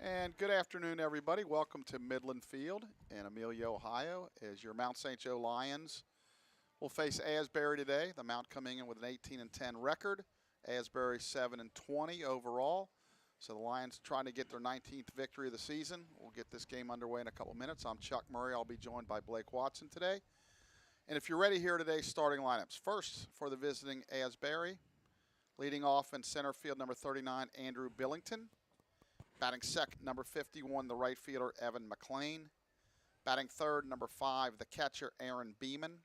And good afternoon, everybody. Welcome to Midland Field in Amelia, Ohio, as your Mount St. Joe Lions will face Asbury today. The Mount coming in with an 18-10 record. Asbury 7-20 overall. So the Lions trying to get their 19th victory of the season. We'll get this game underway in a couple minutes. I'm Chuck Murray. I'll be joined by Blake Watson today. And if you're ready, here today's starting lineups. First, for the visiting Asbury, leading off in center field, number 39, Andrew Billington. Batting second, number 51, the right fielder, Evan McLean. Batting third, number 5, the catcher, Aaron Beeman.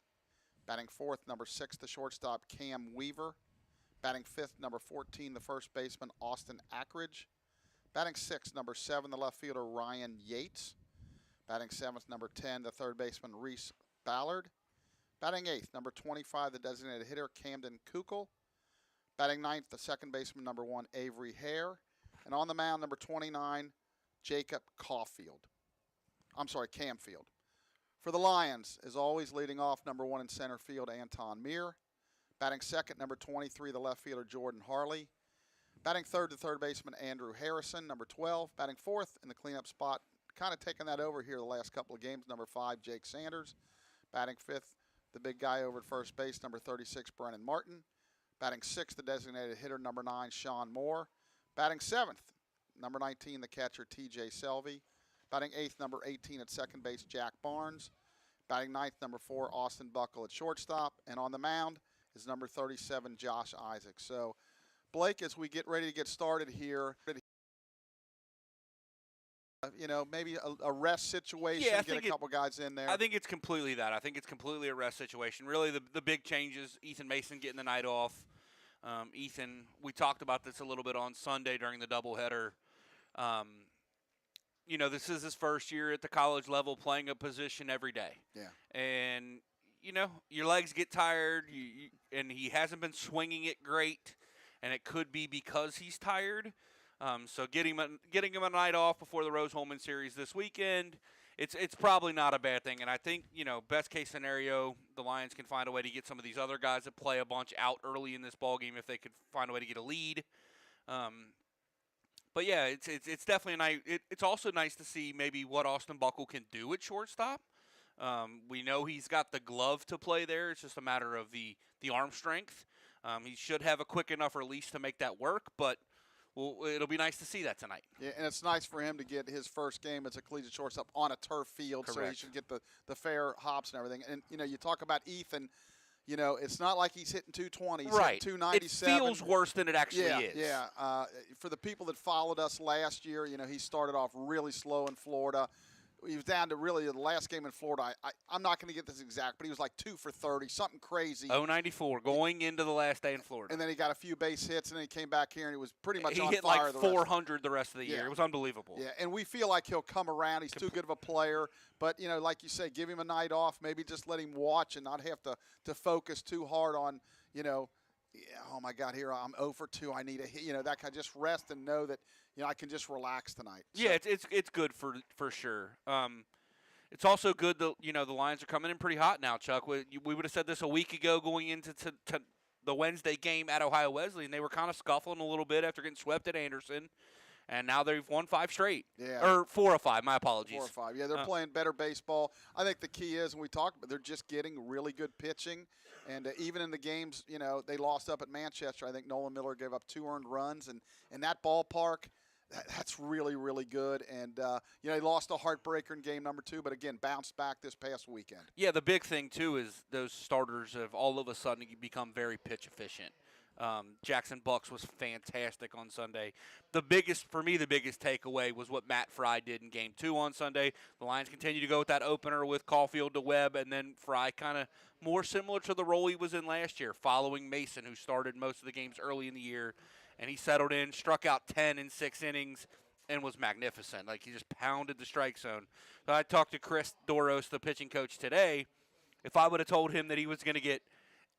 Batting fourth, number 6, the shortstop, Cam Weaver. Batting fifth, number 14, the first baseman, Austin Ackridge. Batting sixth, number 7, the left fielder, Ryan Yates. Batting seventh, number 10, the third baseman, Reese Ballard. Batting eighth, number 25, the designated hitter, Camden Kukul. Batting ninth, the second baseman, number 1, Avery Hare. And on the mound, number 29, Jacob Canfield. For the Lions, as always, leading off, number 1 in center field, Anton Meir. Batting second, number 23, the left fielder, Jordan Harley. Batting third, the third baseman, Andrew Harrison, number 12. Batting fourth in the cleanup spot, kind of taking that over here the last couple of games, number 5, Jake Sanders. Batting fifth, the big guy over at first base, number 36, Brennan Martin. Batting sixth, the designated hitter, number 9, Sean Moore. Batting seventh, number 19, the catcher, T.J. Selvey. Batting eighth, number 18 at second base, Jack Barnes. Batting ninth, number 4, Austin Buckle at shortstop. And on the mound is number 37, Josh Isaac. So, Blake, as we get ready to get started here, maybe a rest situation, get a couple guys in there. I think it's completely that. I think it's completely a rest situation. Really, the big change is Ethan Mason getting the night off. Ethan, we talked about this a little bit on Sunday during the doubleheader. This is his first year at the college level playing a position every day. Yeah. And, your legs get tired, and he hasn't been swinging it great, and it could be because he's tired. So getting him a night off before the Rose-Hulman series this weekend, it's probably not a bad thing. And I think, best case scenario, the Lions can find a way to get some of these other guys that play a bunch out early in this ballgame if they could find a way to get a lead. But yeah, it's definitely it's also nice to see maybe what Austin Buckle can do at shortstop. We know he's got the glove to play there. It's just a matter of the arm strength. He should have a quick enough release to make that work, but well, it'll be nice to see that tonight. Yeah, and it's nice for him to get his first game as a collegiate shortstop on a turf field. Correct. So he should get the fair hops and everything. And, you talk about Ethan, it's not like he's hitting 220. He's right. hitting 297. It feels worse than it actually is. Yeah. For the people that followed us last year, he started off really slow in Florida. He was down to really the last game in Florida. I'm not going to get this exact, but he was like 2 for 30, something crazy. 094 going into the last day in Florida. And then he got a few base hits, and then he came back here, and he was pretty much on fire. He hit like 400 the rest of the year. It was unbelievable. Yeah, and we feel like he'll come around. He's too good of a player. But, like you say, give him a night off. Maybe just let him watch and not have to focus too hard on, oh, my God, here I'm 0 for 2. I need a hit. That kind of just rest and know that, I can just relax tonight. So. Yeah, it's good for sure. It's also good that, the Lions are coming in pretty hot now, Chuck. We would have said this a week ago going into to the Wednesday game at Ohio Wesleyan. They were kind of scuffling a little bit after getting swept at Anderson. And now they've won 5 straight. Yeah. Or 4 of 5, my apologies. 4 or 5. Yeah, they're playing better baseball. I think the key is, and we talked about, they're just getting really good pitching. And even in the games, they lost up at Manchester. I think Nolan Miller gave up 2 earned runs. And in that ballpark, that's really, really good. And, they lost a heartbreaker in game number 2, but, again, bounced back this past weekend. Yeah, the big thing, too, is those starters have all of a sudden become very pitch efficient. Jackson Bucks was fantastic on Sunday. The biggest takeaway was what Matt Fry did in Game 2 on Sunday. The Lions continue to go with that opener with Caulfield to Webb, and then Fry kind of more similar to the role he was in last year, following Mason, who started most of the games early in the year. And he settled in, struck out 10 in 6 innings, and was magnificent. Like, he just pounded the strike zone. So I talked to Chris Doros, the pitching coach, today. If I would have told him that he was going to get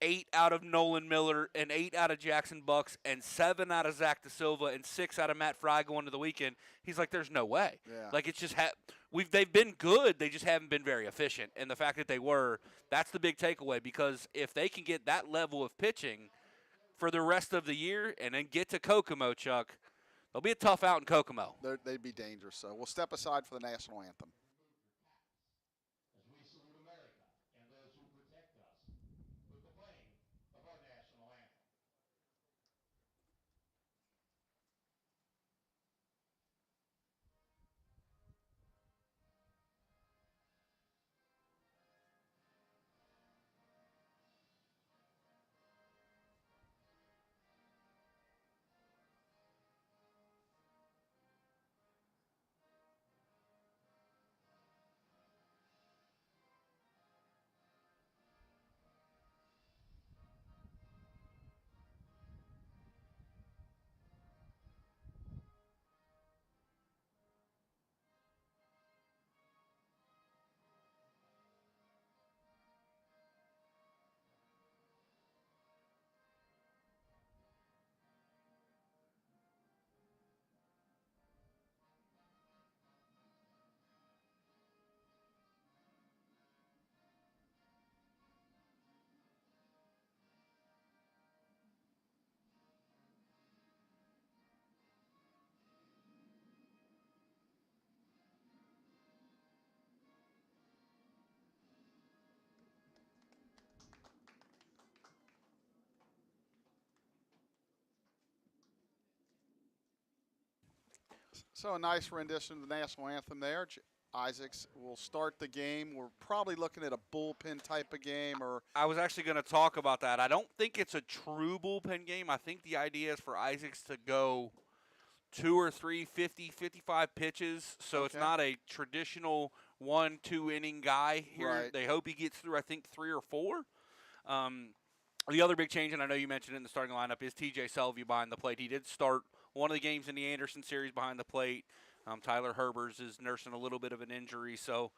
8 out of Nolan Miller and 8 out of Jackson Bucks and 7 out of Zach Da Silva and 6 out of Matt Fry going to the weekend, he's like, there's no way. Yeah. Like, it's just they've been good. They just haven't been very efficient. And the fact that they were, that's the big takeaway, because if they can get that level of pitching for the rest of the year and then get to Kokomo, Chuck, they'll be a tough out in Kokomo. They'd be dangerous. So we'll step aside for the national anthem. As we salute America and those who protect us with the playing of our national anthem. So a nice rendition of the national anthem there. Isaacs will start the game. We're probably looking at a bullpen type of game, or I was actually going to talk about that. I don't think it's a true bullpen game. I think the idea is for Isaacs to go 2 or 3 50, 55 pitches, so it's Okay. not a traditional 1-2 inning guy here. Right. They hope he gets through, I think, 3 or 4. The other big change, and I know you mentioned it in the starting lineup, is T.J. Selvey behind the plate. He did start one of the games in the Anderson series behind the plate. Tyler Herbers is nursing a little bit of an injury, so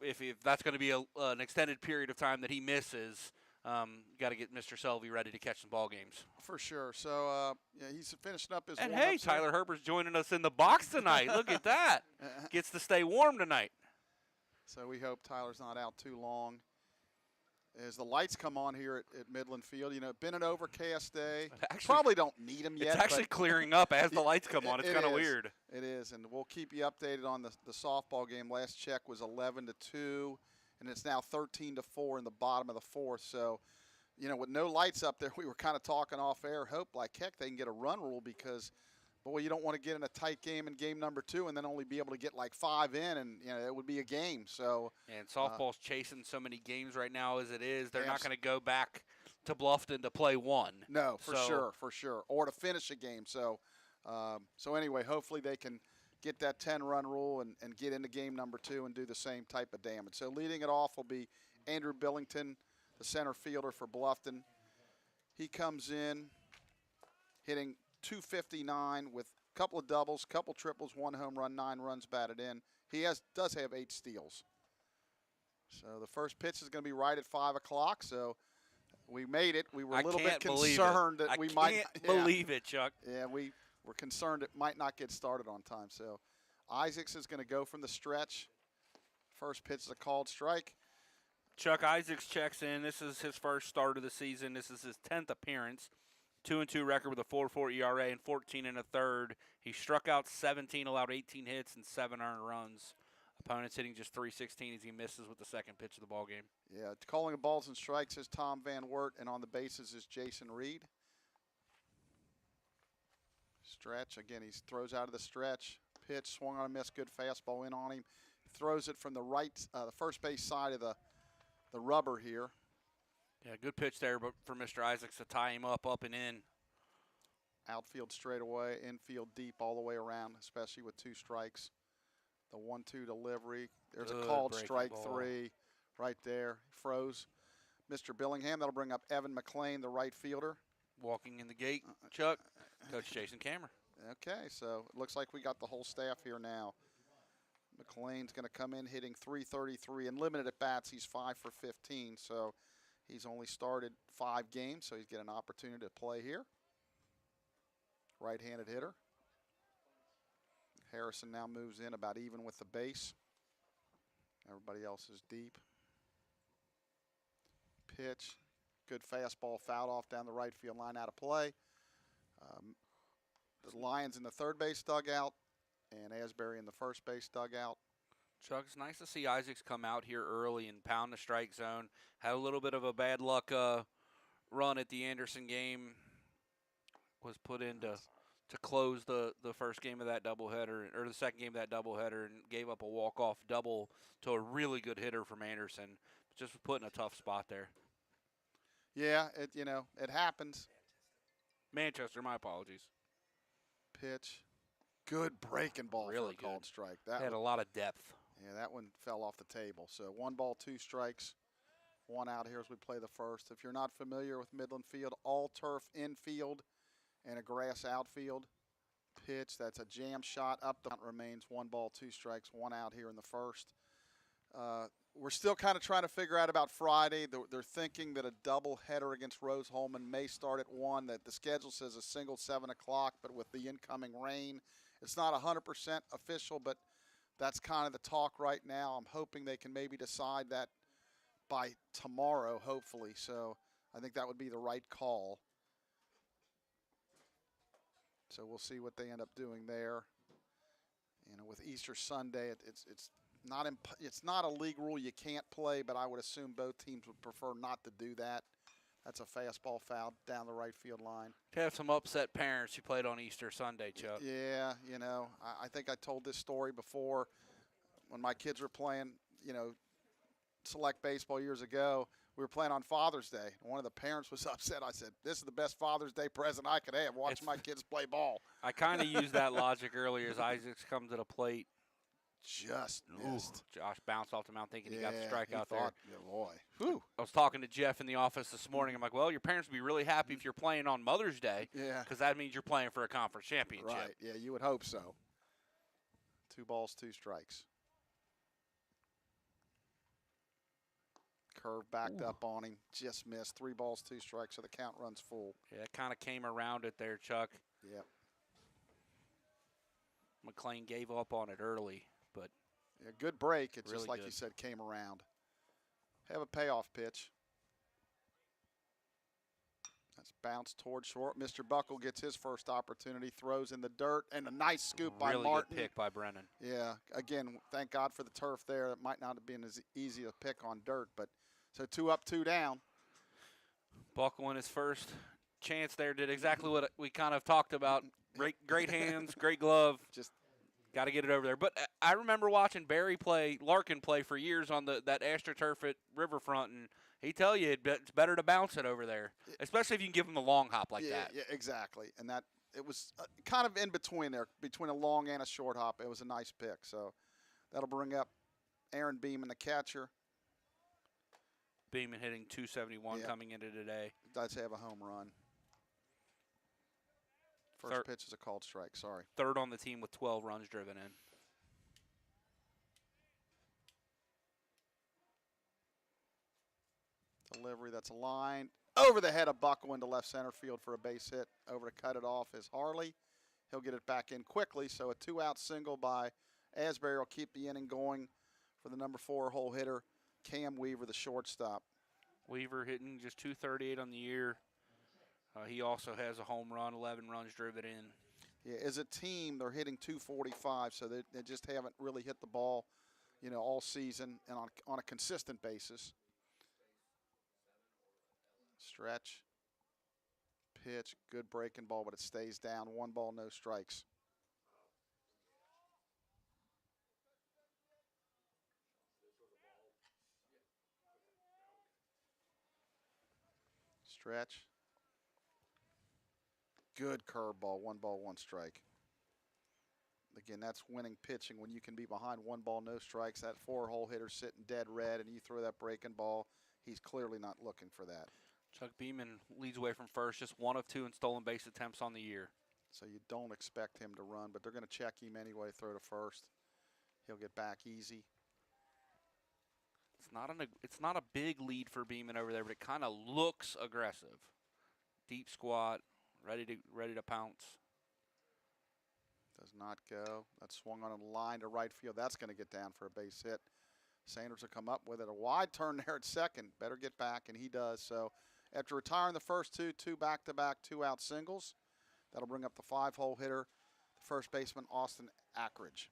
if that's going to be an extended period of time that he misses, got to get Mr. Selvey ready to catch some ball games. for sure. So yeah, he's finishing up his. And warm-ups hey, there. Tyler Herbers joining us in the box tonight. Look at that. Gets to stay warm tonight. So we hope Tyler's not out too long. As the lights come on here at Midland Field, been an overcast day. Actually, Probably don't need them yet. It's actually but clearing up as the lights come on. It's it kind of is. weird. It is, and we'll keep you updated on the softball game. Last check was 11-2, and it's now 13-4 in the bottom of the fourth. So, with no lights up there, we were kind of talking off air. Hope like heck they can get a run rule because, boy, you don't want to get in a tight game in game number 2 and then only be able to get like 5 in, and it would be a game. So. And softball's chasing so many games right now as it is. They're not Abs- going to go back to Bluffton to play one. No, for So- sure, or to finish a game. So, anyway, hopefully they can get that 10-run rule and get into game number 2 and do the same type of damage. So leading it off will be Andrew Billington, the center fielder for Bluffton. He comes in hitting .259 with a couple of doubles, couple triples, 1 home run, 9 runs batted in. He does have 8 steals. So the first pitch is going to be right at 5 o'clock. So we made it. We were a little bit concerned that we might. I can't believe it, Chuck. Yeah, we were concerned it might not get started on time. So Isaacs is going to go from the stretch. First pitch is a called strike. Chuck Isaacs checks in. This is his first start of the season. This is his 10th appearance. 2-2 record with a 4.4 ERA and 14 1/3. He struck out 17, allowed 18 hits and 7 earned runs. Opponents hitting just .316 as he misses with the second pitch of the ball game. Yeah, calling the balls and strikes is Tom Van Wert, and on the bases is Jason Reed. Stretch again. He throws out of the stretch. Pitch swung on a miss. Good fastball in on him. Throws it from the right, the first base side of the rubber here. Yeah, good pitch there but for Mr. Isaacs to tie him up and in. Outfield straight away, infield deep all the way around, especially with 2 strikes. The 1-2 delivery. There's a Good called breaking strike ball. 3 right there. Froze Mr. Billingham. That'll bring up Evan McLean, the right fielder. Walking in the gate, Chuck, Coach Jason Cameron. Okay, so it looks like we got the whole staff here now. McLean's going to come in hitting .333 and limited at bats. He's 5 for 15, so he's only started 5 games, so he's getting an opportunity to play here. Right-handed hitter. Harrison now moves in about even with the base. Everybody else is deep. Pitch. Good fastball fouled off down the right field line out of play. The Lions in the third base dugout and Asbury in the first base dugout. Chuck, it's nice to see Isaacs come out here early and pound the strike zone. Had a little bit of a bad luck run at the Anderson game. Was put in to close the first game of that doubleheader, or the second game of that doubleheader, and gave up a walk-off double to a really good hitter from Anderson. Just was put in a tough spot there. Yeah, it happens. Manchester, my apologies. Pitch. Good breaking ball Really for a called good. strike. Had a lot of depth. Yeah, that one fell off the table. So 1 ball, 2 strikes. 1 out here as we play the first. If you're not familiar with Midland Field, all turf infield and a grass outfield. Pitch, that's a jam shot up the front, remains 1 ball, 2 strikes, 1 out here in the first. We're still kind of trying to figure out about Friday. They're thinking that a double header against Rose-Hulman may start at 1, that the schedule says a single 7 o'clock, but with the incoming rain, it's not 100% official, but that's kind of the talk right now. I'm hoping they can maybe decide that by tomorrow, hopefully. So I think that would be the right call. So we'll see what they end up doing there. With Easter Sunday, it's not a league rule you can't play, but I would assume both teams would prefer not to do that. That's a fastball foul down the right field line. To have some upset parents who played on Easter Sunday, Chuck. Yeah, I think I told this story before when my kids were playing, select baseball years ago. We were playing on Father's Day. One of the parents was upset. I said, "This is the best Father's Day present I could have. Watch my kids play ball." I kind of used that logic earlier as Isaacs comes to the plate. Just missed. Josh bounced off the mound thinking he got the he strikeout there. thought, yeah, boy. Whew. I was talking to Jeff in the office this morning. I'm like, well, your parents would be really happy if you're playing on Mother's Day. Yeah. Because that means you're playing for a conference championship. Right. Yeah, you would hope so. 2 balls, 2 strikes. Curve backed up on him. Just missed. 3 balls, 2 strikes, so the count runs full. Yeah, it kind of came around it there, Chuck. Yep. McLean gave up on it early, but Yeah, good break. It really just, like good. you said, came around. Have a payoff pitch. That's bounced toward short. Mr. Buckle gets his first opportunity, throws in the dirt, and a nice scoop by really Martin. good pick by Brennan. Yeah, again, thank God for the turf there. It might not have been as easy to pick on dirt, but so 2 up, 2 down. Buckle in his first chance there did exactly what we kind of talked about. Great hands, great glove. Just got to get it over there. But I remember watching Barry Larkin play for years on that AstroTurf at Riverfront, and he tell you it's better to bounce it over there, especially if you can give him the long hop like that. Yeah, exactly. And that it was kind of in between there, between a long and a short hop. It was a nice pick. So that'll bring up Aaron Beeman, the catcher. Beeman hitting 271 coming into today. Does have a home run. First pitch is a called strike. Sorry. Third on the team with 12 runs driven in. Delivery, that's a line. Over the head of Buckle into left center field for a base hit. Over to cut it off is Harley. He'll get it back in quickly. So a 2-out single by Asbury will keep the inning going for the number 4 hole hitter, Cam Weaver, the shortstop. Weaver hitting just 238 on the year. He also has a home run, 11 runs driven in. Yeah, as a team, they're hitting 245, so they just haven't really hit the ball, all season and on a consistent basis. Stretch, pitch, good breaking ball, but it stays down. 1 ball, no strikes. Stretch. Good curveball, 1 ball, 1 strike. Again, that's winning pitching when you can be behind 1 ball, no strikes. That 4-hole hitter sitting dead red, and you throw that breaking ball. He's clearly not looking for that. Chuck Beeman leads away from first, just 1 of 2 in stolen base attempts on the year. So you don't expect him to run, but they're going to check him anyway, throw to first. He'll get back easy. It's not a big lead for Beeman over there, but it kind of looks aggressive. Deep squat, ready to pounce. Does not go. That swung on a line to right field. That's going to get down for a base hit. Sanders will come up with it. A wide turn there at second. Better get back, and he does. So after retiring the first 2 back-to-back 2-out singles, That'll bring up the 5-hole hitter, the first baseman, Austin Ackridge.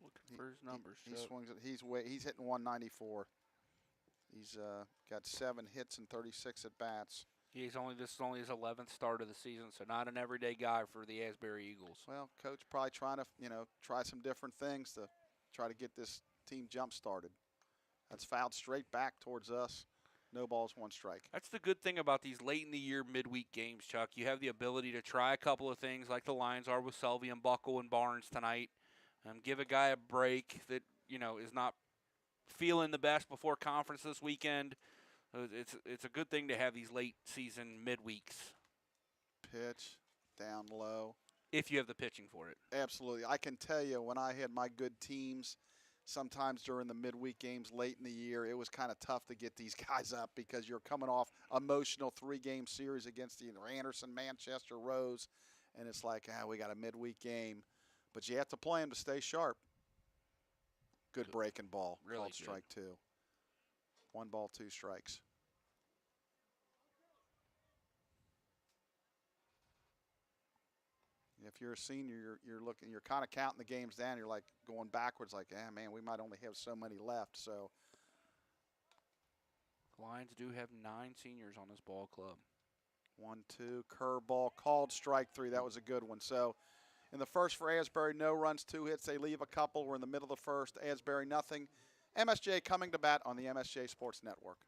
Looking for his numbers. He swings it. He's hitting 194. He's got 7 hits and 36 at bats. This is only his 11th start of the season, so not an everyday guy for the Asbury Eagles. Well, coach probably trying to, try some different things to try to get this team jump started. That's fouled straight back towards us. No balls, 1 strike. That's the good thing about these late in the year midweek games, Chuck. You have the ability to try a couple of things like the Lions are with Selvey and Buckle and Barnes tonight. Give a guy a break that, is not feeling the best before conference this weekend. It's a good thing to have these late season midweeks. Pitch down low. If you have the pitching for it. Absolutely. I can tell you when I had my good teams, sometimes during the midweek games late in the year, it was kind of tough to get these guys up because you're coming off emotional 3-game series against either Anderson, Manchester, Rose, and it's like, we got a midweek game. But you have to play them to stay sharp. Good breaking ball. Really Called good. strike 2. 1 ball, 2 strikes. If you're a senior, you're kind of counting the games down. You're like going backwards, like, man, we might only have so many left. So Lions do have 9 seniors on this ball club. 1-2 curveball, called strike 3. That was a good one. So in the first for Asbury, no runs, 2 hits. They leave a couple. We're in the middle of the first. Asbury nothing. MSJ coming to bat on the MSJ Sports Network.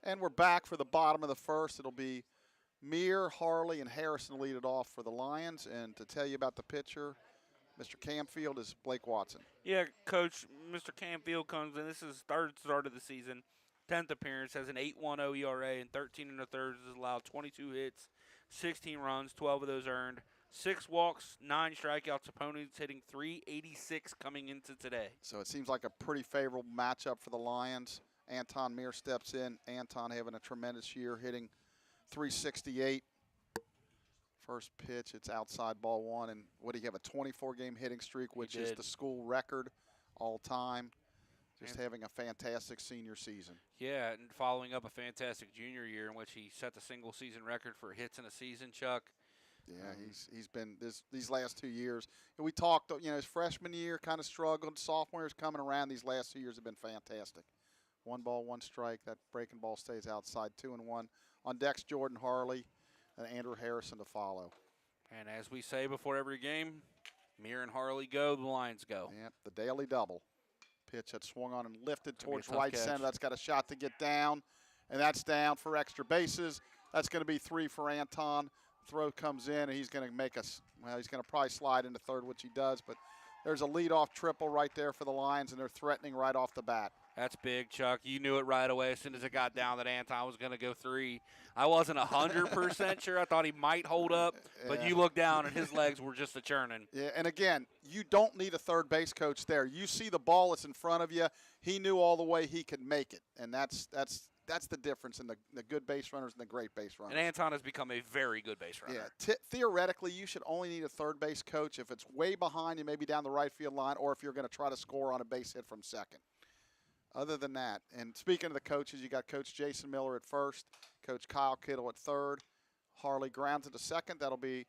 And we're back for the bottom of the first. It'll be Meir, Harley, and Harrison lead it off for the Lions. And to tell you about the pitcher, Mr. Camfield, is Blake Watson. Yeah, Coach, Mr. Camfield comes in. This is his 3rd start of the season. 10th appearance, has an 8.10 ERA and 13 1/3 has allowed 22 hits, 16 runs, 12 of those earned, 6 walks, 9 strikeouts. Opponents hitting .386 coming into today. So it seems like a pretty favorable matchup for the Lions. Anton Meir steps in. Anton having a tremendous year, hitting .368. First pitch, it's outside ball 1. And what do you have, a 24-game hitting streak, which is the school record all time. Just having a fantastic senior season. Yeah, and following up a fantastic junior year in which he set the single-season record for hits in a season, Chuck. Yeah, he's been these last 2 years. And we talked, his freshman year kind of struggled. Sophomore year's coming around. These last 2 years have been fantastic. 1 ball, 1 strike. That breaking ball stays outside. 2-1. On deck's Jordan Harley and Andrew Harrison to follow. And as we say before every game, Mir and Harley go, the Lions go. Yep, the daily double. Pitch that swung on and lifted It's gonna be a towards tough right catch. center. That's got a shot to get down, and that's down for extra bases. That's going to be 3 for Anton. Throw comes in, and he's going to make us, well, he's going to probably slide into third, which he does, but there's a leadoff triple right there for the Lions, and they're threatening right off the bat. That's big, Chuck. You knew it right away as soon as it got down that Anton was going to go 3. I wasn't 100% sure. I thought he might hold up, but you look down and his legs were just a churning. Yeah, and again, you don't need a third base coach there. You see the ball that's in front of you. He knew all the way he could make it, and that's the difference in the good base runners and the great base runners. And Anton has become a very good base runner. Yeah, theoretically, you should only need a third base coach if it's way behind you, maybe down the right field line, or if you're going to try to score on a base hit from second. Other than that, and speaking of the coaches, you got Coach Jason Miller at first, Coach Kyle Kittle at third, Harley grounds into second. That'll be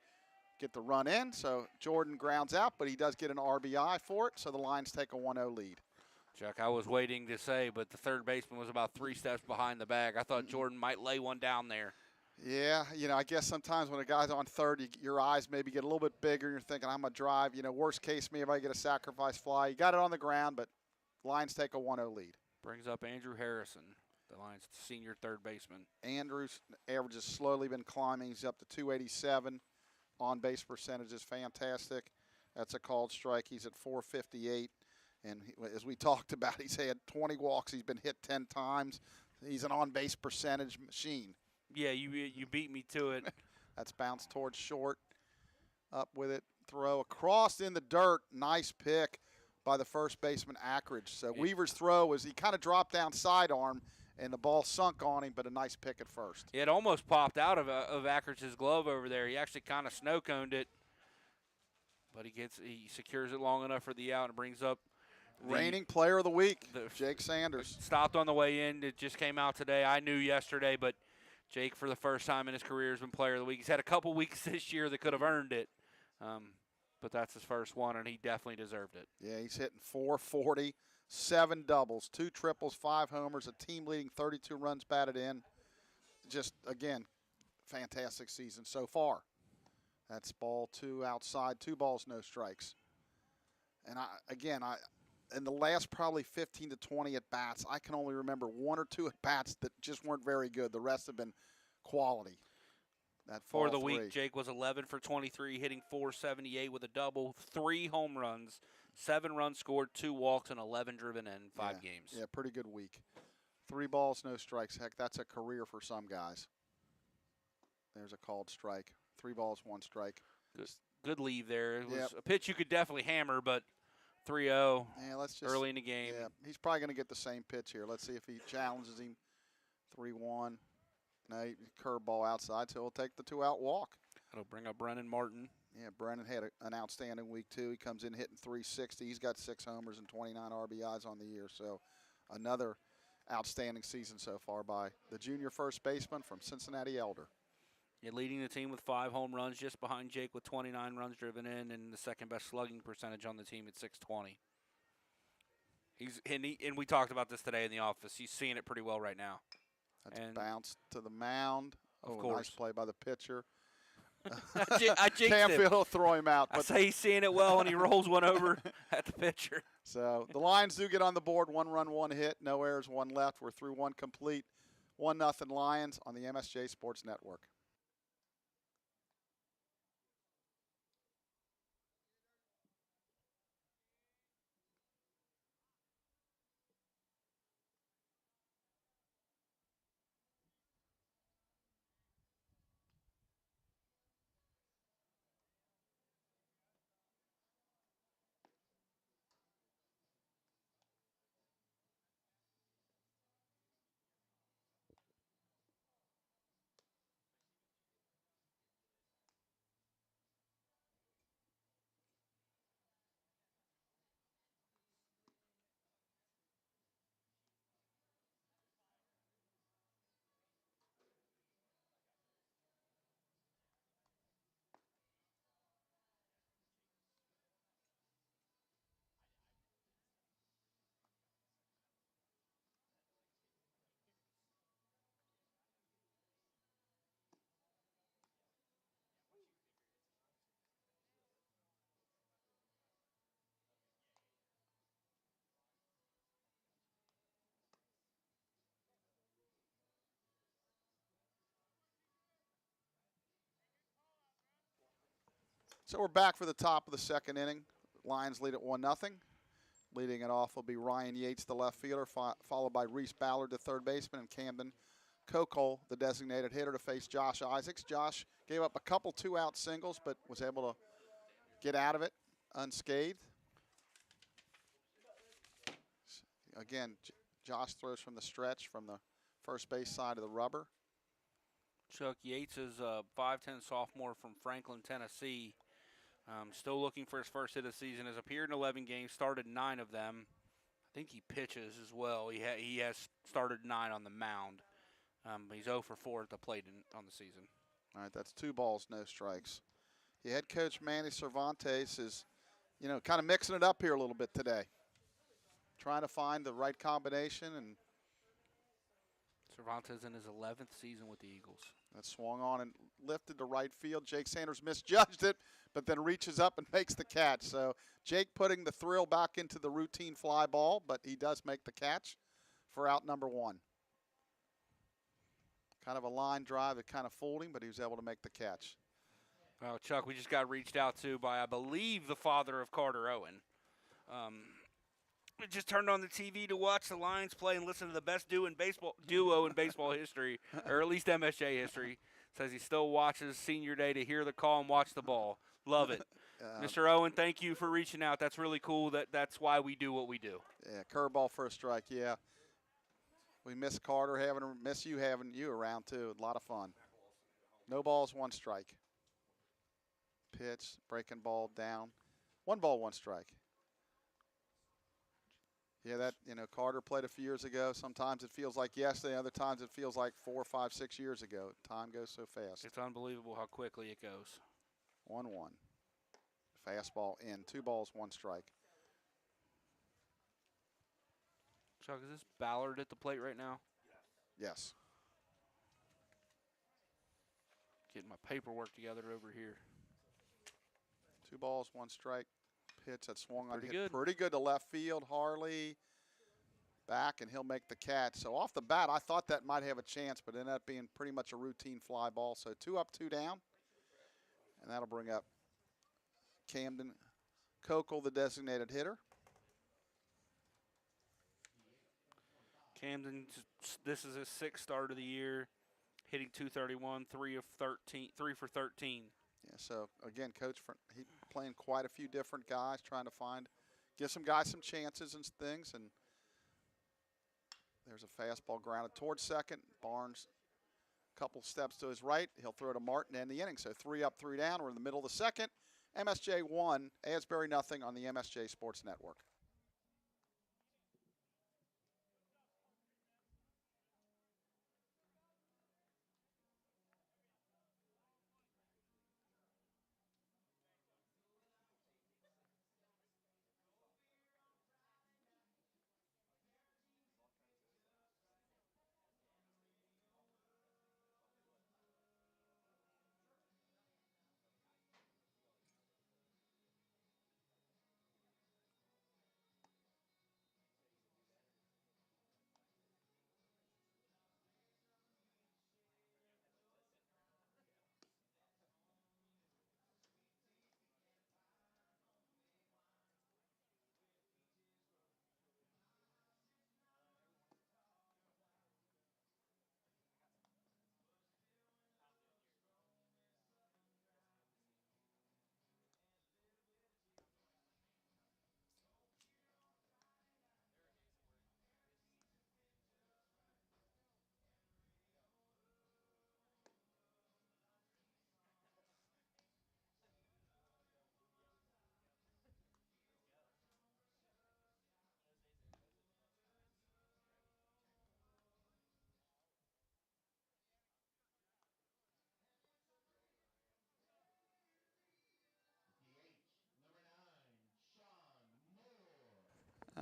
get the run in. So Jordan grounds out, but he does get an RBI for it. So the Lions take a 1-0 lead. Chuck, I was waiting to say, but the third baseman was about 3 steps behind the bag. I thought Jordan might lay one down there. Yeah, I guess sometimes when a guy's on third, your eyes maybe get a little bit bigger. You're thinking, I'm going to drive. Worst case, maybe I get a sacrifice fly. You got it on the ground, but Lions take a 1-0 lead. Brings up Andrew Harrison, the Lions' senior third baseman. Andrew's average has slowly been climbing. He's up to 287. On-base percentage is fantastic. That's a called strike. He's at 458. And as we talked about, he's had 20 walks. He's been hit 10 times. He's an on-base percentage machine. Yeah, you beat me to it. That's bounced towards short. Up with it. Throw across in the dirt. Nice pick by the first baseman, Ackridge. So Weaver's throw was he kind of dropped down sidearm, and the ball sunk on him, but a nice pick at first. It almost popped out of Ackridge's glove over there. He actually kind of snow-coned it, but he secures it long enough for the out and brings up reigning player of the week, Jake Sanders. Stopped on the way in. It just came out today. I knew yesterday, but Jake, for the first time in his career, has been player of the week. He's had a couple weeks this year that could have earned it, but that's his first one, and he definitely deserved it. Yeah, he's hitting 440, 7 doubles, 2 triples, 5 homers, a team-leading 32 runs batted in. Just, again, fantastic season so far. That's ball 2 outside, 2 balls, no strikes. And, in the last probably 15 to 20 at-bats, I can only remember 1 or 2 at-bats that just weren't very good. The rest have been quality. For the week, Jake was 11 for 23, hitting 478 with a double, 3 home runs, 7 runs scored, 2 walks, and 11 driven in 5 games. Yeah, pretty good week. 3 balls, no strikes. Heck, that's a career for some guys. There's a called strike. 3 balls, 1 strike. Good leave there. It was a pitch you could definitely hammer, but 3-0 early in the game. Yeah, he's probably going to get the same pitch here. Let's see if he challenges him. 3-1. No, curveball outside, so he'll take the 2-out walk. That'll bring up Brennan Martin. Yeah, Brennan had an outstanding week, too. He comes in hitting 360. He's got 6 homers and 29 RBIs on the year. So another outstanding season so far by the junior first baseman from Cincinnati Elder. Yeah, leading the team with 5 home runs, just behind Jake with 29 runs driven in, and the second best slugging percentage on the team at 620. And we talked about this today in the office. He's seeing it pretty well right now. That's bounced to the mound. Of course. Nice play by the pitcher. I jinxed Canfield will throw him out. But I say he's seeing it well, and he rolls one over at the pitcher. So the Lions do get on the board. 1 run, 1 hit, no errors, 1 left. We're through 1 complete. 1-0 Lions on the MSJ Sports Network. So we're back for the top of the second inning. Lions lead at 1-0. Leading it off will be Ryan Yates, the left fielder, followed by Reese Ballard, the third baseman, and Camden Kokol, the designated hitter, to face Josh Isaacs. Josh gave up a couple two-out singles, but was able to get out of it unscathed. Again, Josh throws from the stretch from the first base side of the rubber. Chuck Yates is a 5'10" sophomore from Franklin, Tennessee. Still looking for his first hit of the season. Has appeared in 11 games, started 9 of them. I think he pitches as well. He has started 9 on the mound. He's 0 for 4 at the plate on the season. All right, that's 2 balls, no strikes. Your head coach, Manny Cervantes, is, kind of mixing it up here a little bit today. Trying to find the right combination, and Cervantes in his 11th season with the Eagles. That swung on and lifted to right field. Jake Sanders misjudged it, but then reaches up and makes the catch. So Jake putting the thrill back into the routine fly ball, but he does make the catch for out number 1. Kind of a line drive that kind of fooled him, but he was able to make the catch. Well, Chuck, we just got reached out to by, I believe, the father of Carter Owen. We just turned on the TV to watch the Lions play and listen to the best duo in baseball history, or at least MSJ history. Says he still watches Senior Day to hear the call and watch the ball. Love it. Mr. Owen, thank you for reaching out. That's really cool. That's why we do what we do. Yeah, curveball for a strike, yeah. We miss Carter miss you having you around, too. A lot of fun. No balls, 1 strike. Pitch, breaking ball down. 1 ball, 1 strike. Yeah, Carter played a few years ago. Sometimes it feels like yesterday. Other times it feels like 4, 5, 6 years ago. Time goes so fast. It's unbelievable how quickly it goes. 1-1. Fastball in. 2 balls, 1 strike. Chuck, is this Ballard at the plate right now? Yes. Getting my paperwork together over here. 2 balls, 1 strike. Pitch that swung on, Pretty hit good. pretty good to left field. Harley back, and he'll make the catch. So off the bat, I thought that might have a chance, but ended up being pretty much a routine fly ball. So 2 up, 2 down, and that'll bring up Camden Kokol, the designated hitter. Camden, this is his 6th start of the year, hitting .231, 3 for 13. Yeah, so again, Coach, he playing quite a few different guys, trying to give some guys some chances and things. And there's a fastball grounded towards second. Barnes, a couple steps to his right. He'll throw to Martin to end the inning. So 3 up, 3 down. We're in the middle of the second. MSJ 1, Asbury nothing on the MSJ Sports Network.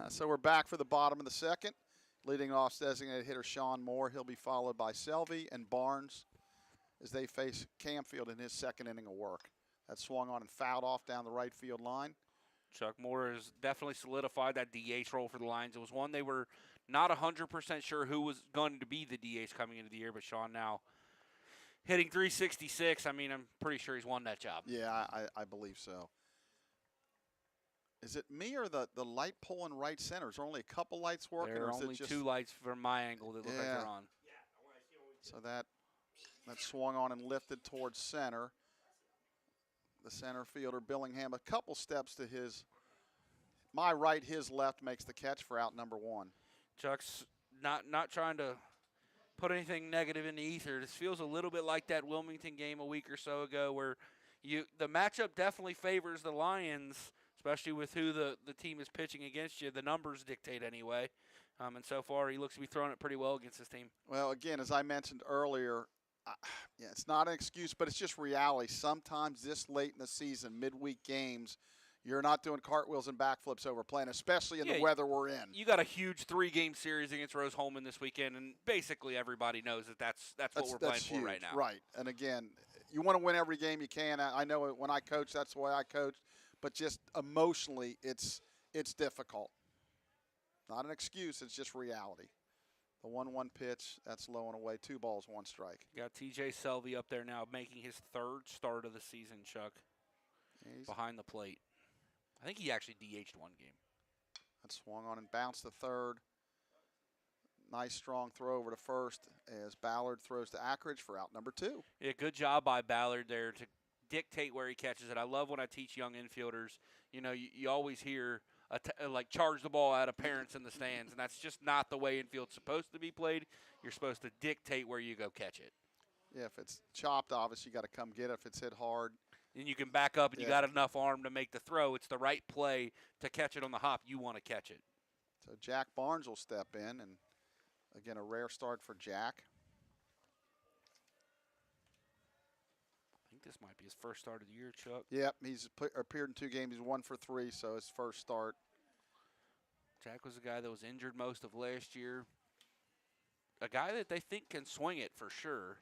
So we're back for the bottom of the second. Leading off designated hitter Sean Moore. He'll be followed by Selvey and Barnes as they face Camfield in his second inning of work. That swung on and fouled off down the right field line. Chuck Moore has definitely solidified that DH role for the Lions. It was one they were not 100% sure who was going to be the DH coming into the year, but Sean now hitting 366. I mean, I'm pretty sure he's won that job. Yeah, I believe so. Is it me or the light pole in right center? Is there only a couple lights working? There or are is only it just, 2 lights from my angle that look like Yeah. they're on. So that swung on and lifted towards center. The center fielder, Billingham, a couple steps to my right, his left, makes the catch for out number 1. Chuck's not trying to put anything negative in the ether. This feels a little bit like that Wilmington game a week or so ago where the matchup definitely favors the Lions, especially with who the team is pitching against you. The numbers dictate anyway. And so far, he looks to be throwing it pretty well against this team. Well, again, as I mentioned earlier, yeah, it's not an excuse, but it's just reality. Sometimes this late in the season, midweek games, you're not doing cartwheels and backflips over playing, especially in the weather we're in. You got a huge 3-game series against Rose-Hulman this weekend, and basically everybody knows that's what we're playing huge, for right now. Right, and again, you want to win every game you can. I know when I coach, that's the way I coach, but just emotionally, it's difficult. Not an excuse, it's just reality. The 1-1 pitch, that's low and away. 2 balls, 1 strike. Got T.J. Selvey up there now making his 3rd start of the season, Chuck, behind the plate. I think he actually DH'd 1 game. That swung on and bounced to third. Nice strong throw over to first as Ballard throws to Ackridge for out number 2. Yeah, good job by Ballard there to dictate where he catches it. I love when I teach young infielders. You always hear like charge the ball out of parents in the stands, and that's just not the way infield's supposed to be played. You're supposed to dictate where you go catch it. Yeah, if it's chopped, obviously you got to come get it. If it's hit hard, and you can back up and you got enough arm to make the throw. It's the right play to catch it on the hop. You want to catch it. So Jack Barnes will step in, and again, a rare start for Jack. I think this might be his first start of the year, Chuck. Yep, he's appeared in 2 games. He's 1 for 3, so his first start. Jack was a guy that was injured most of last year. A guy that they think can swing it for sure.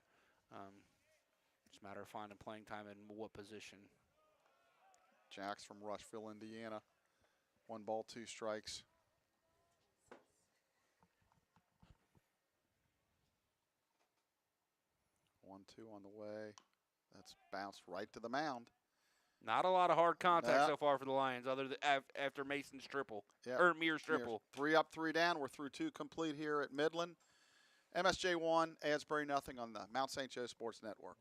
It's a matter of finding playing time in what position. Jack's from Rushville, Indiana. 1 ball, 2 strikes. 1-2 on the way. That's bounced right to the mound. Not a lot of hard contact so far for the Lions, other than after Mason's triple or Mears triple. 3 up, 3 down. We're through 2 complete here at Midland. MSJ 1, Asbury nothing on the Mount St. Joe Sports Network.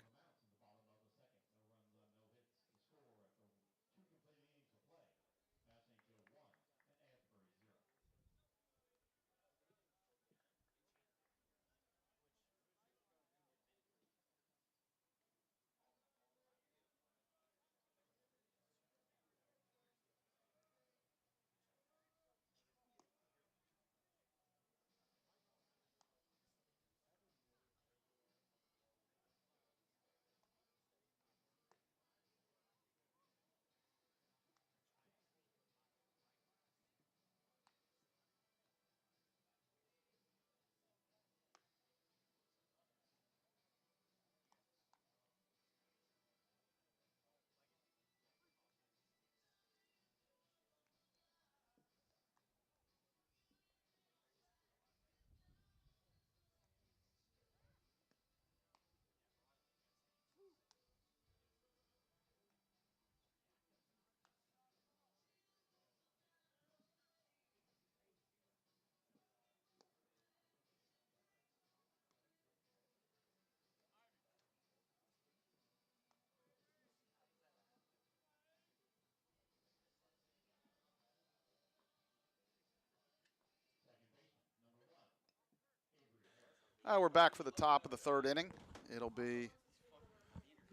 We're back for the top of the 3rd inning. It'll be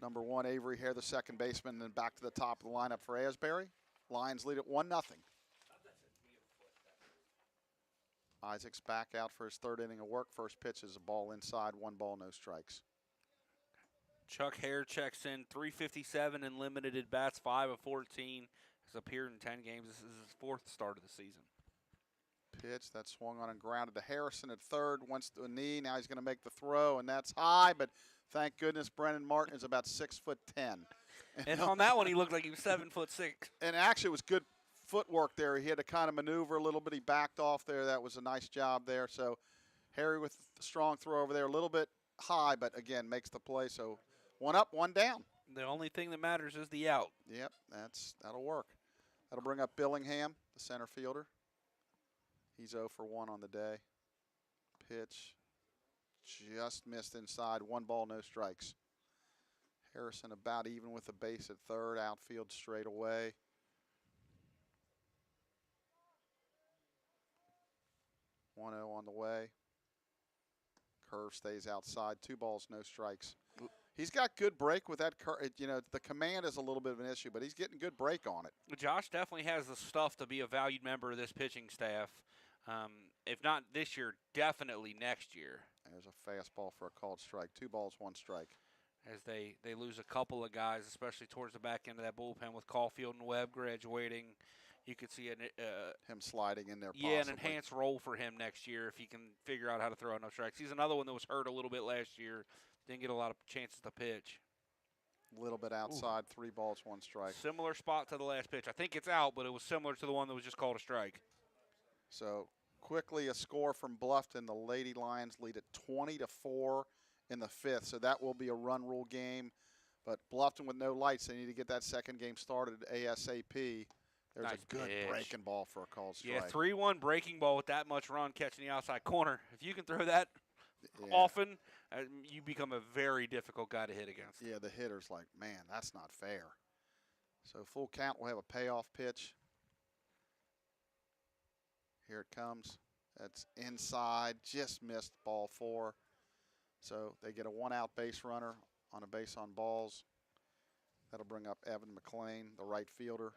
number 1, Avery Hare, the second baseman, and then back to the top of the lineup for Asbury. Lions lead at 1-0. Isaac's back out for his 3rd inning of work. First pitch is a ball inside, 1 ball, no strikes. Chuck Hare checks in, 357 and limited at bats, 5 of 14. Has appeared in 10 games. This is his 4th start of the season. Pitch that swung on and grounded to Harrison at third, once to a knee. Now he's going to make the throw, and that's high, but thank goodness Brennan Martin is about 6'10". And on that one, he looked like he was 7'6". And actually, it was good footwork there. He had to kind of maneuver a little bit. He backed off there. That was a nice job there. So Harry with the strong throw over there, a little bit high, but again makes the play. So 1 up, 1 down. The only thing that matters is the out. Yep, that'll work. That'll bring up Billingham, the center fielder. He's 0 for 1 on the day. Pitch just missed inside. 1 ball, no strikes. Harrison about even with the base at third. Outfield straight away. One 0 on the way. Curve stays outside. 2 balls, no strikes. He's got good break with that curve. You know, the command is a little bit of an issue, but he's getting good break on it. Josh definitely has the stuff to be a valued member of this pitching staff. If not this year, definitely next year. There's a fastball for a called strike. 2 balls, 1 strike. As they lose a couple of guys, especially towards the back end of that bullpen with Caulfield and Webb graduating. You could see him sliding in there yeah, possibly. an enhanced role for him next year if he can figure out how to throw enough strikes. He's another one that was hurt a little bit last year. Didn't get a lot of chances to pitch. A little bit outside. Ooh. 3 balls, 1 strike. Similar spot to the last pitch. I think it's out, but it was similar to the one that was just called a strike. So quickly a score from Bluffton. The Lady Lions lead at 20-4 in the 5th. So that will be a run rule game. But Bluffton with no lights, they need to get that second game started ASAP. There's nice a good pitch. Breaking ball for a called strike. Yeah, 3-1 breaking ball with that much run catching the outside corner. If you can throw that often, you become a very difficult guy to hit against. Yeah, the hitter's like, man, that's not fair. So full count, we'll have a payoff pitch. Here it comes. That's inside, just missed ball 4. So they get a 1-out base runner on a base on balls. That'll bring up Evan McLean, the right fielder.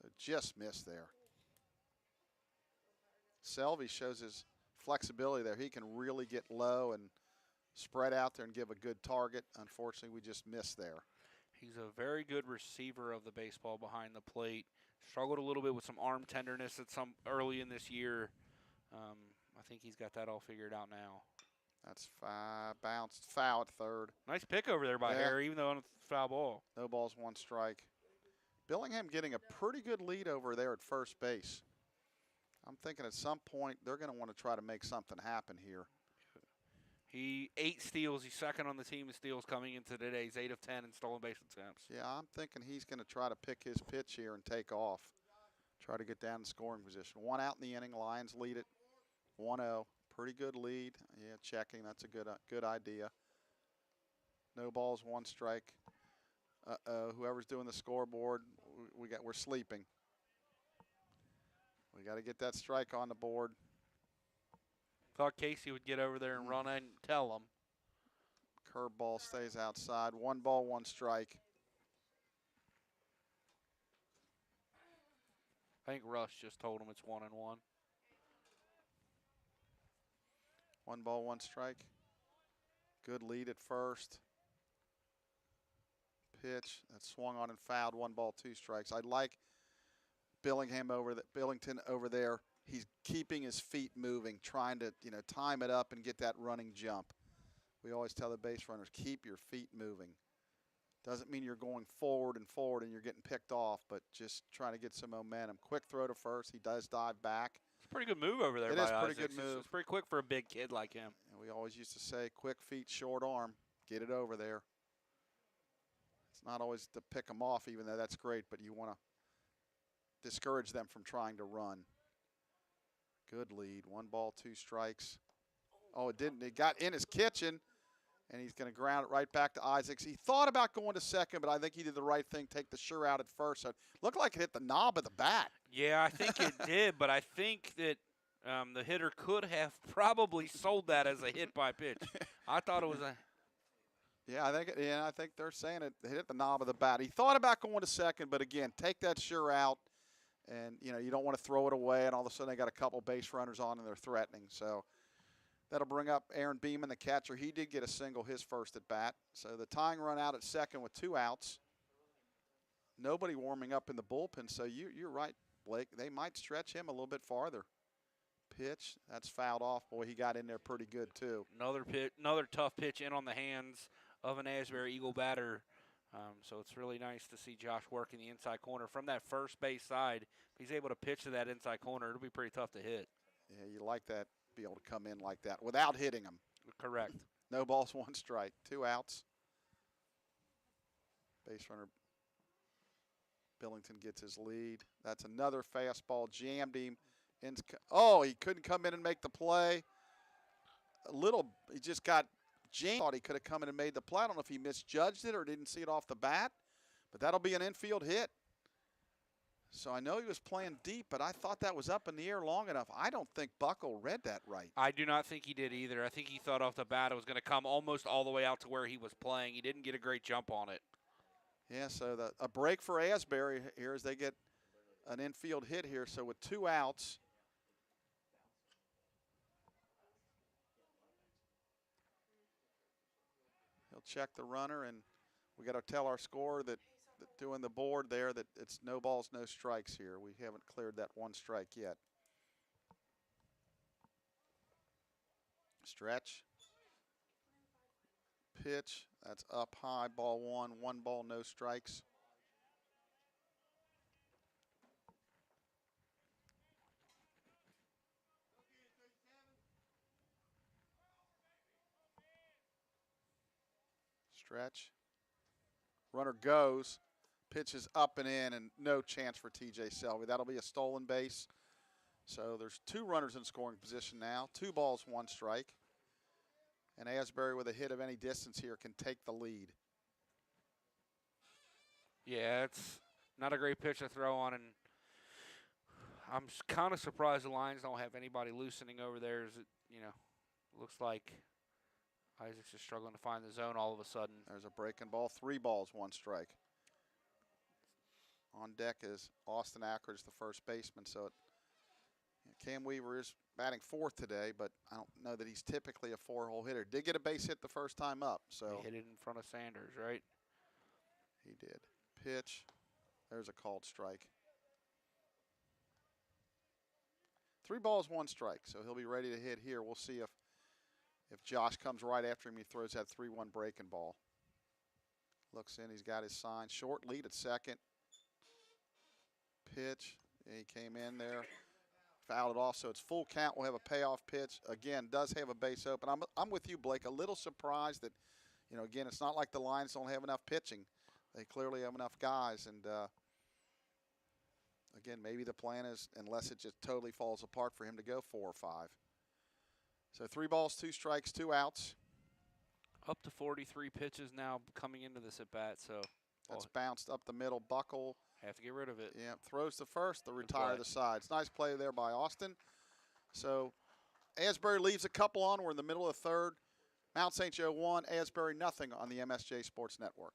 So just missed there. Selvey shows his flexibility there. He can really get low and spread out there and give a good target. Unfortunately, we just missed there. He's a very good receiver of the baseball behind the plate. Struggled a little bit with some arm tenderness at some early in this year. I think he's got that all figured out now. That's 5, bounced foul at third. Nice pick over there by Harry, even though on a foul ball. No balls, 1 strike. Billingham getting a pretty good lead over there at first base. I'm thinking at some point they're going to want to try to make something happen here. He 8 steals. He's second on the team in steals coming into today. He's 8 of 10 in stolen base attempts. Yeah, I'm thinking he's going to try to pick his pitch here and take off. Try to get down in scoring position. 1 out in the inning. Lions lead it 1-0. Pretty good lead. Yeah, checking. That's a good idea. No balls, 1 strike. Whoever's doing the scoreboard, we're sleeping. We got to get that strike on the board. Thought Casey would get over there and run in and tell him. Curveball stays outside. 1 ball, 1 strike. I think Russ just told him it's 1-1. 1 ball, 1 strike. Good lead at first. Pitch that swung on and fouled. 1 ball, 2 strikes. I like Billington over there. He's keeping his feet moving, trying to time it up and get that running jump. We always tell the base runners, keep your feet moving. Doesn't mean you're going forward and you're getting picked off, but just trying to get some momentum. Quick throw to first. He does dive back. It's a pretty good move over there. It by is a pretty Isaacs. good move. It's pretty quick for a big kid like him. And we always used to say, quick feet, short arm. Get it over there. It's not always to pick them off, even though that's great, but you want to discourage them from trying to run. Good lead. 1 ball, 2 strikes. Oh, it didn't. It got in his kitchen, and he's going to ground it right back to Isaacs. He thought about going to second, but I think he did the right thing, take the sure out at first. So it looked like it hit the knob of the bat. Yeah, I think it did, but I think that the hitter could have probably sold that as a hit by pitch. I thought it was a... Yeah, I think they're saying it hit the knob of the bat. He thought about going to second, but again, take that sure out. And, you don't want to throw it away, and all of a sudden they got a couple base runners on and they're threatening. So that'll bring up Aaron Beeman, the catcher. He did get a single his first at bat. So the tying run out at second with 2 outs. Nobody warming up in the bullpen. So you're right, Blake. They might stretch him a little bit farther. Pitch, that's fouled off. Boy, he got in there pretty good too. Another tough pitch in on the hands of an Asbury Eagle batter. So it's really nice to see Josh working the inside corner from that first base side. If he's able to pitch to that inside corner, it'll be pretty tough to hit. Yeah, you like that, be able to come in like that without hitting him. Correct. No balls, 1 strike, 2 outs. Base runner Billington gets his lead. That's another fastball, jammed him. Oh, he couldn't come in and make the play. He just got jammed. Thought he could have come in and made the play. I don't know if he misjudged it or didn't see it off the bat, but that'll be an infield hit. So I know he was playing deep, but I thought that was up in the air long enough. I don't think Buckle read that right. I do not think he did either. I think he thought off the bat it was going to come almost all the way out to where he was playing. He didn't get a great jump on it. Yeah, so a break for Asbury here as they get an infield hit here. So with 2 outs, he'll check the runner, and we got to tell our scorer that doing the board there that it's no balls, no strikes here. We haven't cleared that 1 strike yet. Stretch. Pitch. That's up high, ball 1. 1 ball, no strikes. Stretch. Runner goes. Pitch is up and in, and no chance for TJ Selvey. That'll be a stolen base. So there's 2 runners in scoring position now. 2 balls, 1 strike. And Asbury, with a hit of any distance here, can take the lead. Yeah, it's not a great pitch to throw on, and I'm kind of surprised the Lions don't have anybody loosening over there. As it, looks like Isaac's just struggling to find the zone all of a sudden. There's a breaking ball. 3 balls, 1 strike. On deck is Austin Ackridge, the first baseman. So Cam Weaver is batting 4th today, but I don't know that he's typically a 4-hole hitter. Did get a base hit the first time up. So He hit it in front of Sanders, right? He did. Pitch. There's a called strike. 3 balls, 1 strike. So he'll be ready to hit here. We'll see if Josh comes right after him. He throws that 3-1 breaking ball. Looks in. He's got his sign. Short lead at second. Pitch. He came in there. Fouled it off, so it's full count. We'll have a payoff pitch. Again, does have a base open. I'm with you, Blake. A little surprised that, again, it's not like the Lions don't have enough pitching. They clearly have enough guys. And, again, maybe the plan is, unless it just totally falls apart, for him to go 4 or 5. So 3 balls, 2 strikes, 2 outs. Up to 43 pitches now coming into this at-bat, so. That's bounced up the middle. Buckle. Have to get rid of it. Yeah, throws to first, the retire the sides. Nice play there by Austin. So Asbury leaves a couple on. We're in the middle of the 3rd. Mount St. Joe 1, Asbury nothing on the MSJ Sports Network.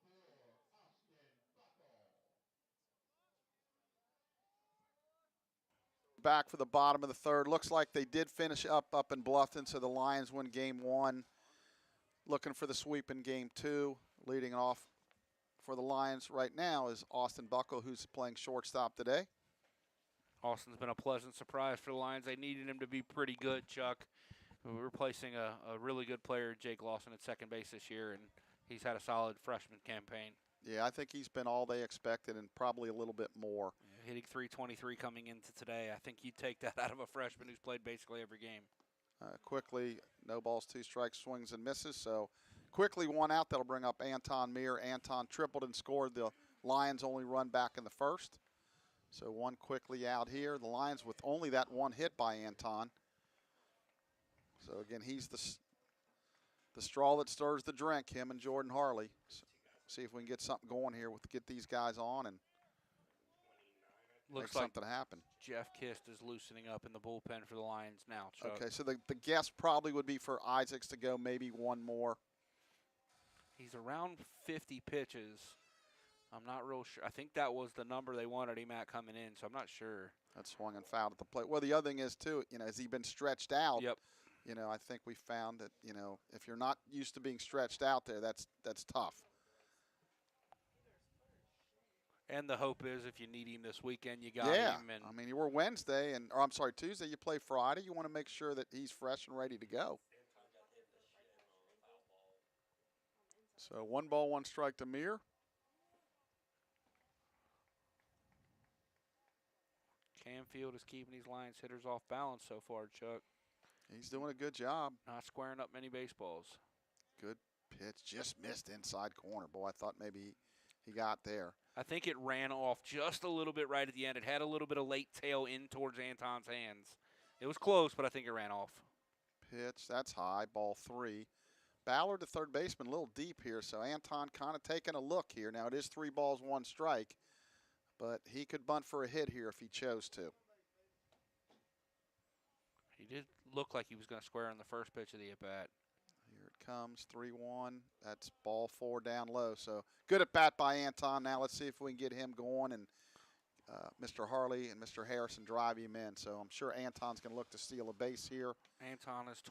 Leading off from the mound, shortstop, number 4, Austin Buckle. Back for the bottom of the 3rd. Looks like they did finish up in Bluffton, so the Lions win game 1. looking for the sweep in game 2. Leading off for the Lions right now is Austin Buckle, who's playing shortstop today. Austin's been a pleasant surprise for the Lions. They needed him to be pretty good, Chuck. We're replacing a really good player, Jake Lawson, at second base this year, and he's had a solid freshman campaign. Yeah, I think he's been all they expected and probably a little bit more. Yeah, hitting .323 coming into today. I think you'd take that out of a freshman who's played basically every game. Quickly, no balls, 2 strikes, swings and misses. So quickly 1 out. That'll bring up Anton Meir. Anton tripled and scored the Lions' only run back in the first. So 1 quickly out here. The Lions with only that 1 hit by Anton. So again, he's the straw that stirs the drink, him and Jordan Harley. So see if we can get something going here with get these guys on and Looks make like something happen. Jeff Kist is loosening up in the bullpen for the Lions now, Chuck. Okay, so the guess probably would be for Isaacs to go maybe 1 more. He's around 50 pitches. I'm not real sure. I think that was the number they wanted him at coming in, so I'm not sure. That's swung and fouled at the plate. Well, the other thing is, too, has he been stretched out? Yep. I think we found that, if you're not used to being stretched out there, that's tough. And the hope is if you need him this weekend, you got Yeah, him. And I mean, we're Wednesday, Tuesday, you play Friday. You want to make sure that he's fresh and ready to go. So 1 ball, 1 strike to Meir. Canfield is keeping these Lions hitters off balance so far, Chuck. He's doing a good job. Not squaring up many baseballs. Good pitch. Just missed inside corner. Boy, I thought maybe he got there. I think it ran off just a little bit right at the end. It had a little bit of late tail in towards Anton's hands. It was close, but I think it ran off. Pitch, that's high, ball 3. Ballard, the third baseman, a little deep here, so Anton kind of taking a look here. Now it is 3 balls, 1 strike, but he could bunt for a hit here if he chose to. He did look like he was going to square on the first pitch of the at-bat. Here it comes, 3-1. That's ball 4 down low. So good at bat by Anton. Now let's see if we can get him going and Mr. Harley and Mr. Harrison drive him in. So I'm sure Anton's going to look to steal a base here. Anton is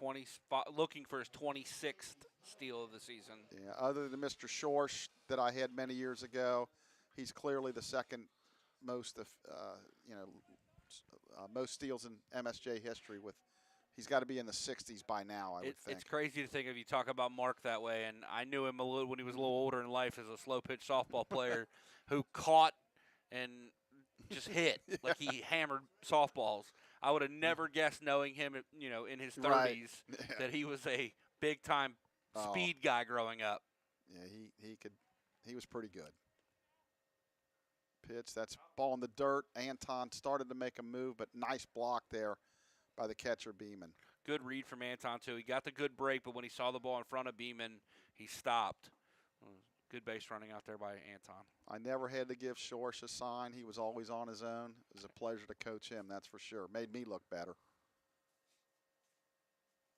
looking for his 26th steal of the season. Yeah, other than Mr. Schorsch that I had many years ago, he's clearly the second most most steals in MSJ history. He's got to be in the 60s by now, I would think. It's crazy to think of. You talk about Mark that way, and I knew him a little when he was a little older in life as a slow pitch softball player who caught and just hit like he hammered softballs. I would have never guessed, knowing him, in his 30s, Right. that he was a big time speed guy growing up. Yeah, he was pretty good. Pitch, that's ball in the dirt. Anton started to make a move, but nice block there by the catcher, Beeman. Good read from Anton, too. He got the good break, but when he saw the ball in front of Beeman, he stopped. Good base running out there by Anton. I never had to give Schorsch a sign. He was always on his own. It was a pleasure to coach him, that's for sure. Made me look better.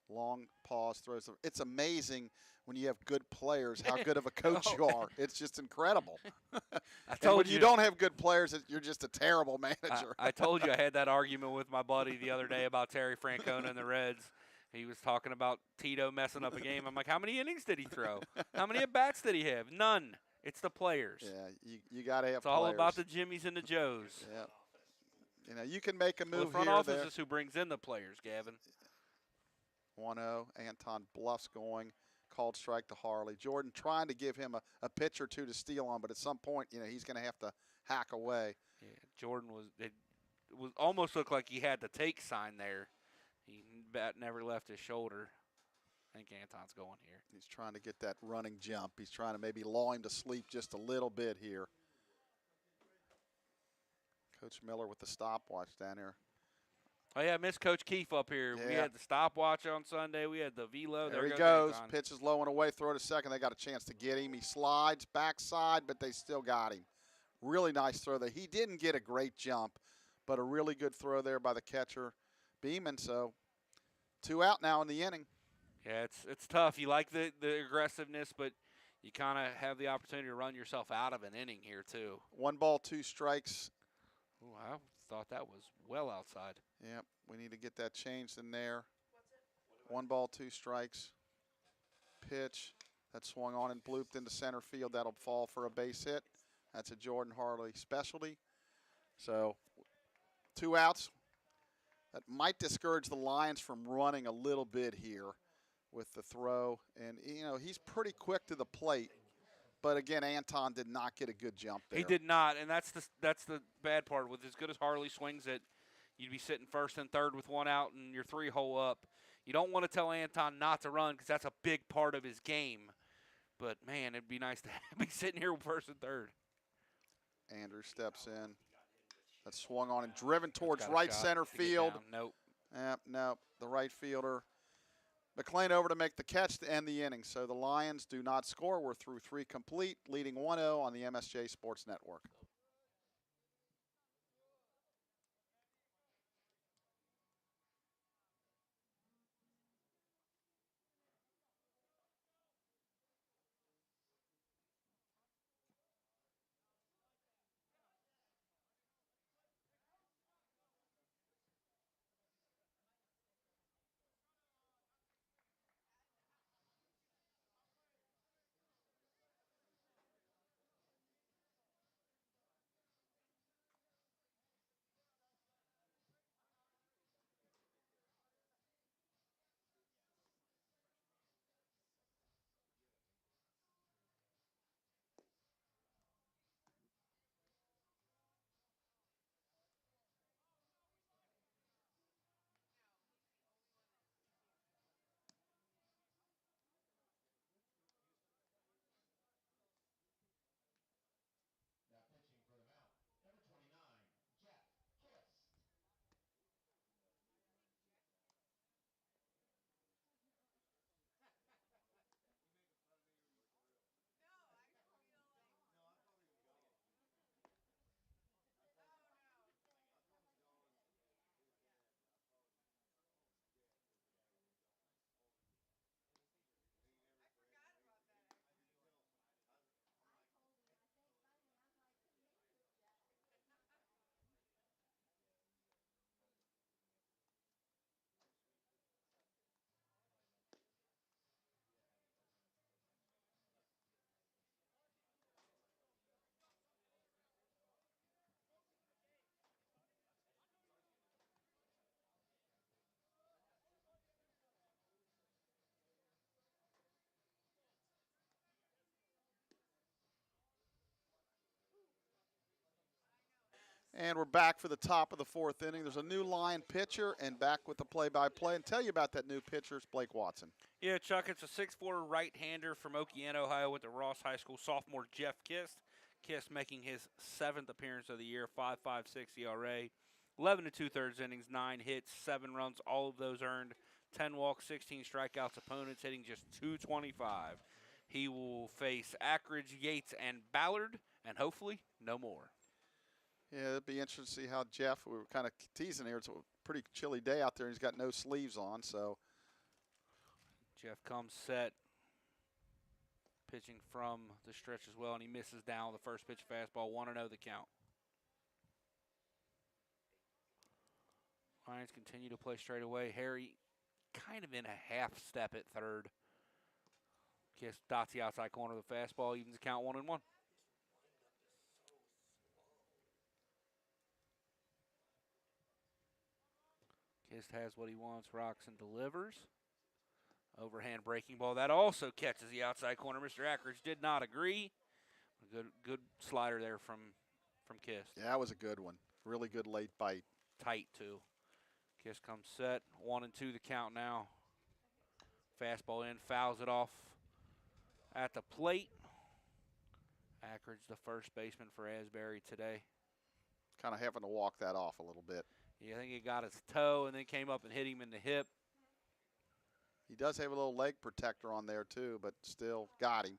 Long pause, throws. It's amazing when you have good players how good of a coach you are. It's just incredible. I told when you don't have good players, you're just a terrible manager. I told you I had that argument with my buddy the other day about Terry Francona and the Reds. He was talking about Tito messing up a game. I'm like, how many innings did he throw? How many at-bats did he have? None. It's the players. Yeah, you got to have It's all players. about the Jimmies and the Joes. Yeah. You can make a move Well, the front here or office there. is who brings in the players, Gavin. 1-0. Anton bluffs going. Called strike to Harley. Jordan trying to give him a pitch or two to steal on, but at some point, he's going to have to hack away. Yeah, Jordan it was almost looked like he had the take sign there. Bat never left his shoulder. I think Anton's going here. He's trying to get that running jump. He's trying to maybe lull him to sleep just a little bit here. Coach Miller with the stopwatch down there. Oh, yeah, I missed Coach Keefe up here. We Yeah. had the stopwatch on Sunday. We had the velo. There he goes. Anton. Pitch is low and away. Throw to second. They got a chance to get him. He slides backside, but they still got him. Really nice throw there. He didn't get a great jump, but a really good throw there by the catcher, Beeman. So 2 out now in the inning. Yeah, it's tough. You like the aggressiveness, but you kind of have the opportunity to run yourself out of an inning here, too. 1 ball, 2 strikes. Ooh, I thought that was well outside. Yep, we need to get that changed in there. 1 ball, 2 strikes. pitch that swung on and blooped into center field. That'll fall for a base hit. That's a Jordan Harley specialty. So 2 outs. That might discourage the Lions from running a little bit here with the throw. And, you know, he's pretty quick to the plate. But, again, Anton did not get a good jump there. He did not, and that's the bad part. With as good as Harley swings it, you'd be sitting first and third with 1 out and your 3-hole up. You don't want to tell Anton not to run because that's a big part of his game. But, man, it'd be nice to be sitting here with first and third. Andrew steps in. That swung on and driven towards right center field. Nope. Nope. The right fielder. McLean over to make the catch to end the inning. So the Lions do not score. We're through 3 complete, leading 1-0 on the MSJ Sports Network. Now pitching for the mound, number 29, Jeff Kiss. And we're back for the top of the 4th inning. There's a new Lion pitcher, and back with the play-by-play. And tell you about that new pitcher is Blake Watson. Yeah, Chuck, it's a 6'4" right-hander from Okiana, Ohio, went to Ross High School. Sophomore Jeff Kiss. Kiss making his 7th appearance of the year, 5.56 ERA, 11 2/3 innings, 9 hits, 7 runs, all of those earned, 10 walks, 16 strikeouts. Opponents hitting just .225. He will face Ackridge, Yates, and Ballard, and hopefully no more. Yeah, it'd be interesting to see how Jeff, we were kind of teasing here. It's a pretty chilly day out there. He's got no sleeves on, so. Jeff comes set, pitching from the stretch as well, and he misses down the first pitch fastball, 1-0 the count. Lions continue to play straight away. Harry kind of in a half step at third. Kiss dots the outside corner of the fastball, evens the count 1-1. Kiss has what he wants, rocks and delivers. Overhand breaking ball. That also catches the outside corner. Mr. Ackridge did not agree. Good slider there from Kiss. Yeah, that was a good one. Really good late bite. Tight, too. Kiss comes set. 1-2 the count now. Fastball in, fouls it off at the plate. Ackridge, the first baseman for Asbury today. Kind of having to walk that off a little bit. Yeah, I think he got his toe and then came up and hit him in the hip. He does have a little leg protector on there, too, but still got him.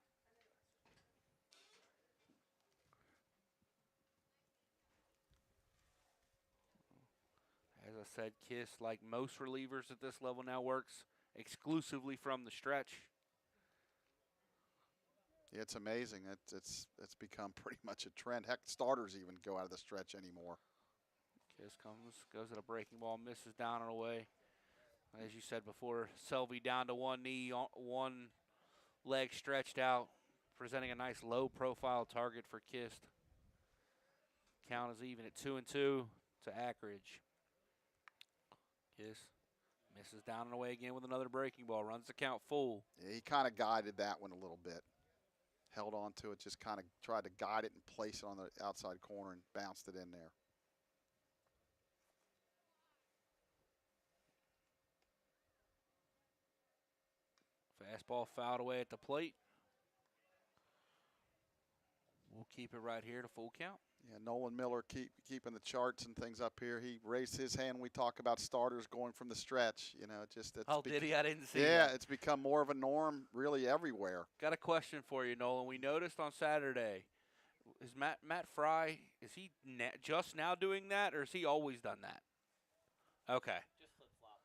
As I said, Kiss, like most relievers at this level now, works exclusively from the stretch. Yeah, it's amazing. It's become pretty much a trend. Heck, starters even go out of the stretch anymore. Kiss goes at a breaking ball, misses down and away. As you said before, Selvey down to one knee, one Legs stretched out, presenting a nice low-profile target for Kist. Count is even at 2-2 to Ackridge. Kist misses down and away again with another breaking ball. Runs the count full. Yeah, he kind of guided that one a little bit. Held on to it, just kind of tried to guide it and place it on the outside corner and bounced it in there. Fastball fouled away at the plate. We'll keep it right here to full count. Yeah, Nolan Miller keeping the charts and things up here. He raised his hand when we talk about starters going from the stretch. You know, it's did he? I didn't see that. Yeah, it's become more of a norm really everywhere. Got a question for you, Nolan. We noticed on Saturday, is Matt Fry, is he just now doing that, or has he always done that? Okay. Just flip-flops.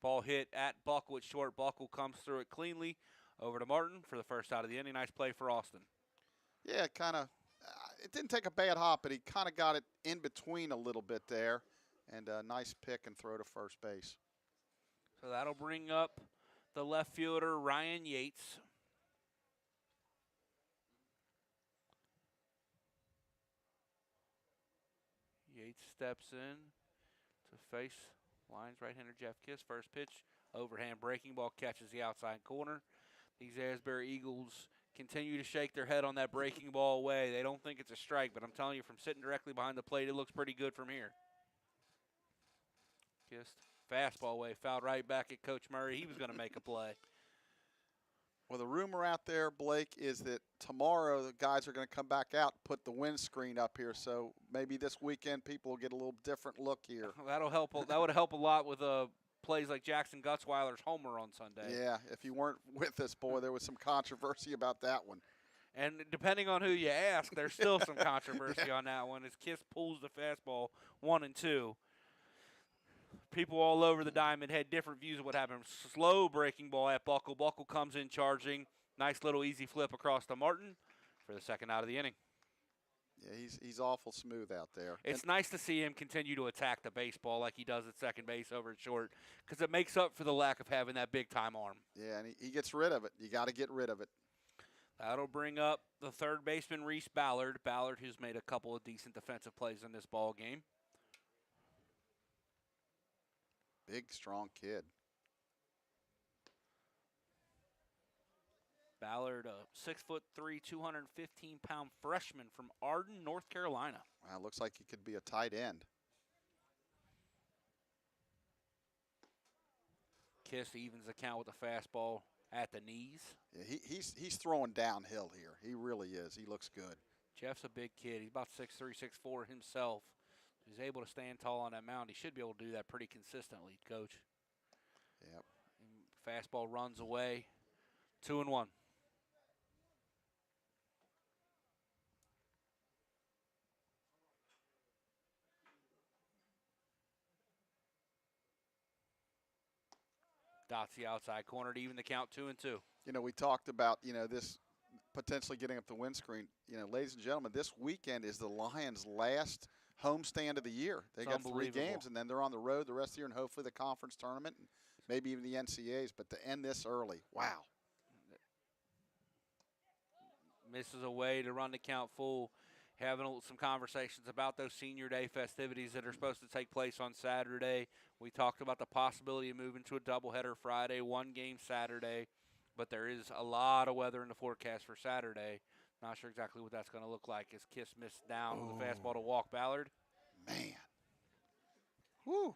Ball hit at Buckle at short. Buckle comes through it cleanly. Over to Martin for the first out of the inning. Nice play for Austin. Yeah, kind of. It didn't take a bad hop, but he kind of got it in between a little bit there. And a nice pick and throw to first base. So that'll bring up the left fielder, Ryan Yates. Yates steps in to face Lions right-hander Jeff Kiss. First pitch, overhand breaking ball, catches the outside corner. These Asbury Eagles continue to shake their head on that breaking ball away. They don't think it's a strike, but I'm telling you, from sitting directly behind the plate, it looks pretty good from here. Kissed. Fastball away, fouled right back at Coach Murray. He was going to make a play. Well, the rumor out there, Blake, is that tomorrow the guys are going to come back out and put the windscreen up here. So maybe this weekend people will get a little different look here. That'll help. That would help a lot with plays like Jackson Gutzweiler's homer on Sunday. Yeah, if you weren't with us, boy, there was some controversy about that one. And depending on who you ask, there's still some controversy on that one as Kiss pulls the fastball 1-2. People all over the diamond had different views of what happened. Slow breaking ball at Buckle. Buckle comes in charging. Nice little easy flip across to Martin for the second out of the inning. Yeah, he's awful smooth out there. It's nice to see him continue to attack the baseball like he does at second base over at short, because it makes up for the lack of having that big-time arm. Yeah, and he gets rid of it. You got to get rid of it. That'll bring up the third baseman, Reese Ballard. Ballard, who's made a couple of decent defensive plays in this ball game. Big, strong kid. Ballard, a 6'3", 215-pound freshman from Arden, North Carolina. Wow, looks like he could be a tight end. Kiss evens the count with a fastball at the knees. Yeah, he's throwing downhill here. He really is. He looks good. Jeff's a big kid. He's about 6'3", 6'4" himself. He's able to stand tall on that mound. He should be able to do that pretty consistently, Coach. Yep. Fastball runs away. 2-1. Dots the outside corner to even the count 2-2. You know, we talked about, this potentially getting up the windscreen. Ladies and gentlemen, this weekend is the Lions' last homestand of the year. They got 3 games, and then they're on the road the rest of the year, and hopefully the conference tournament, and maybe even the NCAAs. But to end this early, wow. Misses a way to run the count full. Having some conversations about those senior day festivities that are supposed to take place on Saturday. We talked about the possibility of moving to a doubleheader Friday, 1 game Saturday, but there is a lot of weather in the forecast for Saturday. Not sure exactly what that's going to look like as Kiss missed down with a fastball to walk Ballard. Man. Whew.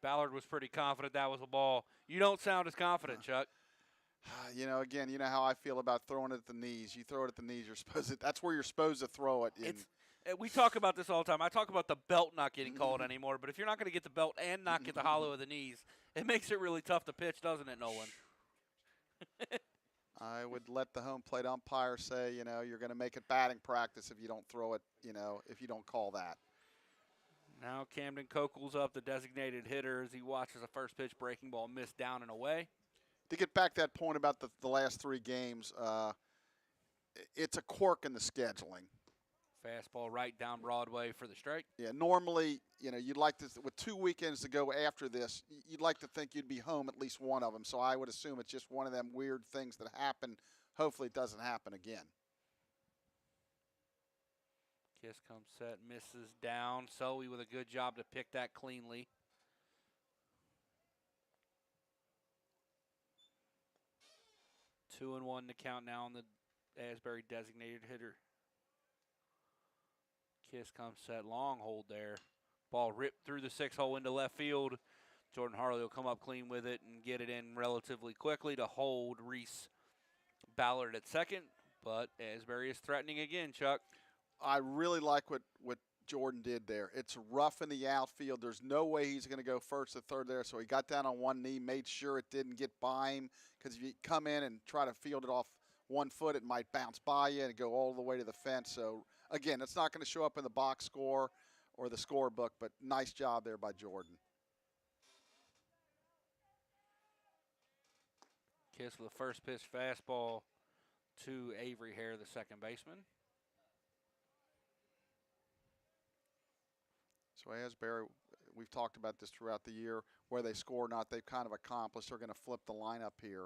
Ballard was pretty confident that was a ball. You don't sound as confident, Chuck. Again, you know how I feel about throwing it at the knees. You throw it at the knees, that's where you're supposed to throw it. We talk about this all the time. I talk about the belt not getting called anymore, but if you're not going to get the belt and not get the hollow of the knees, it makes it really tough to pitch, doesn't it, Nolan? I would let the home plate umpire say, you're going to make it batting practice if you don't throw it, if you don't call that. Now Camden Kokel's up, the designated hitter, as he watches a first pitch breaking ball miss down and away. To get back to that point about the last 3 games, it's a quirk in the scheduling. Fastball right down Broadway for the strike. Yeah, normally, you'd like to, with 2 weekends to go after this, you'd like to think you'd be home at least one of them. So I would assume it's just one of them weird things that happen hopefully it doesn't happen again. Kiss comes set, misses down. Selby with a good job to pick that cleanly. Two and one to count now on the Asbury designated hitter. Kiss comes set, long hold there. Ball ripped through the 6-hole into left field. Jordan Harley will come up clean with it and get it in relatively quickly to hold Reese Ballard at second. But Asbury is threatening again, Chuck. I really like what Jordan did there. It's rough in the outfield. There's no way he's going to go first or third there. So he got down on one knee, made sure it didn't get by him, because if you come in and try to field it off 1 foot, it might bounce by you and go all the way to the fence. So, again, it's not going to show up in the box score or the scorebook, but nice job there by Jordan. Kiss with a first pitch fastball to Avery Hare, the second baseman. So Asbury, we've talked about this throughout the year, where they score or not, they've kind of accomplished. They're going to flip the lineup here.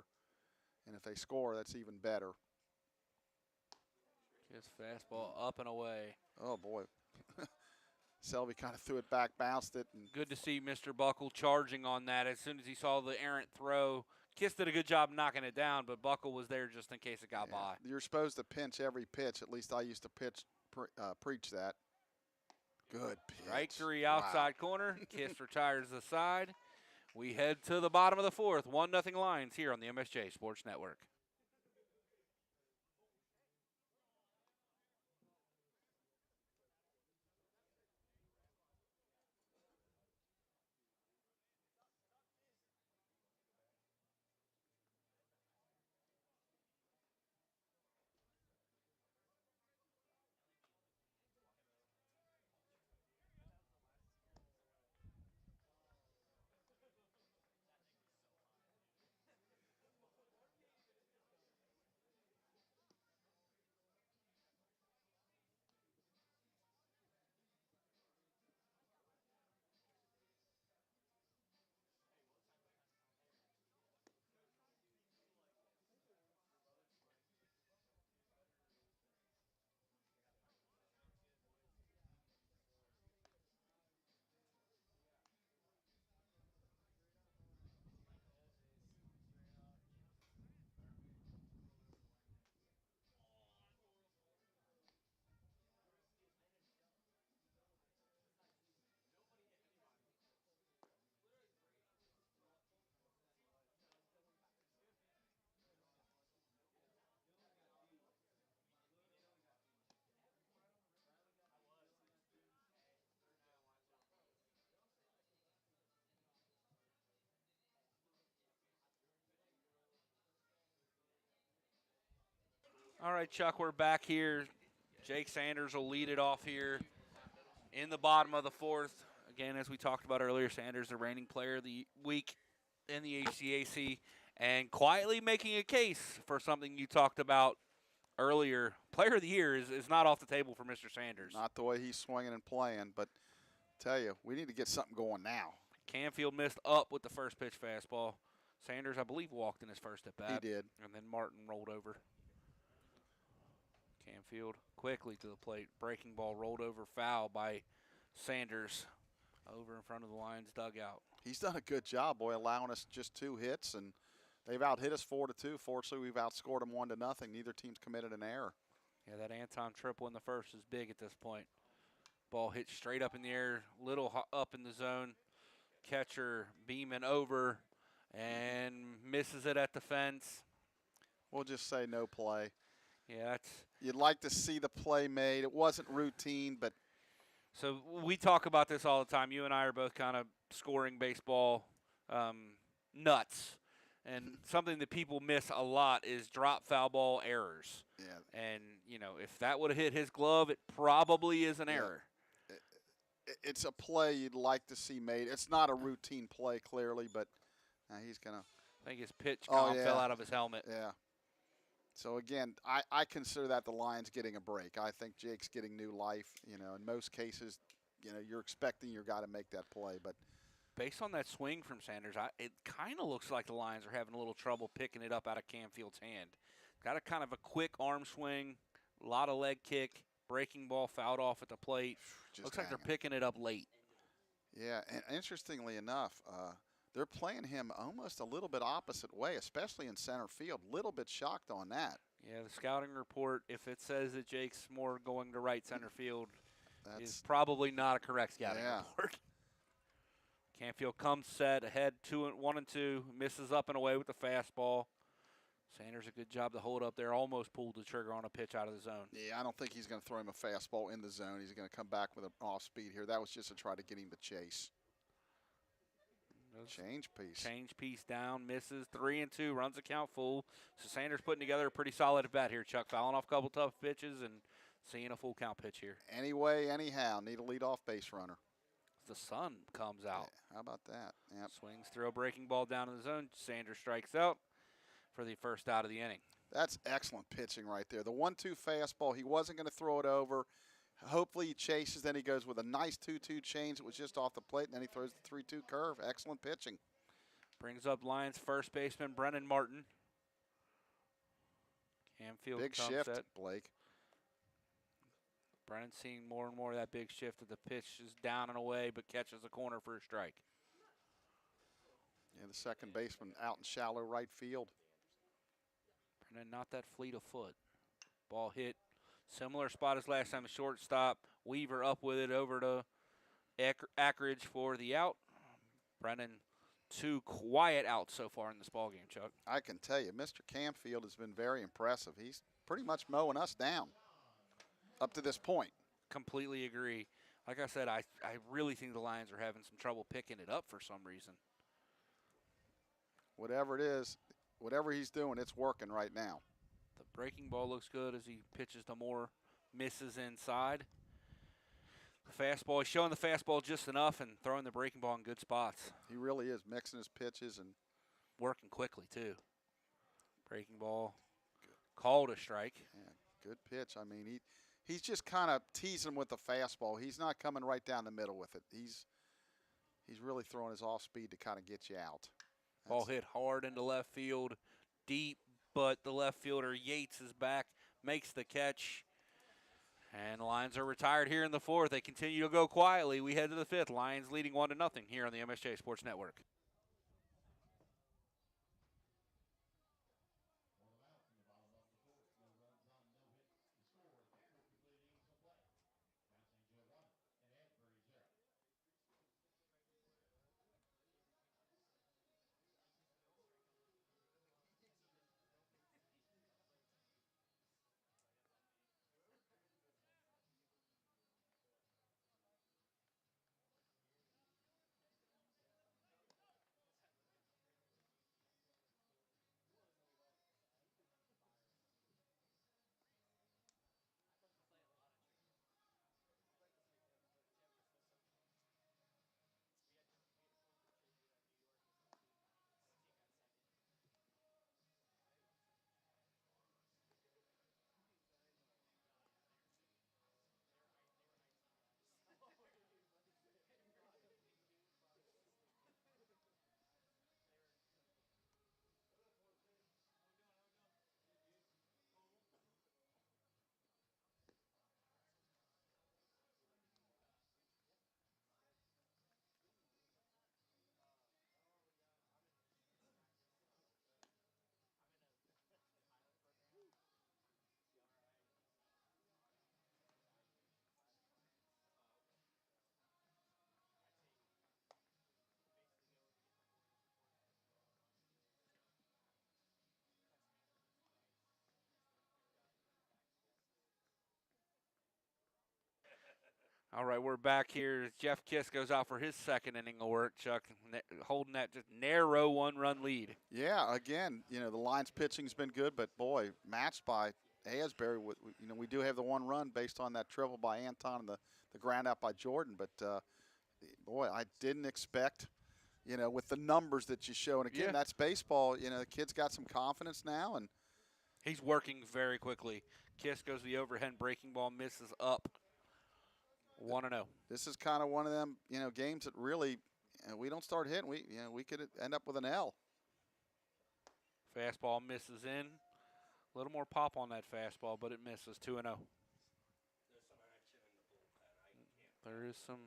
And if they score, that's even better. Kiss fastball up and away. Oh, boy. Selby kind of threw it back, bounced it. And good to see Mr. Buckle charging on that as soon as he saw the errant throw. Kiss did a good job knocking it down, but Buckle was there just in case it got by. You're supposed to pinch every pitch. At least I used to preach that. Good pitch. Right three outside corner. Kiss retires the side. We head to the bottom of the fourth. 1-0 Lions here on the MSJ Sports Network. All right, Chuck, we're back here. Jake Sanders will lead it off here in the bottom of the fourth. Again, as we talked about earlier, Sanders, the reigning player of the week in the HCAC, and quietly making a case for something you talked about earlier. Player of the year is not off the table for Mr. Sanders. Not the way he's swinging and playing, but tell you, we need to get something going now. Canfield missed up with the first pitch fastball. Sanders, I believe, walked in his first at bat. He did. And then Martin rolled over. Canfield quickly to the plate. Breaking ball rolled over, foul by Sanders over in front of the Lions dugout. He's done a good job, boy, allowing us just 2 hits, and they've out-hit us 4-2. Fortunately, we've outscored them 1-0. Neither team's committed an error. Yeah, that Anton triple in the first is big at this point. Ball hit straight up in the air, little up in the zone. Catcher beaming over and misses it at the fence. We'll just say no play. Yeah, you'd like to see the play made. It wasn't routine, but so we talk about this all the time. You and I are both kind of scoring baseball nuts, and something that people miss a lot is drop foul ball errors. Yeah. And you know, if that would have hit his glove, it probably is an error. It's a play you'd like to see made. It's not a routine play, clearly, but he's gonna. I think his pitch fell out of his helmet. Yeah. So, again, I consider that the Lions getting a break. I think Jake's getting new life. You know, in most cases, you know, you're expecting your guy to make that play. But based on that swing from Sanders, it kind of looks like the Lions are having a little trouble picking it up out of Canfield's hand. Got a kind of a quick arm swing, a lot of leg kick, breaking ball fouled off at the plate. Just Looks like they're hanging. picking it up late. Yeah, and interestingly enough, they're playing him almost a little bit opposite way, especially in center field. Little bit shocked on that. Yeah, the scouting report, if it says that Jake's more going to right center field, is That's probably not a correct scouting Yeah. report. Canfield comes set ahead 1-2, misses up and away with the fastball. Sanders a good job to hold up there, almost pulled the trigger on a pitch out of the zone. Yeah, I don't think he's going to throw him a fastball in the zone. He's going to come back with an off speed here. That was just to try to get him to chase. Change piece. Change piece down, misses 3-2, runs the count full. So Sanders putting together a pretty solid at bat here, Chuck. Fouling off a couple tough pitches and seeing a full count pitch here. Anyway, anyhow, need a leadoff base runner. The sun comes out. Yeah, how about that? Yep. Swings through a breaking ball down in the zone. Sanders strikes out for the first out of the inning. That's excellent pitching right there. The 1-2 fastball, he wasn't going to throw it over. Hopefully he chases, then he goes with a nice 2-2 change. It was just off the plate, and then he throws the 3-2 curve. Excellent pitching. Brings up Lions first baseman Brennan Martin. Canfield Big comes shift, set. Blake. Brennan seeing more and more of that big shift that the pitch is down and away, but catches a corner for a strike. Yeah, the second baseman out in shallow right field. Brennan not that fleet of foot. Ball hit similar spot as last time, a shortstop. Weaver up with it over to Ackridge for the out. Brennan, 2 quiet outs so far in this ballgame, Chuck. I can tell you, Mr. Canfield has been very impressive. He's pretty much mowing us down up to this point. Completely agree. Like I said, I really think the Lions are having some trouble picking it up for some reason. Whatever it is, whatever he's doing, it's working right now. The breaking ball looks good as he pitches to Moore, misses inside. The fastball, he's showing the fastball just enough and throwing the breaking ball in good spots. He really is mixing his pitches and working quickly, too. Breaking ball, called a strike. yeah, good pitch. I mean, he's just kind of teasing with the fastball. He's not coming right down the middle with it. He's really throwing his off speed to kind of get you out. Ball hit hard into left field, deep, but the left fielder Yates is back, makes the catch. And the Lions are retired here in the fourth. They continue to go quietly. We head to the fifth. Lions leading 1-0 here on the MSJ Sports Network. All right, we're back here. Jeff Kiss goes out for his second inning of work, Chuck, holding that just narrow 1-run lead. Yeah, again, the Lions pitching's been good, but boy, matched by Asbury. We do have the 1 run based on that triple by Anton and the ground out by Jordan. But boy, I didn't expect, with the numbers that you show. And again, Yeah. that's baseball. The kid's got some confidence now, and He's working very quickly. Kiss goes to the overhead breaking ball, misses up. 1-0. this is kind of one of them, games that really, we don't start hitting. We could end up with an L. Fastball misses in. A little more pop on that fastball, but it misses. 2-0. There is some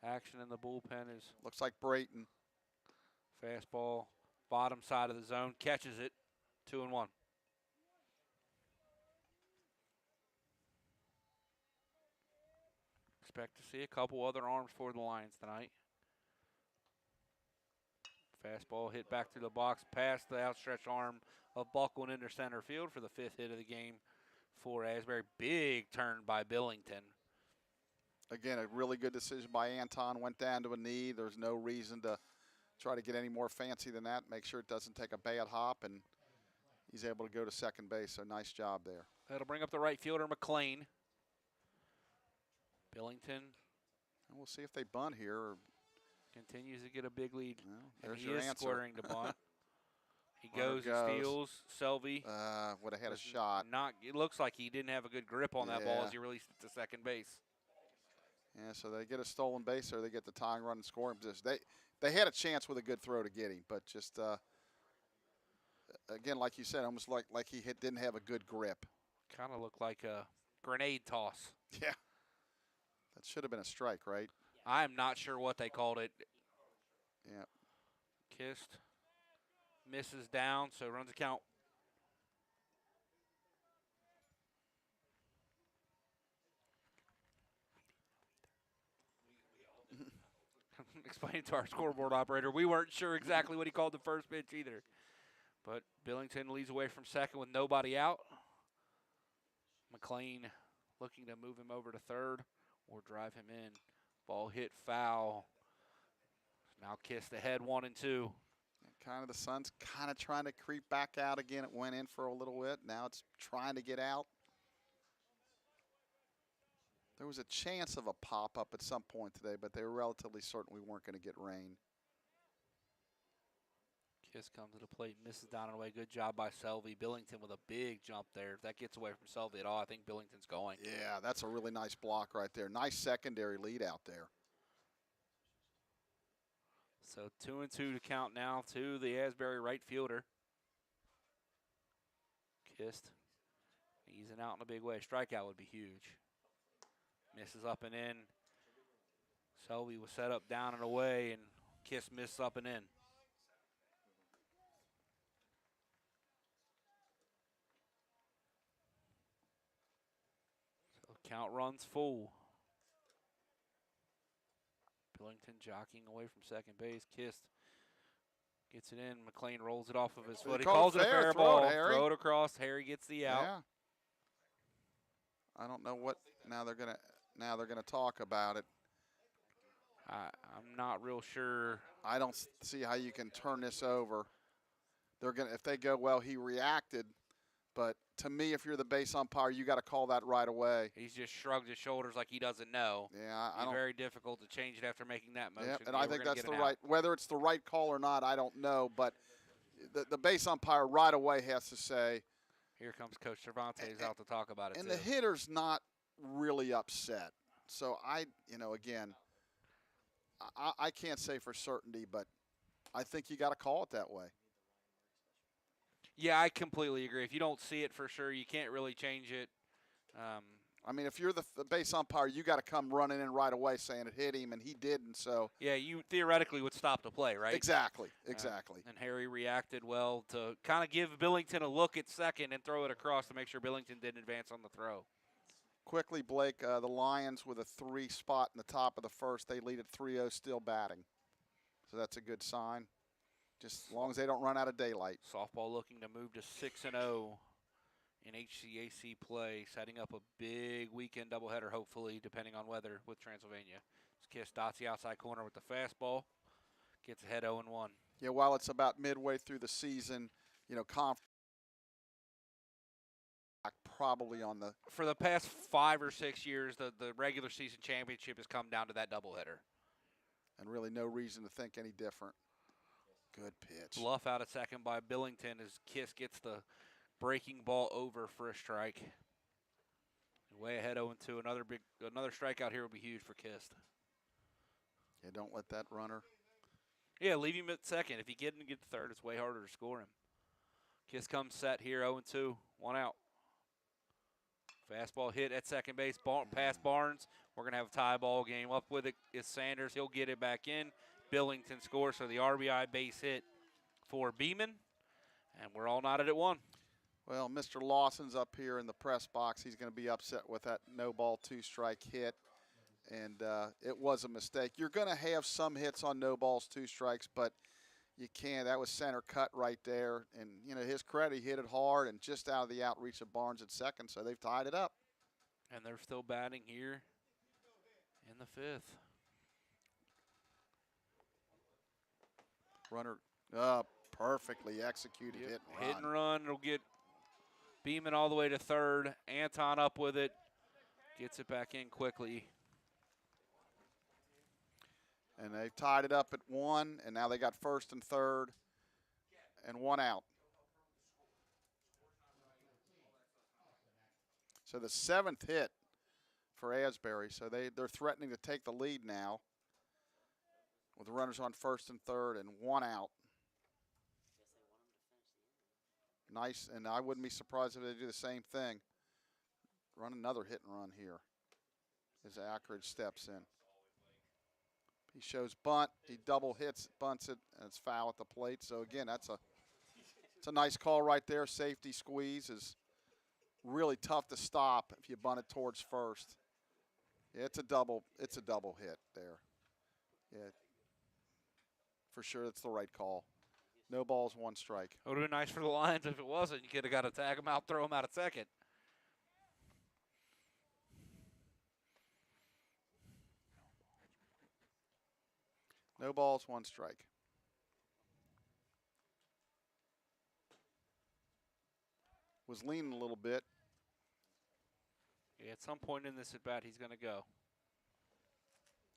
action in the bullpen. Is Looks like Brayton. fastball, bottom side of the zone, catches it. 2-1. Expect to see a couple other arms for the Lions tonight. Fastball hit back through the box, past the outstretched arm of Buckland into center field for the 5th hit of the game for Asbury. Big turn by Billington. Again, a really good decision by Anton. Went down to a knee. There's no reason to try to get any more fancy than that. Make sure it doesn't take a bad hop, and he's able to go to second base. So nice job there. That'll bring up the right fielder, McLean. Billington And we'll see if they bunt here. Or, continues to get a big lead. well, And there's he your is answer. squaring to bunt. He Runner goes, goes. and steals. Selvey. Would have had a was shot. It looks like he didn't have a good grip on that ball Yeah. as he released it to second base. Yeah, so they get a stolen base or they get the tying run and scoring position. They had a chance with a good throw to get him, but just again, like you said, almost like he didn't have a good grip. Kind of looked like a grenade toss. Yeah, that should have been a strike, right? I am not sure what they called it. Yeah. Kissed. Misses down, so runs a count. Explain to our scoreboard operator, we weren't sure exactly what he called the first pitch either. But Billington leads away from second with nobody out. McLean looking to move him over to third or drive him in. Ball hit foul. Now Kissed ahead 1-2. Kind of the sun's kind of trying to creep back out again. It went in for a little bit. Now it's trying to get out. There was a chance of a pop-up at some point today, but they were relatively certain we weren't going to get rain. Kiss comes to the plate, misses down and away. Good job by Selvey. Billington with a big jump there. If that gets away from Selvey at all, I think Billington's going. Yeah, that's a really nice block right there. Nice secondary lead out there. So 2-2 to count now to the Asbury right fielder. Kissed. Easing out in a big way. Strikeout would be huge. Misses up and in. Selvey was set up down and away, and Kiss missed up and in. So count runs full. Billington jockeying away from second base. Kissed. Gets it in. McLean rolls it off of his foot. He calls it a fair ball. Throw it across. Harry gets the out. Yeah. I don't know what now they're gonna talk about it. I'm not real sure. I don't see how you can turn this over. They're gonna if they go, well, he reacted, but to me, if you're the base umpire, you got to call that right away. He's just shrugged his shoulders like he doesn't know. Yeah, I It's don't. very difficult to change it after making that motion. Yep, and Yeah, I we're think gonna that's get the an out. right. Whether it's the right call or not, I don't know. But the base umpire right away has to say. Here comes Coach Cervantes out to talk about it And too. the hitter's not really upset. So again, I can't say for certainty, but I think you got to call it that way. Yeah, I completely agree. If you don't see it for sure, you can't really change it. I mean, if you're the base umpire, you got to come running in right away saying it hit him, and he didn't. So Yeah, you theoretically would stop the play, right? exactly. And Harry reacted well to kind of give Billington a look at second and throw it across to make sure Billington didn't advance on the throw. Quickly, Blake, the Lions with a 3 spot in the top of the first. They lead at 3-0, still batting. So that's a good sign. Just as long as they don't run out of daylight. Softball looking to move to 6-0 in HCAC play, setting up a big weekend doubleheader, hopefully, depending on weather with Transylvania. Kiss dots the outside corner with the fastball. Gets ahead 0-1. Yeah, while it's about midway through the season, conference probably on the. For the past 5 or 6 years, the regular season championship has come down to that doubleheader. And really no reason to think any different. Good pitch. Bluff out at second by Billington as Kiss gets the breaking ball over for a strike. Way ahead 0-2. Another strikeout here would be huge for Kiss. Yeah, don't let that runner. Yeah, leave him at second. If you get him to get to third, it's way harder to score him. Kiss comes set here, 0-2, 1 out. Fastball hit at second base, past Barnes. We're going to have a tie ball game. Up with it is Sanders. He'll get it back in. Billington scores, so the RBI base hit for Beeman. And we're all knotted at 1. Well, Mr. Lawson's up here in the press box. He's going to be upset with that no ball, 2-strike hit. And it was a mistake. You're going to have some hits on no balls, 2 strikes, but you can't. That was center cut right there. And, you know, his credit, he hit it hard and just out of the outreach of Barnes at second, so they've tied it up. And they're still batting here in the 5th. Runner perfectly executed hit and run. Hit and run. It'll get Beeman all the way to third. Anton up with it. Gets it back in quickly. And they've tied it up at 1, and now they got first and third and 1 out. So the 7th hit for Asbury. So they're threatening to take the lead now with the runners on first and third and 1 out. Nice, and I wouldn't be surprised if they do the same thing. Run another hit and run here as Ackridge steps in. He shows bunt. He double hits, bunts it, and it's foul at the plate. So again, it's a nice call right there. Safety squeeze is really tough to stop if you bunt it towards first. Yeah, it's a double hit there. Yeah, for sure, it's the right call. No balls, 1 strike. It would have been nice for the Lions if it wasn't. You could have got to tag him out, throw him out at second. No balls, 1 strike. Was leaning a little bit. Yeah, at some point in this at bat, he's going to go.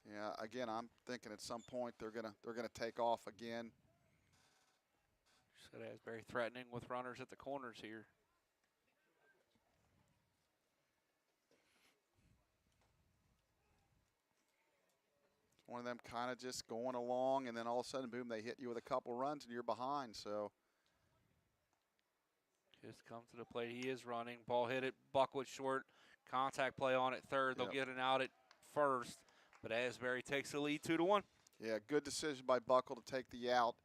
Yeah, again, I'm thinking at some point they're gonna take off again. Said Asbury threatening with runners at the corners here. One of them kind of just going along, and then all of a sudden, boom, they hit you with a couple runs, and you're behind. So Just comes to the plate. He is running. Ball hit it. Buckwood short. Contact play on at third. They'll get an out at first. But Asbury takes the lead 2-1. yeah, good decision by Buckle to take the out.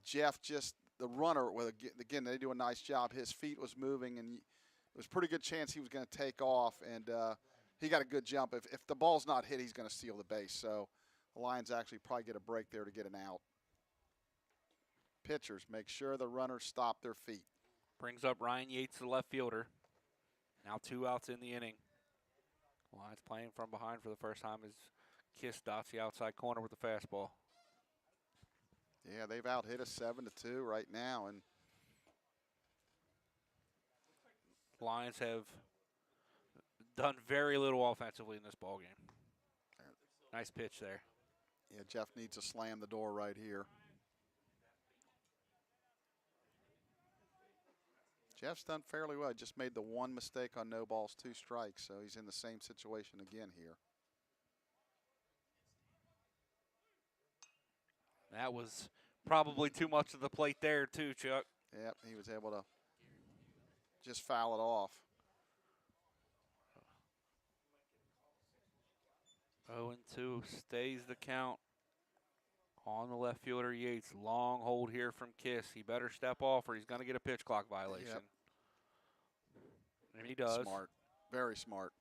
Jeff, just the runner, with again, they do a nice job. His feet was moving, and it was a pretty good chance he was going to take off, and he got a good jump. If the ball's not hit, he's going to steal the base. So the Lions actually probably get a break there to get an out. Pitchers, make sure the runners stop their feet. Brings up Ryan Yates, the left fielder. Now 2 outs in the inning. Lions playing from behind for the first time as Kiss dots the outside corner with the fastball. Yeah, they've out-hit us 7-2 right now, and Lions have done very little offensively in this ballgame. Nice pitch there. yeah, Jeff needs to slam the door right here. Jeff's done fairly well. Just made the 1 mistake on no balls, 2 strikes, so he's in the same situation again here. That was probably too much of the plate there too, Chuck. Yep, he was able to just foul it off. 0-2 stays the count on the left fielder Yates. Long hold here from Kiss. He better step off or he's going to get a pitch clock violation. Yep. And he does. Smart, very smart.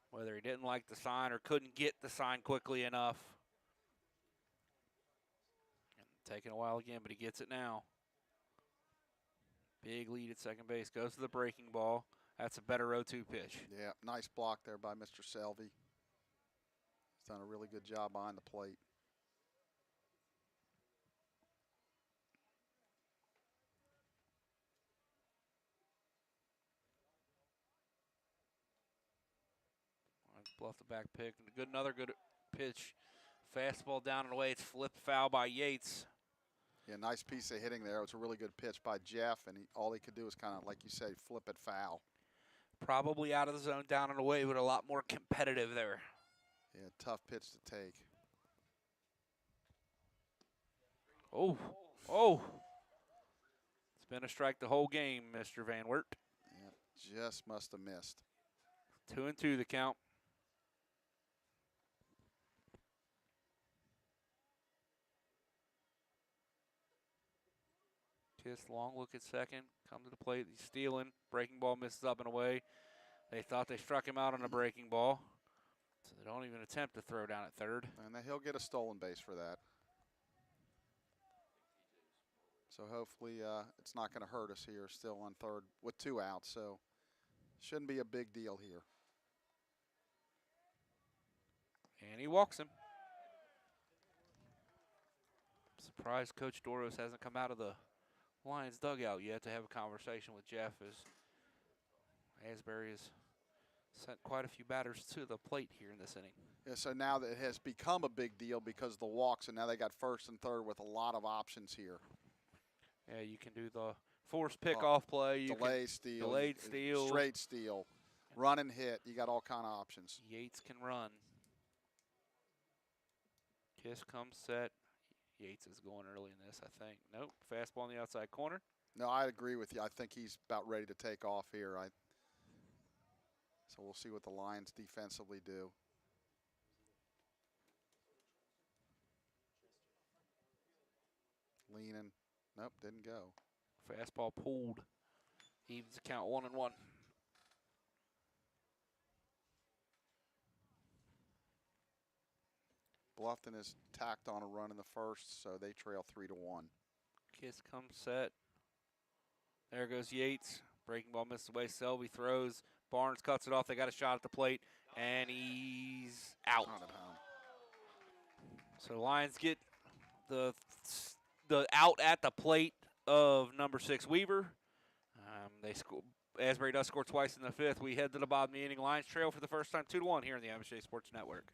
Whether he didn't like the sign or couldn't get the sign quickly enough. And taking a while again, but he gets it now. Big lead at second base. Goes to the breaking ball. That's a better 0-2 pitch. Yeah, nice block there by Mr. Selvey. He's done a really good job behind the plate. Bluff the back pick. Another good pitch. Fastball down and away. It's flipped foul by Yates. Yeah, nice piece of hitting there. It was a really good pitch by Jeff, and all he could do was kind of, like you say, flip it foul. Probably out of the zone, down and away, but a lot more competitive there. Yeah, tough pitch to take. Oh, Oh, it's been a strike the whole game, Mr. Van Wert. Yep, just must have missed. 2-2 the count. Kiss long look at second. Come to the plate. He's stealing. Breaking ball misses up and away. They thought they struck him out on a breaking ball, so they don't even attempt to throw down at third. And then he'll get a stolen base for that. So hopefully it's not going to hurt us here still on third with 2 outs. So shouldn't be a big deal here. And he walks him. Surprised Coach Doros hasn't come out of the Lions dugout yet to have a conversation with Jeff, as Asbury has sent quite a few batters to the plate here in this inning. Yeah, so now that it has become a big deal because of the walks, and now they got first and third with a lot of options here. Yeah, you can do the forced pickoff play. You Delayed steal. Delayed steal. Straight steal. Run and hit. You got all kind of options. Yates can run. Kiss comes set. Yates is going early in this, I think. Nope. Fastball in the outside corner. No, I agree with you. I think he's about ready to take off here. So we'll see what the Lions defensively do. Leaning. Nope, didn't go. Fastball pulled. Evens the count 1-1. Bluffton has tacked on a run in the first, so they trail 3-1. Kiss comes set. There goes Yates. Breaking ball misses away. Selvey throws. Barnes cuts it off. They got a shot at the plate, and he's out. Not at home. So the Lions get the out at the plate of number 6 Weaver. They score. Asbury does score twice in the 5th. We head to the bottom of the inning. Lions trail for the first time 2-1 here in the MSJ Sports Network.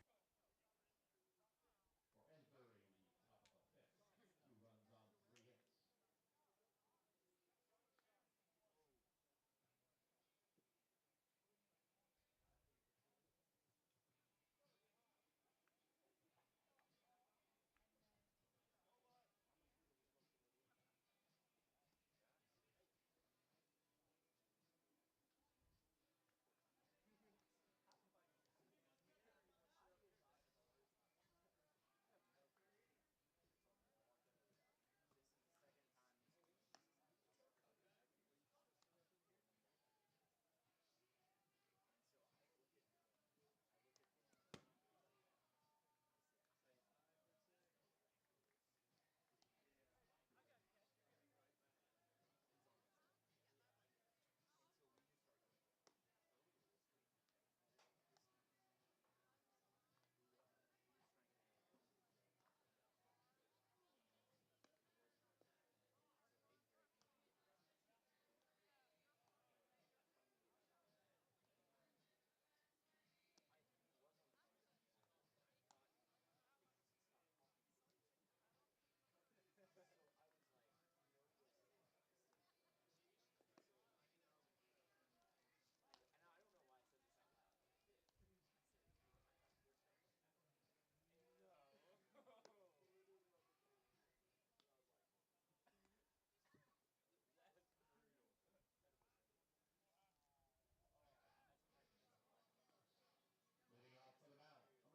Leading off for the mound, number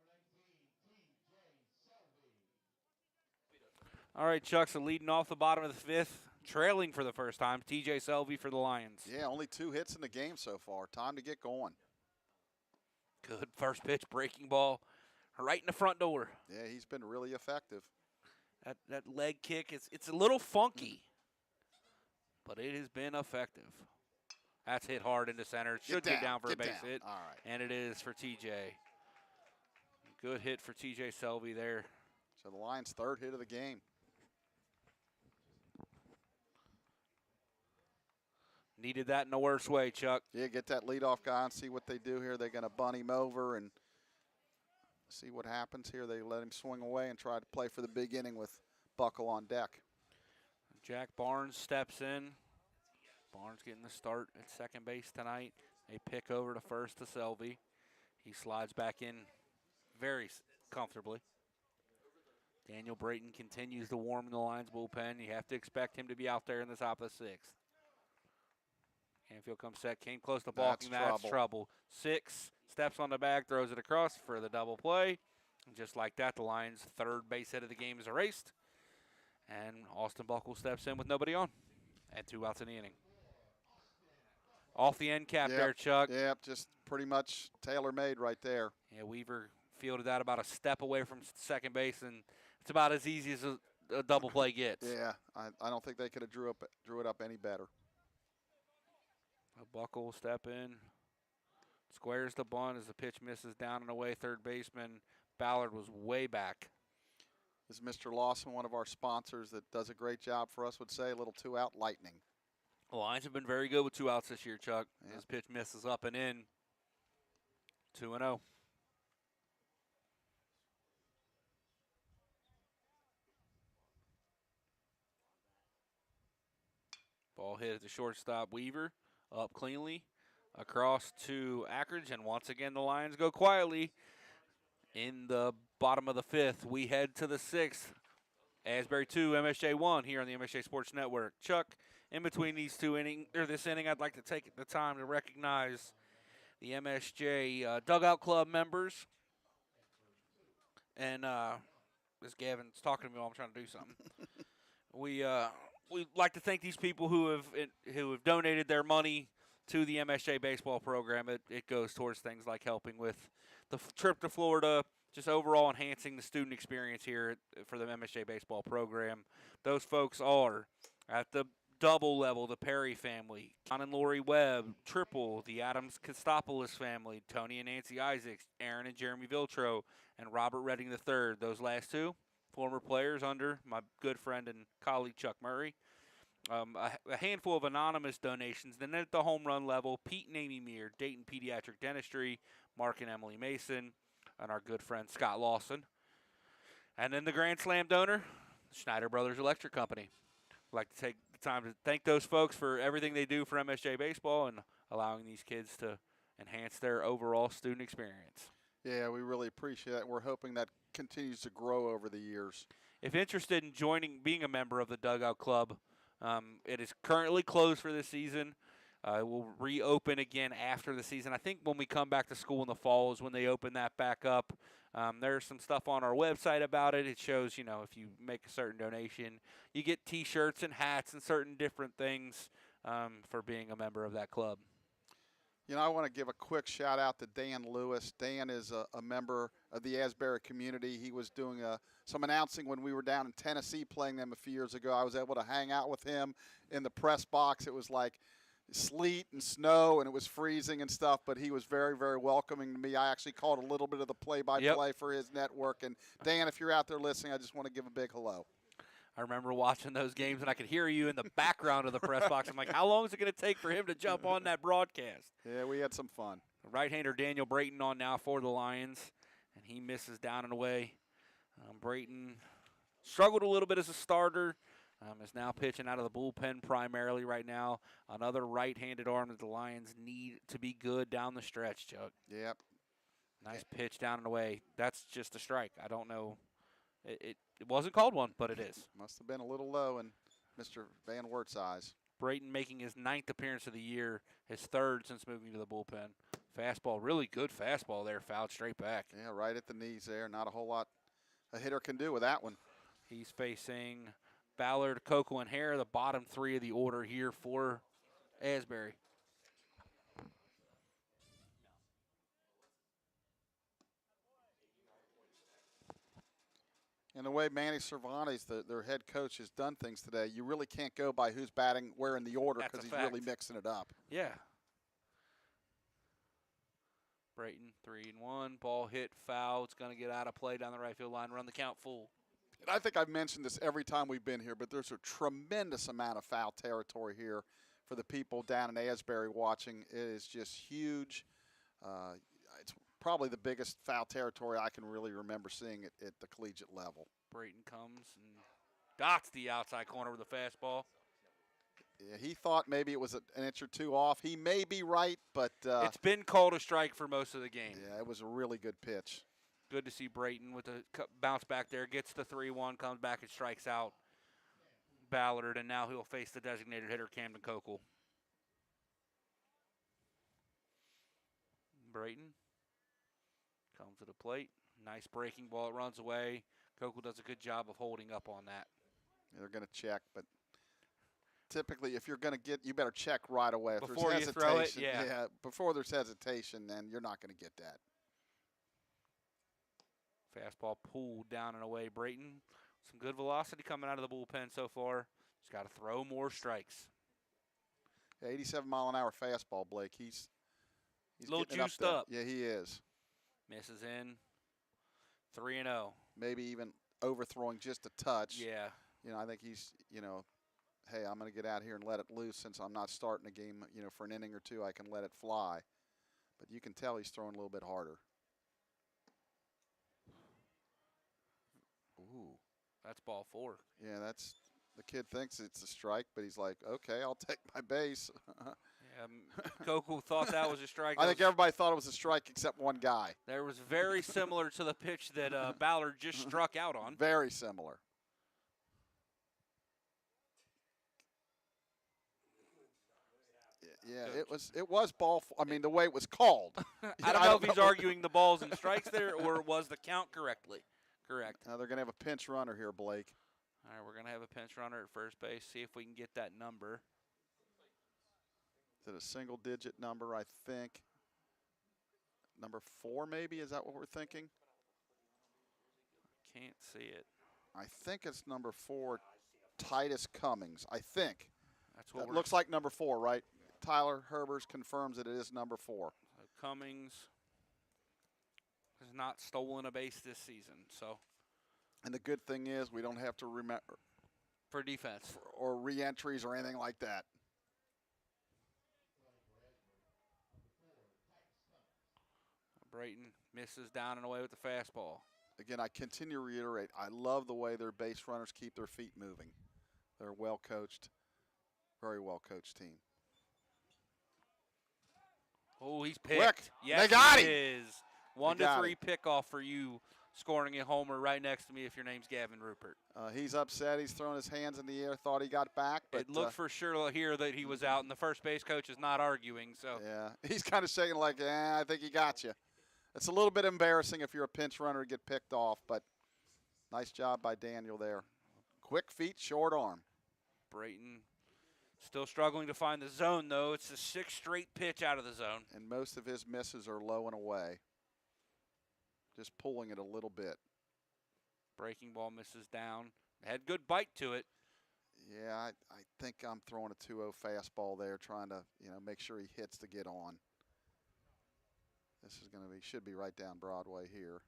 19, T.J. Selvey. All right, Chuck, so leading off the bottom of the 5th, trailing for the first time, T.J. Selvey for the Lions. Yeah, only 2 hits in the game so far. Time to get going. Good first pitch, breaking ball, right in the front door. Yeah, he's been really effective. That leg kick, it's a little funky, but it has been effective. That's hit hard into center. Should get down for a base hit. All right. And it is for TJ. Good hit for TJ Selvey there. So the Lions' 3rd hit of the game. Needed that in the worst way, Chuck. Yeah, get that leadoff guy and see what they do here. They're going to bunt him over and see what happens here. They let him swing away and try to play for the big inning with Buckle on deck. Jack Barnes steps in. Barnes getting the start at second base tonight. They pick over to first to Selvey. He slides back in very comfortably. Daniel Brayton continues to warm the Lions bullpen. You have to expect him to be out there in the top of the 6th. Canfield comes set, came close to balking. That's trouble. 6, steps on the bag, throws it across for the double play. And just like that, the Lions' third base hit of the game is erased. And Austin Buckle steps in with nobody on. And 2 outs in the inning. Off the end cap there, Chuck. Yep, just pretty much tailor-made right there. Yeah, Weaver fielded that about a step away from second base, and it's about as easy as a double play gets. Yeah, I don't think they could have drew it up any better. Buckle will step in, squares the bunt as the pitch misses down and away. Third baseman Ballard was way back. As Mr. Lawson, one of our sponsors that does a great job for us, would say, a little 2-out lightning. The Lions have been very good with 2 outs this year, Chuck. Yeah. This pitch misses up and in. 2-0. Ball hit at the shortstop. Weaver up cleanly across to Ackridge, and once again the Lions go quietly. In the bottom of the 5th, we head to the 6th. Asbury 2, MSJ 1 here on the MSJ Sports Network. Chuck, in between these this inning, I'd like to take the time to recognize the MSJ Dugout Club members. And as Gavin's talking to me while I'm trying to do something. We'd like to thank these people who have donated their money to the MSJ baseball program. It goes towards things like helping with the trip to Florida, just overall enhancing the student experience here for the MSJ baseball program. Those folks are at the double level, the Perry family, John and Lori Webb; triple, the Adams Kostopoulos family, Tony and Nancy Isaacs, Aaron and Jeremy Viltro, and Robert Redding III. Those last 2, former players under my good friend and colleague Chuck Murray. A handful of anonymous donations. Then at the home run level, Pete and Amy Meir, Dayton Pediatric Dentistry, Mark and Emily Mason, and our good friend Scott Lawson. And then the Grand Slam donor, Schneider Brothers Electric Company. I'd like to take the time to thank those folks for everything they do for MSJ baseball and allowing these kids to enhance their overall student experience. Yeah, we really appreciate it. We're hoping that continues to grow over the years. If interested in being a member of the Dugout Club, it is currently closed for this season. It will reopen again after the season. I think when we come back to school in the fall is when they open that back up. There's some stuff on our website about it. It shows, if you make a certain donation, you get T-shirts and hats and certain different things for being a member of that club. I want to give a quick shout out to Dan Lewis. Dan is a member of the Asbury community. He was doing some announcing when we were down in Tennessee playing them a few years ago. I was able to hang out with him in the press box. It was like sleet and snow, and it was freezing and stuff, but he was very, very welcoming to me. I actually called a little bit of the play-by-play for his network. And, Dan, if you're out there listening, I just want to give a big hello. I remember watching those games, and I could hear you in the background of the press box. I'm like, how long is it going to take for him to jump on that broadcast? Yeah, we had some fun. Right-hander Daniel Brayton on now for the Lions, and he misses down and away. Brayton struggled a little bit as a starter. Is now pitching out of the bullpen primarily right now. Another right-handed arm that the Lions need to be good down the stretch, Chuck. Yep. Nice pitch down and away. That's just a strike. I don't know. It wasn't called one, but it is. Must have been a little low in Mr. Van Wert's eyes. Brayton making his 9th appearance of the year, his 3rd since moving to the bullpen. Fastball, really good fastball there, fouled straight back. Yeah, right at the knees there. Not a whole lot a hitter can do with that one. He's facing Ballard, Coco, and Hare, the bottom 3 of the order here for Asbury. And the way Manny Cervantes, their head coach, has done things today, you really can't go by who's batting where in the order because he's really mixing it up. Yeah. Brayton, 3-1. Ball hit, foul. It's going to get out of play down the right field line, run the count full. And I think I've mentioned this every time we've been here, but there's a tremendous amount of foul territory here for the people down in Asbury watching. It is just huge. It's probably the biggest foul territory I can really remember seeing at the collegiate level. Brayton comes and dots the outside corner with a fastball. Yeah, he thought maybe it was an inch or two off. He may be right, but it's been called a strike for most of the game. Yeah, it was a really good pitch. good to see Brayton with a bounce back there. Gets the 3-1, comes back and strikes out Ballard, and now he'll face the designated hitter, Camden Kokel. Brayton comes to the plate. Nice breaking ball. It runs away. Kokel does a good job of holding up on that. They're going to check, but typically if you're going to get, you better check right away. If Before there's you hesitation, throw it, yeah. Before there's hesitation, then you're not going to get that. Fastball pulled down and away. Brayton, some good velocity coming out of the bullpen so far. Just got to throw more strikes. Yeah, 87-mile-an-hour fastball, Blake. He's a little getting it juiced up. Yeah, he is. Misses in. 3-0. Maybe even overthrowing just a touch. Yeah. I think he's, hey, I'm going to get out here and let it loose since I'm not starting a game, for an inning or two. I can let it fly. But you can tell he's throwing a little bit harder. Ooh. That's ball 4. Yeah, the kid thinks it's a strike, but he's like, okay, I'll take my base. Kokel thought that was a strike. I think everybody thought it was a strike except one guy. There was very similar to the pitch that Ballard just struck out on. Very similar. Yeah, it was ball. I mean, the way it was called. I don't know if he's arguing the balls and strikes there or was the count correctly. Correct. Now they're going to have a pinch runner here, Blake. All right, we're going to have a pinch runner at first base. See if we can get that number. Is it a single-digit number, I think? Number 4, maybe? Is that what we're thinking? Can't see it. I think it's number 4, Titus Cummings. I think. That's what it looks like number 4, right? Tyler Herbers confirms that it is number 4. So Cummings has not stolen a base this season, so. And the good thing is we don't have to remember for defense or re-entries or anything like that. Brayton misses down and away with the fastball. Again, I continue to reiterate, I love the way their base runners keep their feet moving. They're well coached, very well coached team. Oh, he's picked. Quick. Yes, they got he him. is. 1-3 pickoff for you, scoring a homer right next to me if your name's Gavin Rupert. He's upset. He's throwing his hands in the air, thought he got back. But it looked for sure here that he was out, and the first base coach is not arguing. So yeah, he's kind of shaking like, I think he got you. It's a little bit embarrassing if you're a pinch runner to get picked off, but nice job by Daniel there. Quick feet, short arm. Brayton still struggling to find the zone, though. It's the 6th straight pitch out of the zone. And most of his misses are low and away. Just pulling it a little bit. Breaking ball misses down. Had good bite to it. Yeah, I think I'm throwing a 2-0 fastball there, trying to make sure he hits to get on. This is going to be should be right down Broadway here.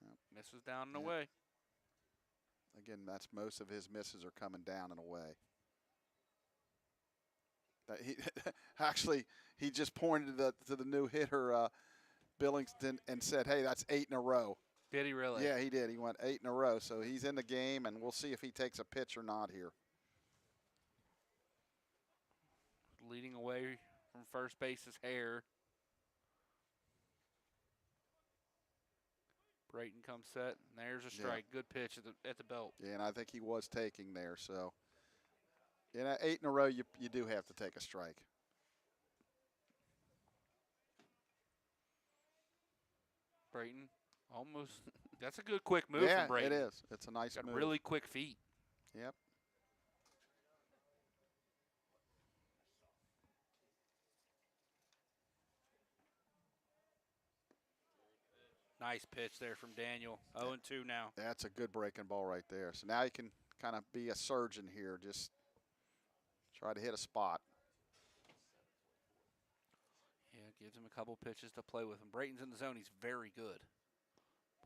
Yep. Misses down and away. Again, that's most of his misses are coming down and away. Actually, he just pointed to the new hitter Billington and said, "Hey, that's 8 in a row." Did he really? Yeah, he did. He went 8 in a row, so he's in the game, and we'll see if he takes a pitch or not here. Leading away from first base is Hare. Brayton comes set, and there's a strike. Yeah. Good pitch at the belt. Yeah, and I think he was taking there. So, 8 in a row, you do have to take a strike. Brayton almost. That's a good quick move yeah, from Brayton. It is. It's a nice move. Really quick feet. Yep. Nice pitch there from Daniel. 0-2 now. That's a good breaking ball right there. So now you can kind of be a surgeon here. Just try to hit a spot. Yeah, gives him a couple pitches to play with. When Brayton's in the zone, he's very good.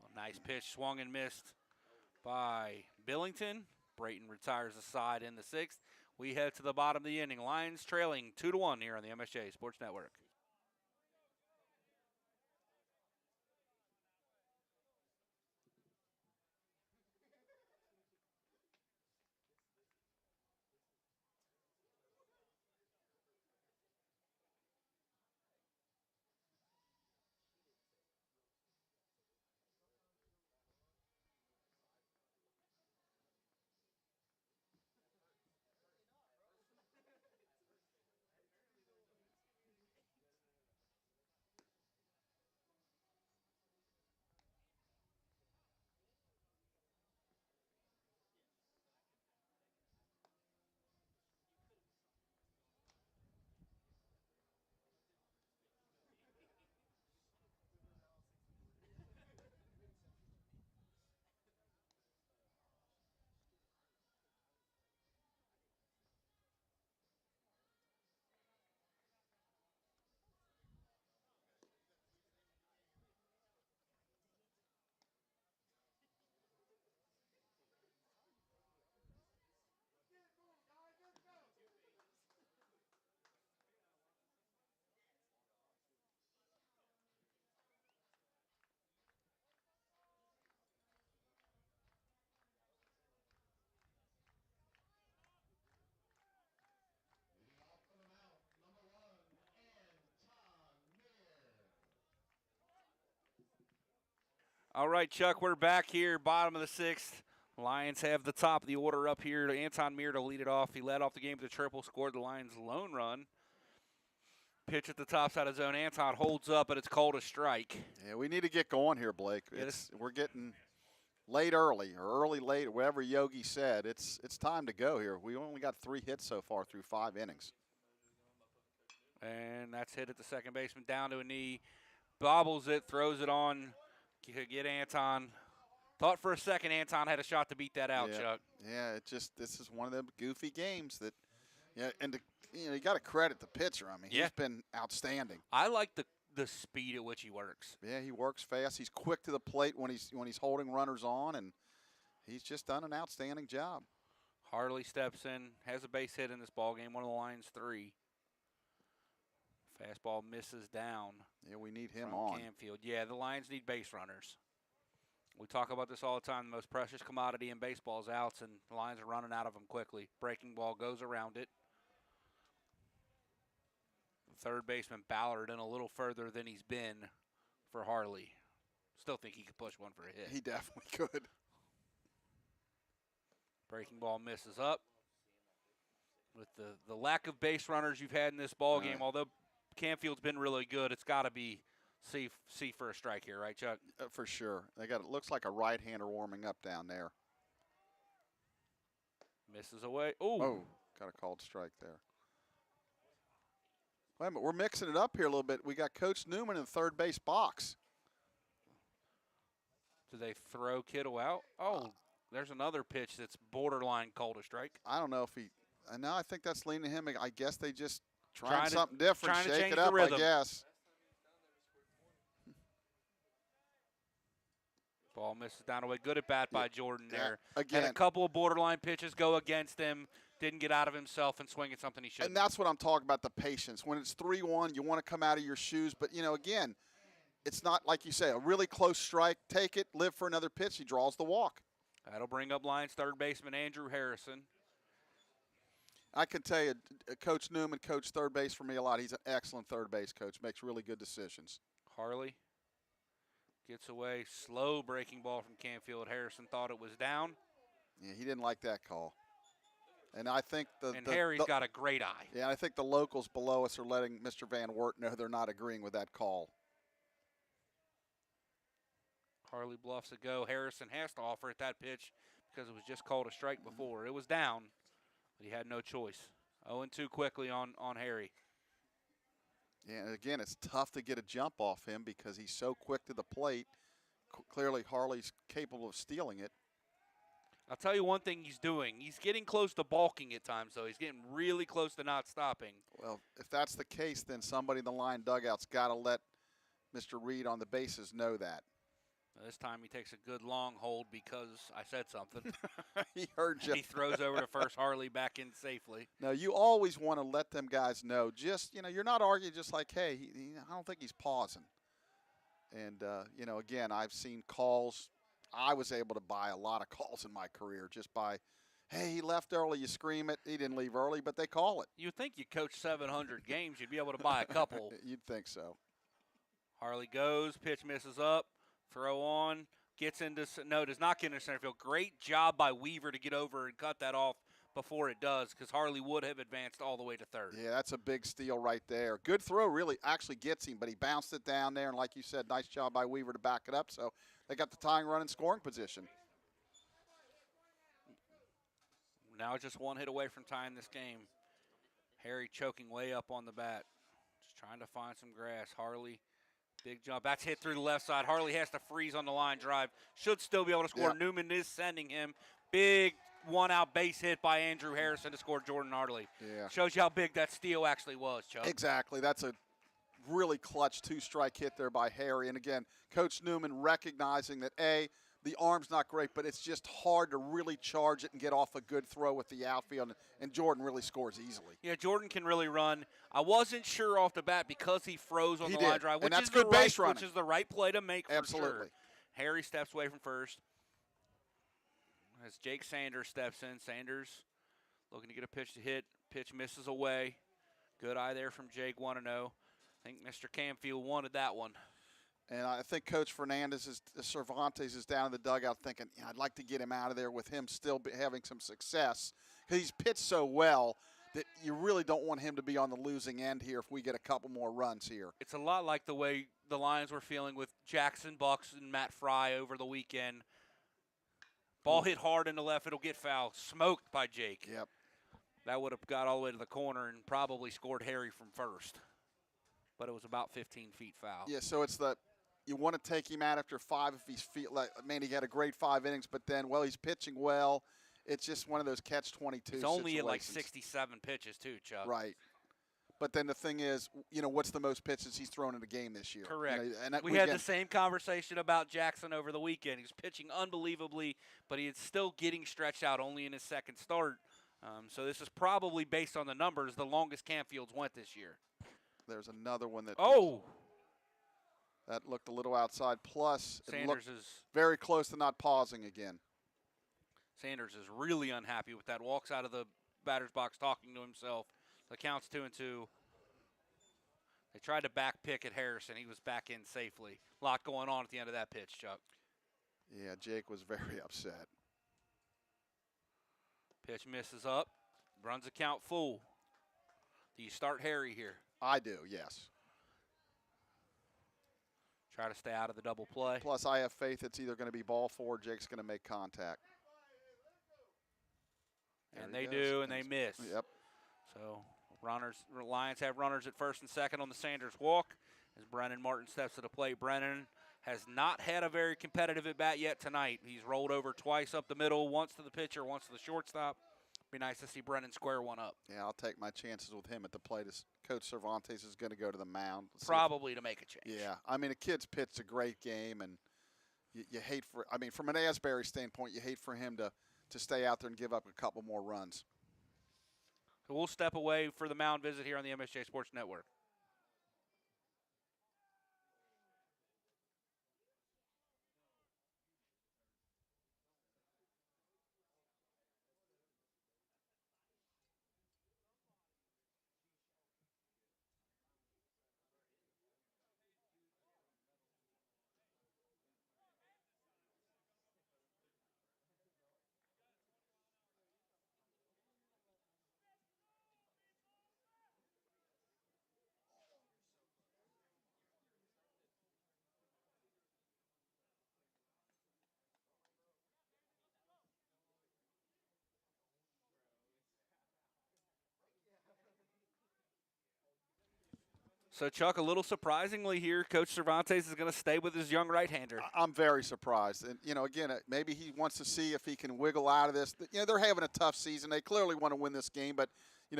A nice pitch, swung and missed by Billington. Brayton retires the side in the 6th. We head to the bottom of the inning. Lions trailing 2-1 here on the MSJ Sports Network. All right, Chuck, we're back here, bottom of the 6th. Lions have the top of the order up here to Anton Meir to lead it off. He led off the game with a triple, scored the Lions' lone run. Pitch at the top side of zone. Anton holds up, but it's called a strike. Yeah, we need to get going here, Blake. We're getting late early, or early late, whatever Yogi said. It's time to go here. We only got 3 hits so far through 5 innings. And that's hit at the second baseman, down to a knee. Bobbles it, throws it on. Get Anton. Thought for a second Anton had a shot to beat that out, yeah. Chuck. Yeah, this is one of them goofy games that, and you got to credit the pitcher. I mean, he's been outstanding. I like the speed at which he works. Yeah, he works fast. He's quick to the plate when he's holding runners on, and he's just done an outstanding job. Harley steps in, has a base hit in this ball game. One of the Lions' 3. Fastball misses down. Yeah, we need him from on. Canfield. Yeah, the Lions need base runners. We talk about this all the time. The most precious commodity in baseball is outs, and the Lions are running out of them quickly. Breaking ball goes around it. The third baseman Ballard in a little further than he's been for Harley. Still think he could push one for a hit. He definitely could. Breaking ball misses up. With the lack of base runners you've had in this ball game, although Canfield's been really good, it's got to be C for a strike here, right, Chuck? For sure. It looks like a right-hander warming up down there. Misses away. Ooh. Oh, got a called strike there. Wait a minute, we're mixing it up here a little bit. We got Coach Newman in the third base box. Do they throw Kittle out? Oh, there's another pitch that's borderline called a strike. I don't know if he – no, I think that's leaning him. I guess they just trying something different, trying to shake change it up, the rhythm. I guess. Ball misses down away. Good at bat by Jordan there. Again. Had a couple of borderline pitches go against him. Didn't get out of himself and swing at something he shouldn't. And that's what I'm talking about, the patience. When it's 3-1, you want to come out of your shoes. But, again, it's not like you say, a really close strike. Take it, live for another pitch. He draws the walk. That'll bring up Lions third baseman Andrew Harrison. I can tell you, Coach Newman coached third base for me a lot. He's an excellent third base coach. Makes really good decisions. Harley gets away. Slow breaking ball from Canfield. Harrison thought it was down. Yeah, he didn't like that call. And I think Harry's got a great eye. Yeah, I think the locals below us are letting Mr. Van Wert know they're not agreeing with that call. Harley bluffs a go. Harrison has to offer at that pitch because it was just called a strike before. It was down, but he had no choice. 0-2 quickly on Harry. Yeah, and again, it's tough to get a jump off him because he's so quick to the plate. Clearly, Harley's capable of stealing it. I'll tell you one thing he's doing. He's getting close to balking at times, though. He's getting really close to not stopping. Well, if that's the case, then somebody in the line dugout's got to let Mr. Reed on the bases know that. This time he takes a good long hold because I said something. He heard you. He throws over to first. Harley back in safely. No, you always want to let them guys know. Just, you're not arguing just like, hey, I don't think he's pausing. And, again, I've seen calls. I was able to buy a lot of calls in my career just by, hey, he left early, you scream it. He didn't leave early, but they call it. You'd think you coach 700 games, you'd be able to buy a couple. You'd think so. Harley goes, pitch misses up, throw on, gets into, no, does not get into center field. Great job by Weaver to get over and cut that off before it does because Harley would have advanced all the way to third. Yeah, that's a big steal right there. Good throw really actually gets him, but he bounced it down there, and like you said, nice job by Weaver to back it up. So they got the tying run in scoring position. Now just one hit away from tying this game. Harry choking way up on the bat. Just trying to find some grass. Harley, big jump. That's hit through the left side. Harley has to freeze on the line drive. Should still be able to score. Yep. Newman is sending him. Big one-out base hit by Andrew Harrison to score Jordan Harley. Yeah. Shows you how big that steal actually was, Chuck. Exactly. That's a really clutch two-strike hit there by Harry. And, again, Coach Newman recognizing that, A, the arm's not great, but it's just hard to really charge it and get off a good throw with the outfield, and Jordan really scores easily. Yeah, Jordan can really run. I wasn't sure off the bat because he froze on the line drive, and that's good base running. which is the right play to make for Absolutely. sure. Harry steps away from first. As Jake Sanders steps in, Sanders looking to get a pitch to hit. Pitch misses away. Good eye there from Jake, 1-0. I think Mr. Canfield wanted that one. And I think Coach Cervantes is down in the dugout thinking, yeah, I'd like to get him out of there with him still having some success because he's pitched so well that you really don't want him to be on the losing end here if we get a couple more runs here. It's a lot like the way the Lions were feeling with Jackson Bucks and Matt Fry over the weekend. Ball hit hard in the left, it'll get foul. Smoked by Jake. Yep. That would have got all the way to the corner and probably scored Harry from first. But it was about 15 feet foul. Yeah, so it's you want to take him out after 5 if he's man, he had a great 5 innings, but then, well, he's pitching well. It's just one of those catch-22 It's only situations. in like 67 pitches too, Chuck. Right. But then the thing is, what's the most pitches he's thrown in a game this year? Correct. And we had the same conversation about Jackson over the weekend. He was pitching unbelievably, but he is still getting stretched out only in his second start. So this is probably, based on the numbers, the longest Campfields went this year. There's another one that that looked a little outside. Plus, Sanders is very close to not pausing again. Sanders is really unhappy with that. Walks out of the batter's box talking to himself. The count's 2-2. They tried to back pick at Harrison. He was back in safely. A lot going on at the end of that pitch, Chuck. Yeah, Jake was very upset. Pitch misses up. Runs the count full. Do you start Harry here? I do, yes. Try to stay out of the double play. Plus, I have faith it's either going to be ball 4 or Jake's going to make contact. And they do, and they miss. Yep. So Lions have runners at first and second on the Sanders walk as Brennan Martin steps to the plate. Brennan has not had a very competitive at-bat yet tonight. He's rolled over twice up the middle, once to the pitcher, once to the shortstop. Be nice to see Brennan square one up. Yeah, I'll take my chances with him at the plate. As Coach Cervantes is going to go to the mound. Probably to make a change. Yeah, I mean, a kid's pitched a great game, and you hate from an Asbury standpoint, you hate for him to stay out there and give up a couple more runs. So we'll step away for the mound visit here on the MSJ Sports Network. So, Chuck, a little surprisingly here, Coach Cervantes is going to stay with his young right-hander. I'm very surprised. And, again, maybe he wants to see if he can wiggle out of this. They're having a tough season. They clearly want to win this game. But,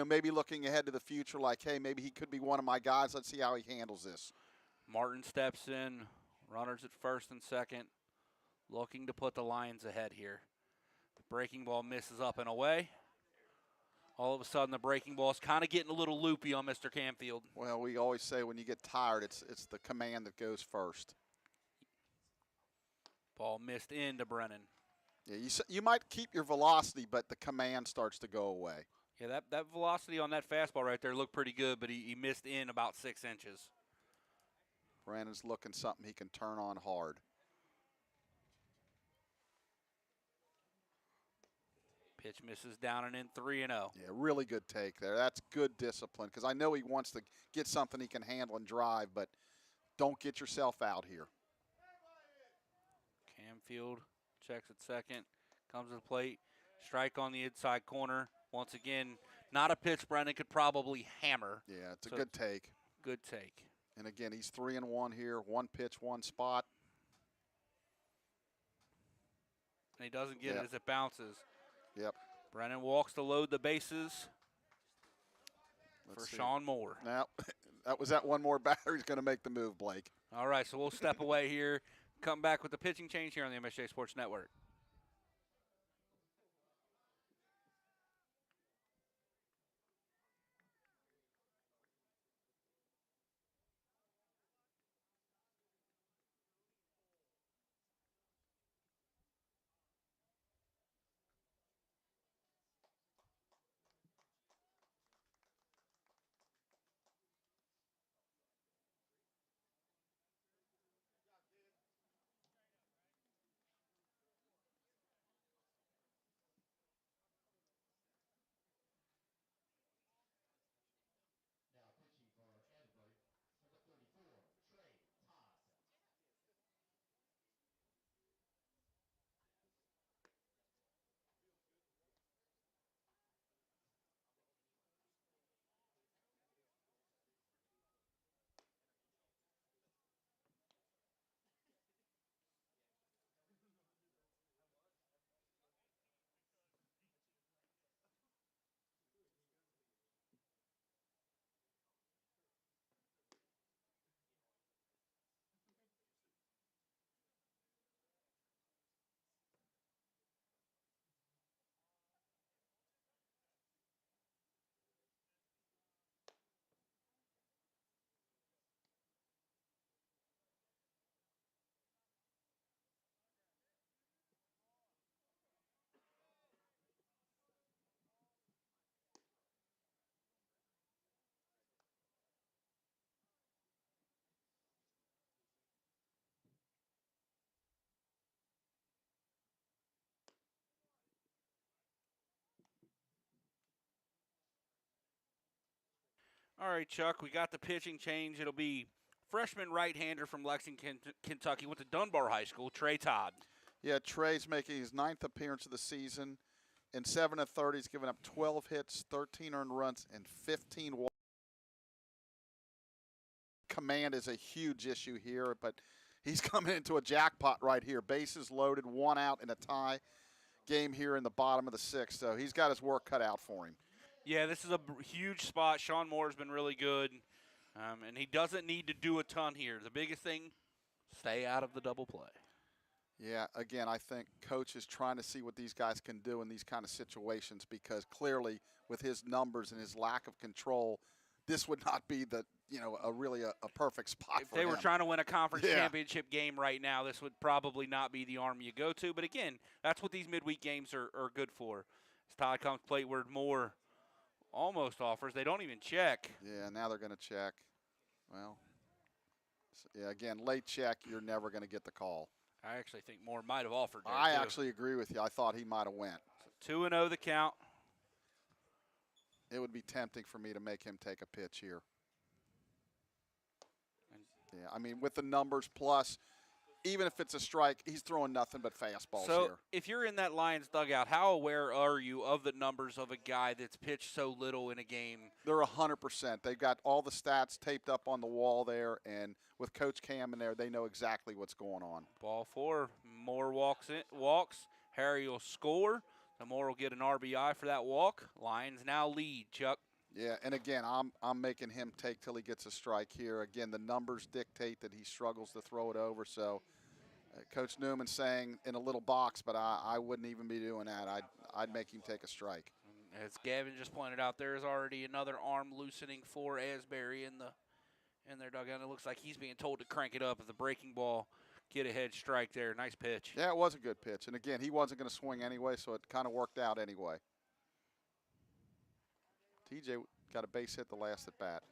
maybe looking ahead to the future like, hey, maybe he could be one of my guys. Let's see how he handles this. Martin steps in, runners at first and second, looking to put the Lions ahead here. The breaking ball misses up and away. All of a sudden, the breaking ball is kind of getting a little loopy on Mr. Campfield. Well, we always say when you get tired, it's the command that goes first. Ball missed into Brennan. Yeah, you might keep your velocity, but the command starts to go away. Yeah, that velocity on that fastball right there looked pretty good, but he missed in about 6 inches. Brandon's looking something he can turn on hard. Pitch misses down and in 3-0. Yeah, really good take there. That's good discipline because I know he wants to get something he can handle and drive, but don't get yourself out here. Campfield checks at second, comes to the plate, strike on the inside corner. Once again, not a pitch Brennan could probably hammer. Yeah, it's a good take. Good take. And again, he's 3-1 here. One pitch, one spot. And he doesn't get it as it bounces. Yep. Brennan walks to load the bases for Sean Moore. Now, that one more batter. He's going to make the move, Blake. All right, so we'll step away here, come back with the pitching change here on the MSJ Sports Network. All right, Chuck, we got the pitching change. It'll be freshman right-hander from Lexington, Kentucky, went to Dunbar High School, Trey Todd. Yeah, Trey's making his 9th appearance of the season. In 7 1/3, he's given up 12 hits, 13 earned runs, and 15 walks. Command is a huge issue here, but he's coming into a jackpot right here. Bases loaded, 1 out in a tie game here in the bottom of the 6th, so he's got his work cut out for him. Yeah, this is a huge spot. Sean Moore's been really good, and he doesn't need to do a ton here. The biggest thing, stay out of the double play. Yeah, again, I think Coach is trying to see what these guys can do in these kind of situations because clearly with his numbers and his lack of control, this would not be the a perfect spot if for they him. were trying to win a conference Yeah. championship game right now, this would probably not be the arm you go to. But again, that's what these midweek games are good for. As Todd comes plate where Moore almost offers. They don't even check. Yeah, now they're going to check. Well, yeah, again, late check, you're never going to get the call. I actually think Moore might have offered there, I too. actually agree with you. I thought he might have went. So 2-0 the count. It would be tempting for me to make him take a pitch here. Yeah, I mean, with the numbers plus, even if it's a strike, he's throwing nothing but fastballs So here. if you're in that Lions dugout, how aware are you of the numbers of a guy that's pitched so little in a game? They're 100%. They've got all the stats taped up on the wall there, and with Coach Cam in there, they know exactly what's going on. Ball 4. Moore walks. Harry will score. The Moore will get an RBI for that walk. Lions now lead, Chuck. Yeah, and again, I'm making him take till he gets a strike here. Again, the numbers dictate that he struggles to throw it over. So, Coach Newman's saying in a little box, but I wouldn't even be doing that. I'd make him take a strike. As Gavin just pointed out, there is already another arm loosening for Asbury in their dugout. It looks like he's being told to crank it up at the breaking ball. Get ahead strike there. Nice pitch. Yeah, it was a good pitch. And again, he wasn't going to swing anyway, so it kind of worked out anyway. TJ got a base hit the last at bat.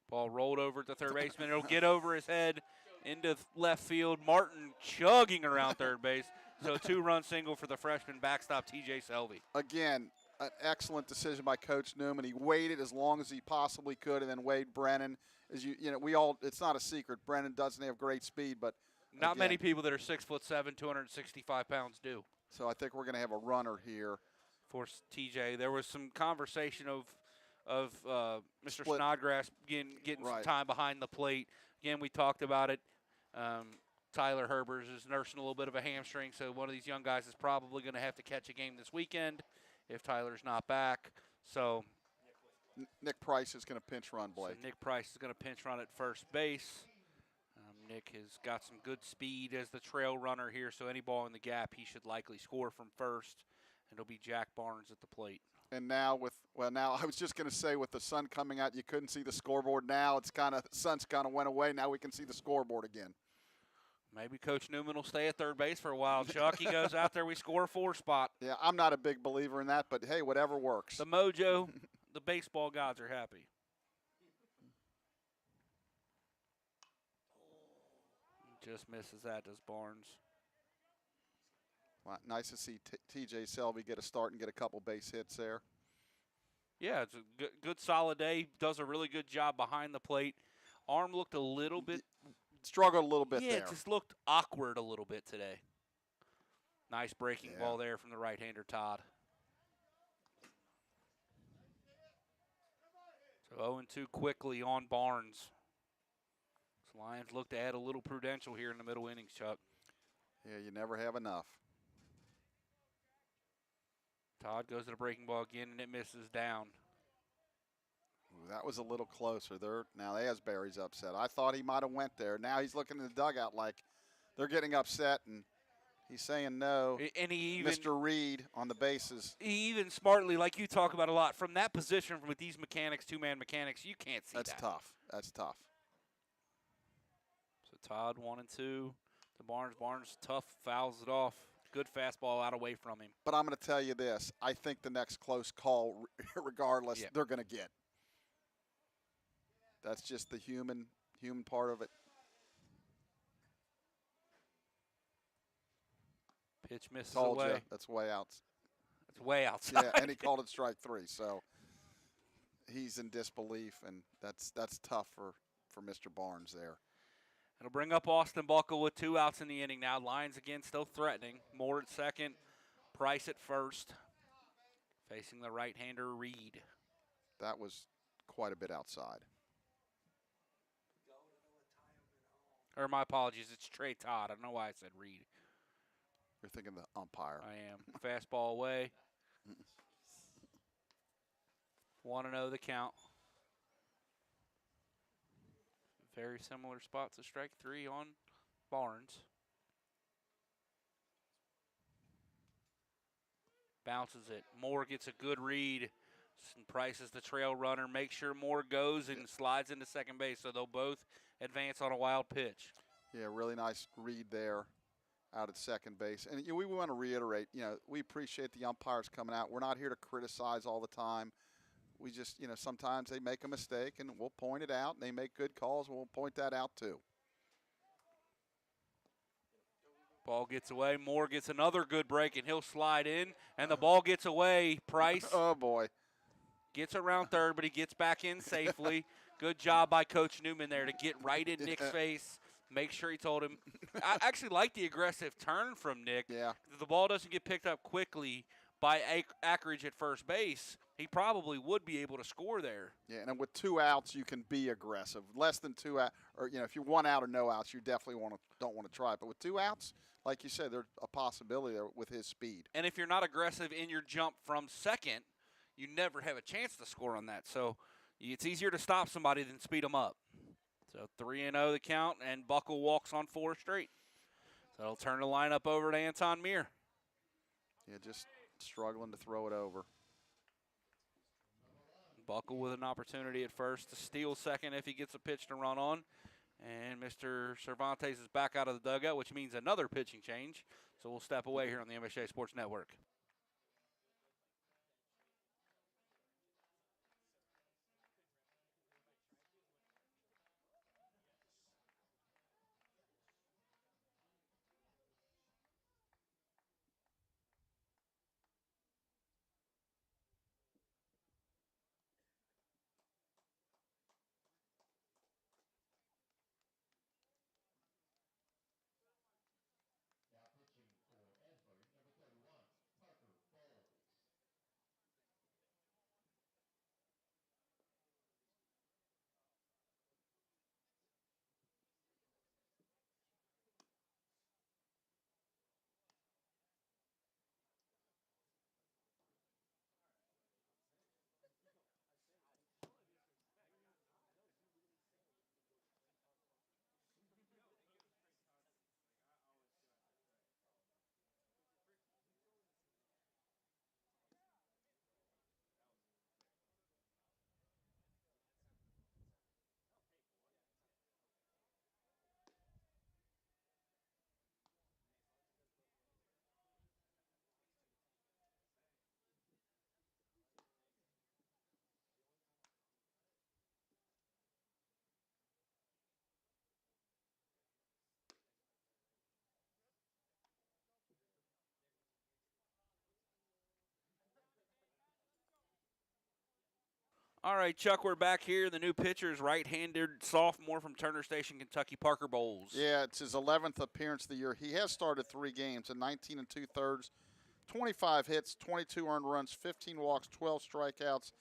Ball rolled over at the third baseman. It'll get over his head into left field. Martin chugging around third base. So 2-run single for the freshman backstop TJ Selvey. Again, an excellent decision by Coach Newman. He waited as long as he possibly could, and then Wade Brennan. As it's not a secret. Brennan doesn't have great speed, but not again, many people that are 6'7", 265 pounds do. So I think we're going to have a runner here. For TJ, there was some conversation of Mr. Split. Snodgrass getting Right. some time behind the plate. Again, we talked about it. Tyler Herbers is nursing a little bit of a hamstring, so one of these young guys is probably going to have to catch a game this weekend if Tyler's not back. So Nick Price is going to pinch run, Blake. Nick Price is going to pinch run at first base. Nick has got some good speed as the trail runner here, so any ball in the gap, he should likely score from first. It'll be Jack Barnes at the plate. And now now I was just going to say with the sun coming out, you couldn't see the scoreboard. Now it's the sun's kind of went away. Now we can see the scoreboard again. Maybe Coach Newman will stay at third base for a while. Chuck, he goes out there, we score a 4 spot. Yeah, I'm not a big believer in that, but hey, whatever works. The mojo, the baseball gods are happy. Just misses that, does Barnes. Well, nice to see TJ Selvey get a start and get a couple base hits there. Yeah, it's a good solid day. Does a really good job behind the plate. Arm looked a little bit. Struggled a little bit Yeah, there. it just looked awkward a little bit today. Nice breaking Yeah. ball there from the right-hander, Todd. So 0-2 quickly on Barnes. So Lions look to add a little prudential here in the middle innings, Chuck. Yeah, you never have enough. Todd goes to the breaking ball again, and it misses down. Ooh, that was a little closer there. Now Asbury's upset. I thought he might have went there. Now he's looking in the dugout like they're getting upset, and he's saying no. And he even Mr. Reed on the bases. he even smartly, like you talk about a lot, from that position with these mechanics, two-man mechanics, you can't see That's that. tough. That's tough. So Todd 1-2 to Barnes. Barnes tough, fouls it off. Good fastball out away from him. But I'm going to tell you this. I think the next close call, regardless, Yeah. they're going to get. That's just the human part of it. Pitch misses Told away. you. That's way out. It's way outside. Yeah, and he called it strike 3. So he's in disbelief, and that's tough for Mr. Barnes there. It'll bring up Austin Buckle with 2 outs in the inning now. Lions again still threatening. Moore at second, Price at first. Facing the right-hander, Reed. That was quite a bit outside. Or my apologies, it's Trey Todd. I don't know why I said Reed. You're thinking the umpire. I am. Fastball away. 1-0 the count. Very similar spot to strike 3 on Barnes. Bounces it. Moore gets a good read. Price is the trail runner. Make sure Moore goes and slides into second base, so they'll both advance on a wild pitch. Yeah, really nice read there out at second base. And we want to reiterate, we appreciate the umpires coming out. We're not here to criticize all the time. We just, sometimes they make a mistake, and we'll point it out. And they make good calls, and we'll point that out too. Ball gets away. Moore gets another good break, and he'll slide in. And the ball gets away. Price Oh, boy. gets around third, but he gets back in safely. Good job by Coach Newman there to get right in Nick's face. Make sure he told him. I actually like the aggressive turn from Nick. Yeah. If the ball doesn't get picked up quickly by Ackridge at first base, he probably would be able to score there. Yeah, and with 2 outs, you can be aggressive. Less than 2 out, or if you're 1 out or no outs, you definitely don't want to try it. But with 2 outs, like you said, there's a possibility there with his speed. And if you're not aggressive in your jump from second, you never have a chance to score on that. So it's easier to stop somebody than speed them up. So 3-0 the count, and Buckle walks on 4 straight. So it'll turn the lineup over to Anton Meir. Yeah, just struggling to throw it over. Buckle with an opportunity at first to steal second if he gets a pitch to run on. And Mr. Cervantes is back out of the dugout, which means another pitching change. So we'll step away here on the MSJ Sports Network. Now pitching for Asbury, number 31, Parker Bowles. All right, Chuck, we're back here. The new pitcher is right-handed sophomore from Turner Station, Kentucky, Parker Bowles. Yeah, it's his 11th appearance of the year. He has started 3 games in 19 2/3, 25 hits, 22 earned runs, 15 walks, 12 strikeouts,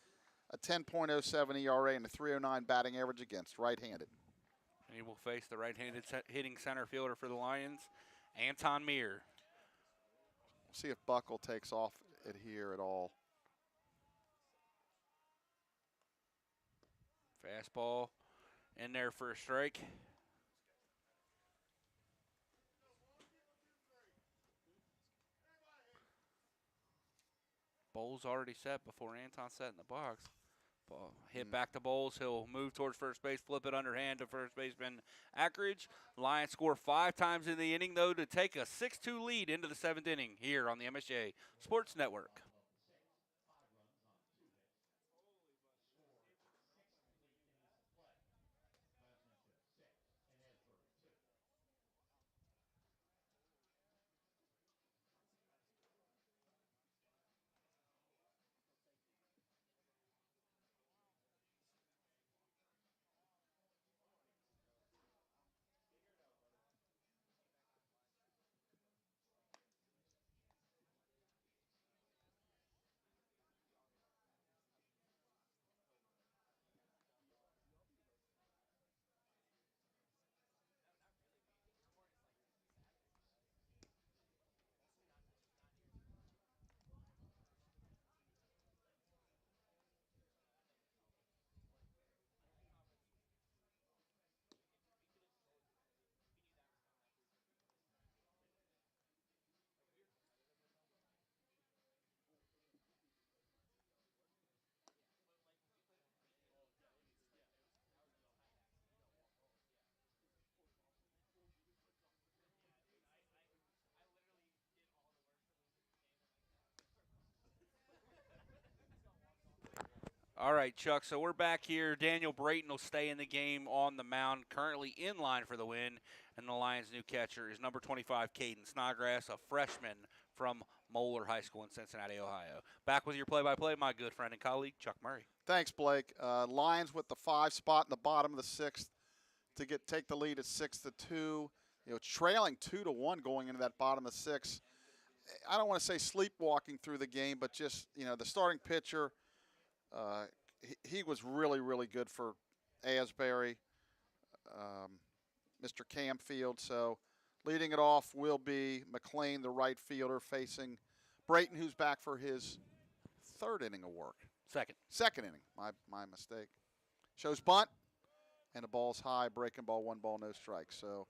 a 10.07 ERA, and a 309 batting average against right-handed. And he will face the right-handed hitting center fielder for the Lions, Anton Meir. We'll see if Buckle takes off it here at all. Fastball in there for a strike. Bowles already set before Anton set in the box. Ball hit back to Bowles. He'll move towards first base, flip it underhand to first baseman Ackridge. Lions score 5 times in the inning, though, to take a 6-2 lead into the 7th inning here on the MSJ Sports Network. All right, Chuck, so we're back here. Daniel Brayton will stay in the game on the mound, currently in line for the win. And the Lions' new catcher is number 25, Caden Snodgrass, a freshman from Moeller High School in Cincinnati, Ohio. Back with your play-by-play, my good friend and colleague, Chuck Murray. Thanks, Blake. Lions with the 5 spot in the bottom of the 6th to take the lead at 6-2. Trailing 2-1 going into that bottom of the 6th. I don't want to say sleepwalking through the game, but just the starting pitcher. He was really, really good for Asbury, Mr. Camfield. So leading it off will be McLean, the right fielder, facing Brayton, who's back for his 3rd inning of work. Second inning, my mistake. Shows bunt, and the ball's high, breaking ball, 1 ball, no strikes. So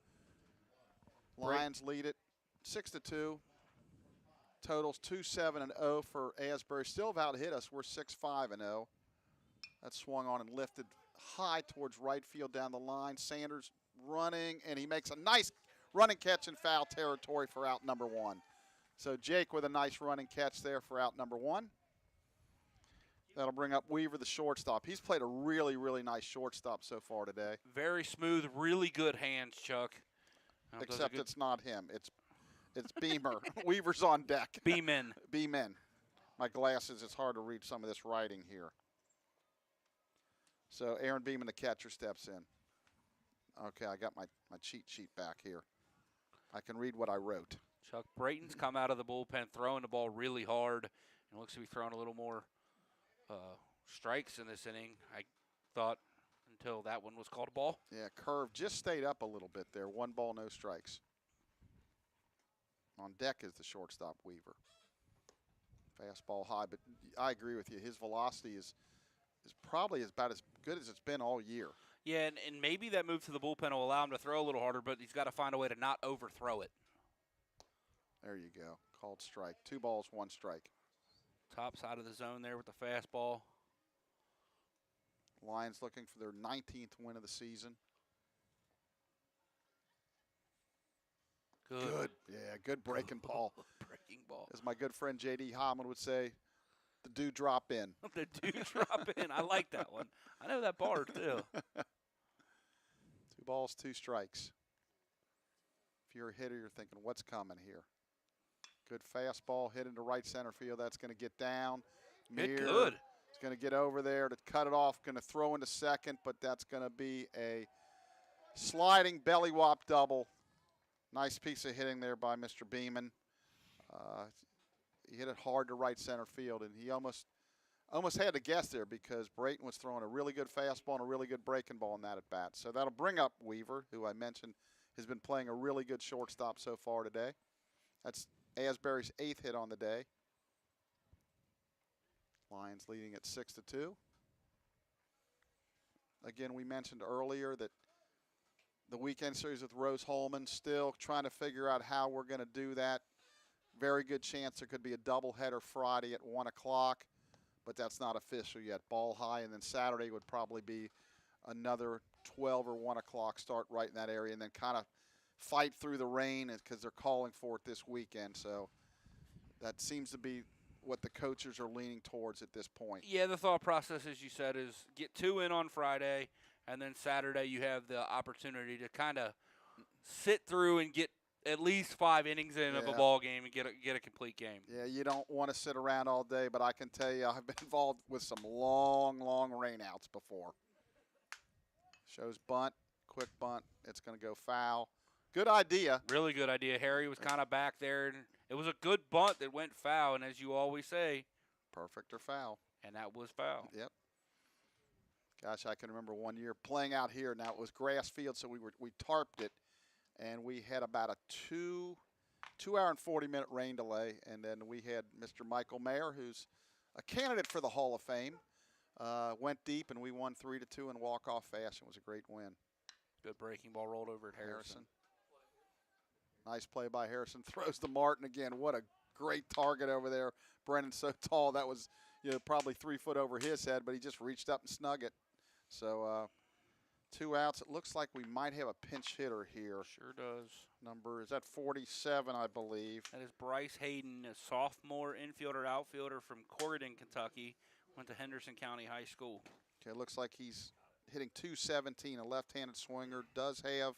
Lions lead it 6-2. Totals 2-7-0 for Asbury. Still have out-hit us. We're 6-5-0. That's swung on and lifted high towards right field down the line. Sanders running, and he makes a nice running catch in foul territory for out number 1. So Jake with a nice running catch there for out number 1. That'll bring up Weaver, the shortstop. He's played a really, really nice shortstop so far today. Very smooth, really good hands, Chuck. Except it's not him. It's Beamer. Weaver's on deck. Beeman. Beeman. My glasses, it's hard to read some of this writing here. So Aaron Beeman, the catcher, steps in. Okay, I got my cheat sheet back here. I can read what I wrote. Chuck, Brayton's come out of the bullpen throwing the ball really hard. And looks to be throwing a little more strikes in this inning, I thought, until that one was called a ball. Yeah, curve just stayed up a little bit there. 1 ball, no strikes. On deck is the shortstop, Weaver. Fastball high, but I agree with you. His velocity is probably about as good as it's been all year. Yeah, and maybe that move to the bullpen will allow him to throw a little harder, but he's got to find a way to not overthrow it. There you go. Called strike. 2 balls, 1 strike. Top side of the zone there with the fastball. Lions looking for their 19th win of the season. Good. Yeah, good breaking ball. Breaking ball. As my good friend J.D. Holman would say, the do drop in. The do drop in. I like that one. I know that bar, too. 2 balls, 2 strikes. If you're a hitter, you're thinking, what's coming here? Good fastball hit into right center field. That's going to get down. Good. It's going to get over there to cut it off. Going to throw into second, but that's going to be a sliding belly whop double. Nice piece of hitting there by Mr. Beeman. He hit it hard to right center field, and he almost had to guess there because Brayton was throwing a really good fastball and a really good breaking ball in that at bat. So that'll bring up Weaver, who I mentioned has been playing a really good shortstop so far today. That's Asbury's 8th hit on the day. Lions leading at 6-2. Again, we mentioned earlier that the weekend series with Rose Holman, still trying to figure out how we're going to do that. Very good chance there could be a doubleheader Friday at 1 o'clock, but that's not official yet. Ball high, and then Saturday would probably be another 12 or 1 o'clock start right in that area, and then kind of fight through the rain because they're calling for it this weekend. So that seems to be what the coaches are leaning towards at this point. Yeah, the thought process, as you said, is get 2 in on Friday, and then Saturday you have the opportunity to kind of sit through and get at least 5 innings in of a ball game and get a complete game. Yeah, you don't want to sit around all day, but I can tell you I've been involved with some long, long rainouts before. Shows bunt, quick bunt. It's going to go foul. Good idea. Really good idea. Harry was kind of back there, and it was a good bunt that went foul, and as you always say, perfect or foul. And that was foul. Yep. Gosh, I can remember one year playing out here. Now, it was grass field, so we tarped it, and we had about a 2 hour and 40-minute rain delay, and then we had Mr. Michael Mayer, who's a candidate for the Hall of Fame, went deep, and we won 3-2 in walk-off fashion. It was a great win. Good breaking ball rolled over at Harrison. Nice play by Harrison. Throws to Martin again. What a great target over there. Brennan's so tall. That was probably 3 foot over his head, but he just reached up and snug it. So 2 outs. It looks like we might have a pinch hitter here. Sure does. Number, is that 47, I believe? That is Bryce Hayden, a sophomore infielder, outfielder from Corydon, Kentucky. Went to Henderson County High School. Okay, looks like he's hitting 217, a left-handed swinger. Does have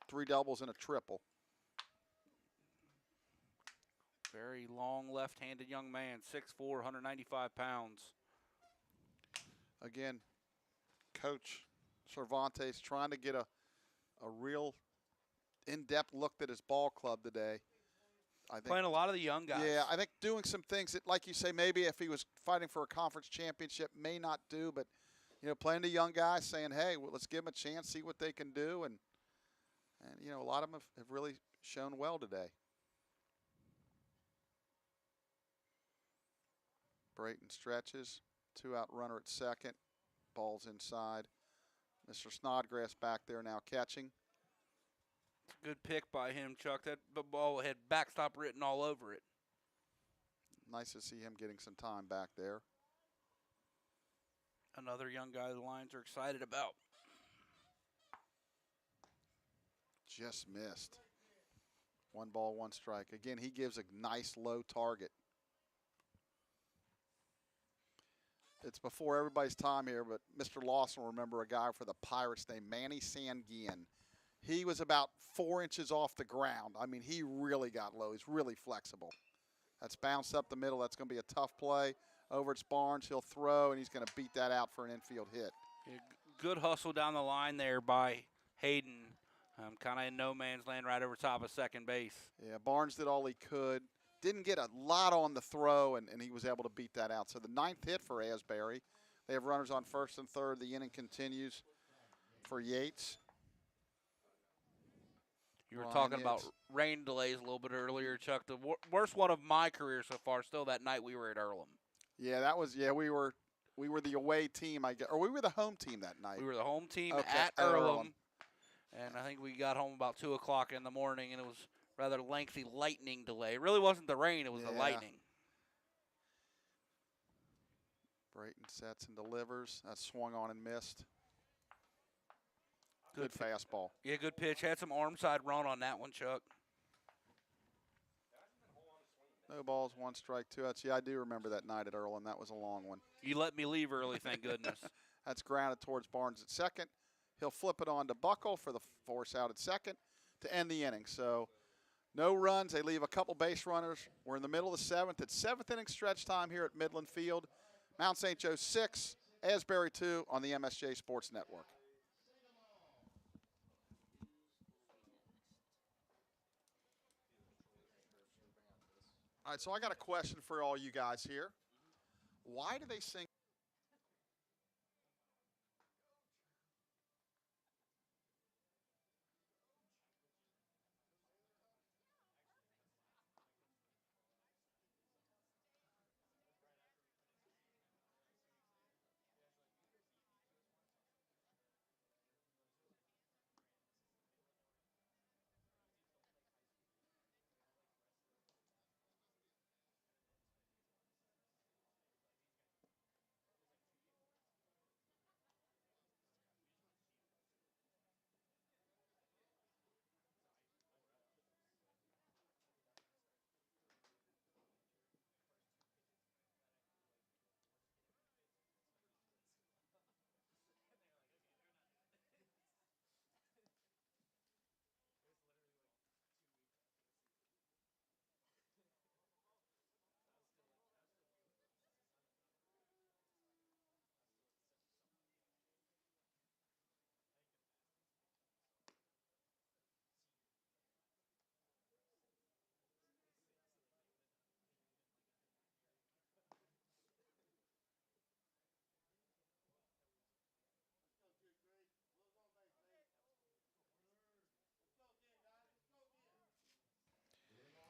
three doubles and a triple. Very long left-handed young man, 6'4", 195 pounds. Again, Coach Cervantes trying to get a real in-depth look at his ball club today. I think Playing a lot of the young guys. Yeah, I think doing some things that, like you say, maybe if he was fighting for a conference championship, may not do, but playing the young guys, saying, hey, well, let's give them a chance, see what they can do, and a lot of them have really shown well today. Brayton stretches, 2-out runner at second, ball's inside. Mr. Snodgrass back there now catching. Good pick by him, Chuck. That ball had backstop written all over it. Nice to see him getting some time back there. Another young guy the Lions are excited about. Just missed. 1 ball, 1 strike. Again, he gives a nice low target. It's before everybody's time here, but Mr. Lawson will remember a guy for the Pirates named Manny Sanguian. He was about 4 inches off the ground. I mean, he really got low. He's really flexible. That's bounced up the middle. That's going to be a tough play. Over it's Barnes. He'll throw, and he's going to beat that out for an infield hit. Yeah, good hustle down the line there by Hayden. Kind of in no man's land right over top of second base. Yeah, Barnes did all he could. Didn't get a lot on the throw, and he was able to beat that out. So the 9th hit for Asbury. They have runners on first and third. The inning continues for Yates. You were talking about rain delays a little bit earlier, Chuck. The worst one of my career so far, still that night we were at Earlham. Yeah, that was, we were the away team, I guess, or we were the home team that night. We were the home team Okay, at Earlham, and I think we got home about 2 o'clock in the morning, and it was rather lengthy lightning delay. It really wasn't the rain, it was the lightning. Brayton sets and delivers. That's swung on and missed. Good fastball. Yeah, good pitch. Had some arm side run on that one, Chuck. No balls, 1 strike, 2 outs. Yeah, I do remember that night at Earlham. That was a long one. You let me leave early, thank goodness. That's grounded towards Barnes at second. He'll flip it on to Buckle for the force out at second to end the inning. So no runs. They leave a couple base runners. We're in the middle of the 7th. It's 7th inning stretch time here at Midland Field. Mount St. Joe 6, Asbury 2 on the MSJ Sports Network. All right, so I got a question for all you guys here. Why do they sing?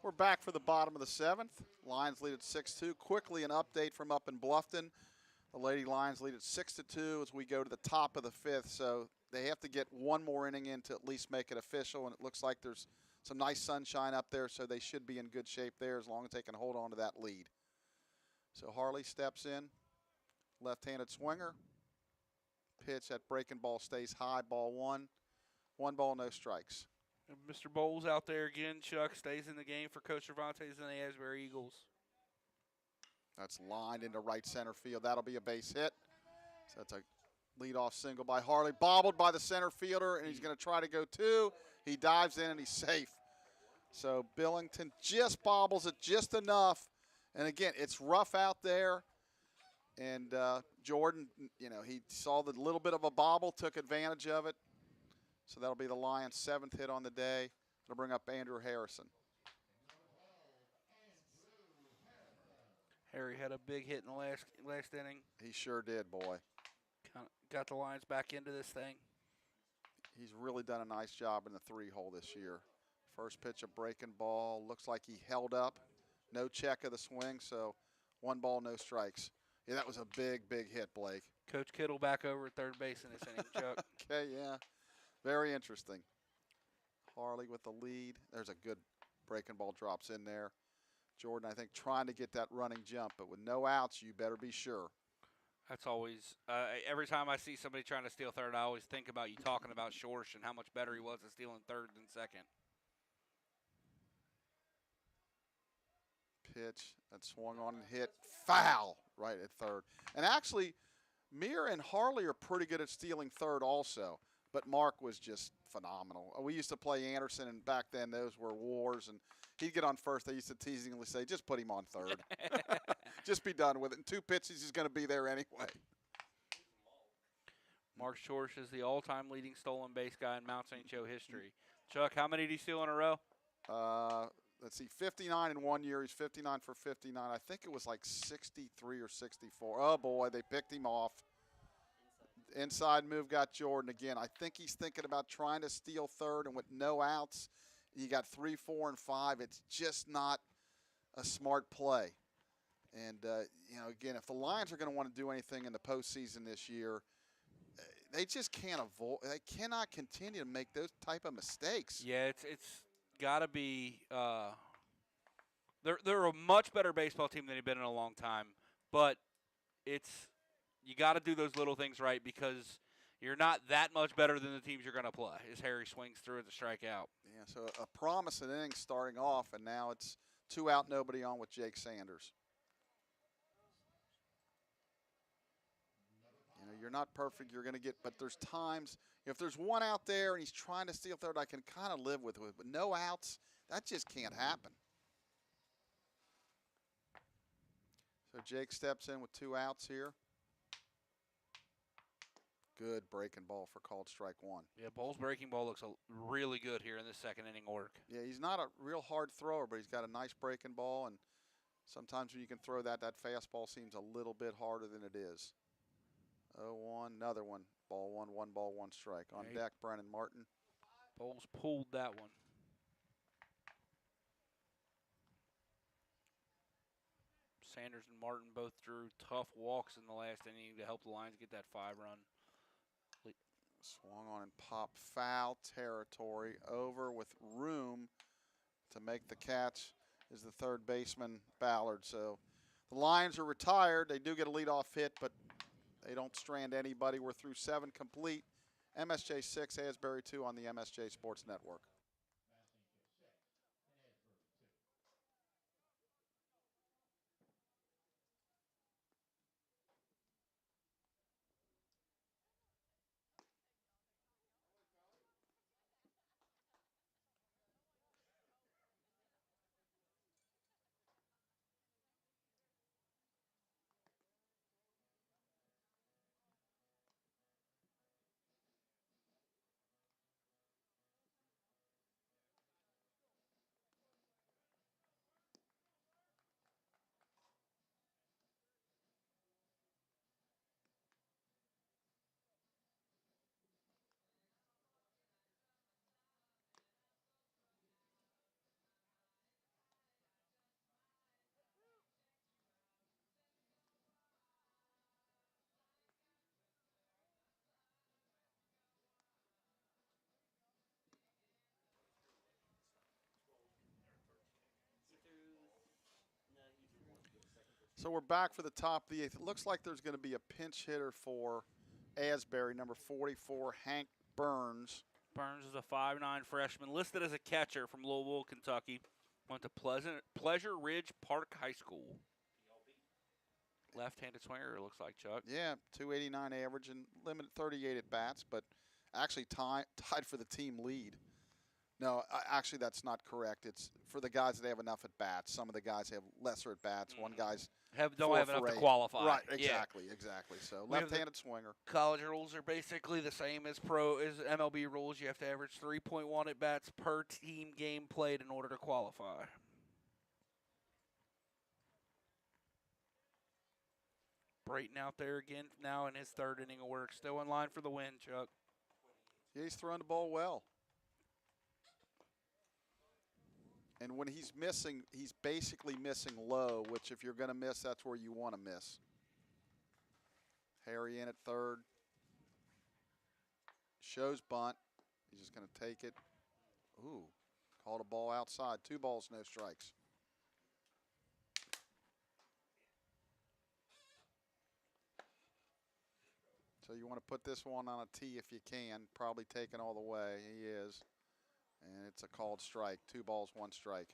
We're back for the bottom of the 7th. Lions lead at 6-2. Quickly, an update from up in Bluffton. The Lady Lions lead at 6-2 as we go to the top of the 5th. So they have to get one more inning in to at least make it official. And it looks like there's some nice sunshine up there, so they should be in good shape there as long as they can hold on to that lead. So Harley steps in, left-handed swinger. Pitch, that breaking ball stays high, ball 1. 1 ball, no strikes. And Mr. Bowles out there again, Chuck, stays in the game for Coach Cervantes and the Asbury Eagles. That's lined into right center field. That'll be a base hit. So that's a leadoff single by Harley. Bobbled by the center fielder, and he's going to try to go two. He dives in, and he's safe. So Billington just bobbles it just enough. And, again, it's rough out there. And Jordan, he saw the little bit of a bobble, took advantage of it. So that'll be the Lions' 7th hit on the day. It'll bring up Andrew Harrison. Harry had a big hit in the last inning. He sure did, boy. Got the Lions back into this thing. He's really done a nice job in the 3-hole this year. First pitch, a breaking ball. Looks like he held up. No check of the swing, so 1 ball, no strikes. Yeah, that was a big, big hit, Blake. Coach Kittle back over at third base in this inning, Chuck. Okay, yeah. Very interesting. Harley with the lead. There's a good breaking ball, drops in there. Jordan, I think, trying to get that running jump, but with no outs, you better be sure. That's always every time I see somebody trying to steal third, I always think about you talking about Schorsch and how much better he was at stealing third than second. Pitch that swung on and hit foul right at third. And actually, Meir and Harley are pretty good at stealing third also, but Mark was just phenomenal. We used to play Anderson, and back then those were wars, and he'd get on first. They used to teasingly say, just put him on third. Just be done with it. In 2 pitches, he's going to be there anyway. Mark Schorsch is the all-time leading stolen base guy in Mount St. Joe history. Chuck, how many did he steal in a row? Let's see, 59 in 1 year. He's 59 for 59. I think it was like 63 or 64. Oh, boy, they picked him off. Inside move got Jordan again. I think he's thinking about trying to steal third, and with no outs, you got 3, 4, and 5. It's just not a smart play. And, again, if the Lions are going to want to do anything in the postseason this year, they just can't avoid. They cannot continue to make those type of mistakes. Yeah, it's got to be. They're a much better baseball team than they've been in a long time, but you got to do those little things right because you're not that much better than the teams you're going to play. As Harry swings through at the strikeout. Yeah, so a promising inning starting off, and now it's 2 out, nobody on with Jake Sanders. You're not perfect. You're going to get, but there's times, if there's 1 out there and he's trying to steal third, I can kind of live with it. But no outs, that just can't happen. So Jake steps in with 2 outs here. Good breaking ball for called strike 1. Yeah, Bowles' breaking ball looks really good here in this second inning work. Yeah, he's not a real hard thrower, but he's got a nice breaking ball, and sometimes when you can throw that fastball seems a little bit harder than it is. 0-1, another one. Ball 1, 1 ball, 1 strike. On deck, Brennan Martin. Bowles pulled that one. Sanders and Martin both drew tough walks in the last inning to help the Lions get that 5-run. Swung on and popped foul territory over with room to make the catch is the third baseman, Ballard. So the Lions are retired. They do get a leadoff hit, but they don't strand anybody. We're through 7 complete. MSJ 6, Asbury 2 on the MSJ Sports Network. So we're back for the top of the 8th. It looks like there's going to be a pinch hitter for Asbury, number 44, Hank Burns. Burns is a 5'9" freshman listed as a catcher from Louisville, Kentucky. Went to Pleasure Ridge Park High School. Left-handed swinger, it looks like, Chuck. Yeah, 289 average and limited 38 at bats, but actually tied for the team lead. No, actually that's not correct. It's for the guys that have enough at bats. Some of the guys have lesser at bats. One guy's Don't 4 have for enough to 8. qualify. Right, Yeah. exactly. So We have the left-handed swinger. College rules are basically the same as MLB rules. You have to average 3.1 at bats per team game played in order to qualify. Brayton out there again now in his third inning of work. Still in line for the win, Chuck. Yeah, he's throwing the ball well. And when he's missing, he's basically missing low, which if you're going to miss, that's where you want to miss. Harry in at third. Shows bunt. He's just going to take it. Ooh, called a ball outside. 2 balls, no strikes. So you want to put this one on a tee if you can. Probably taking all the way. He is. And it's a called strike. 2 balls, 1 strike.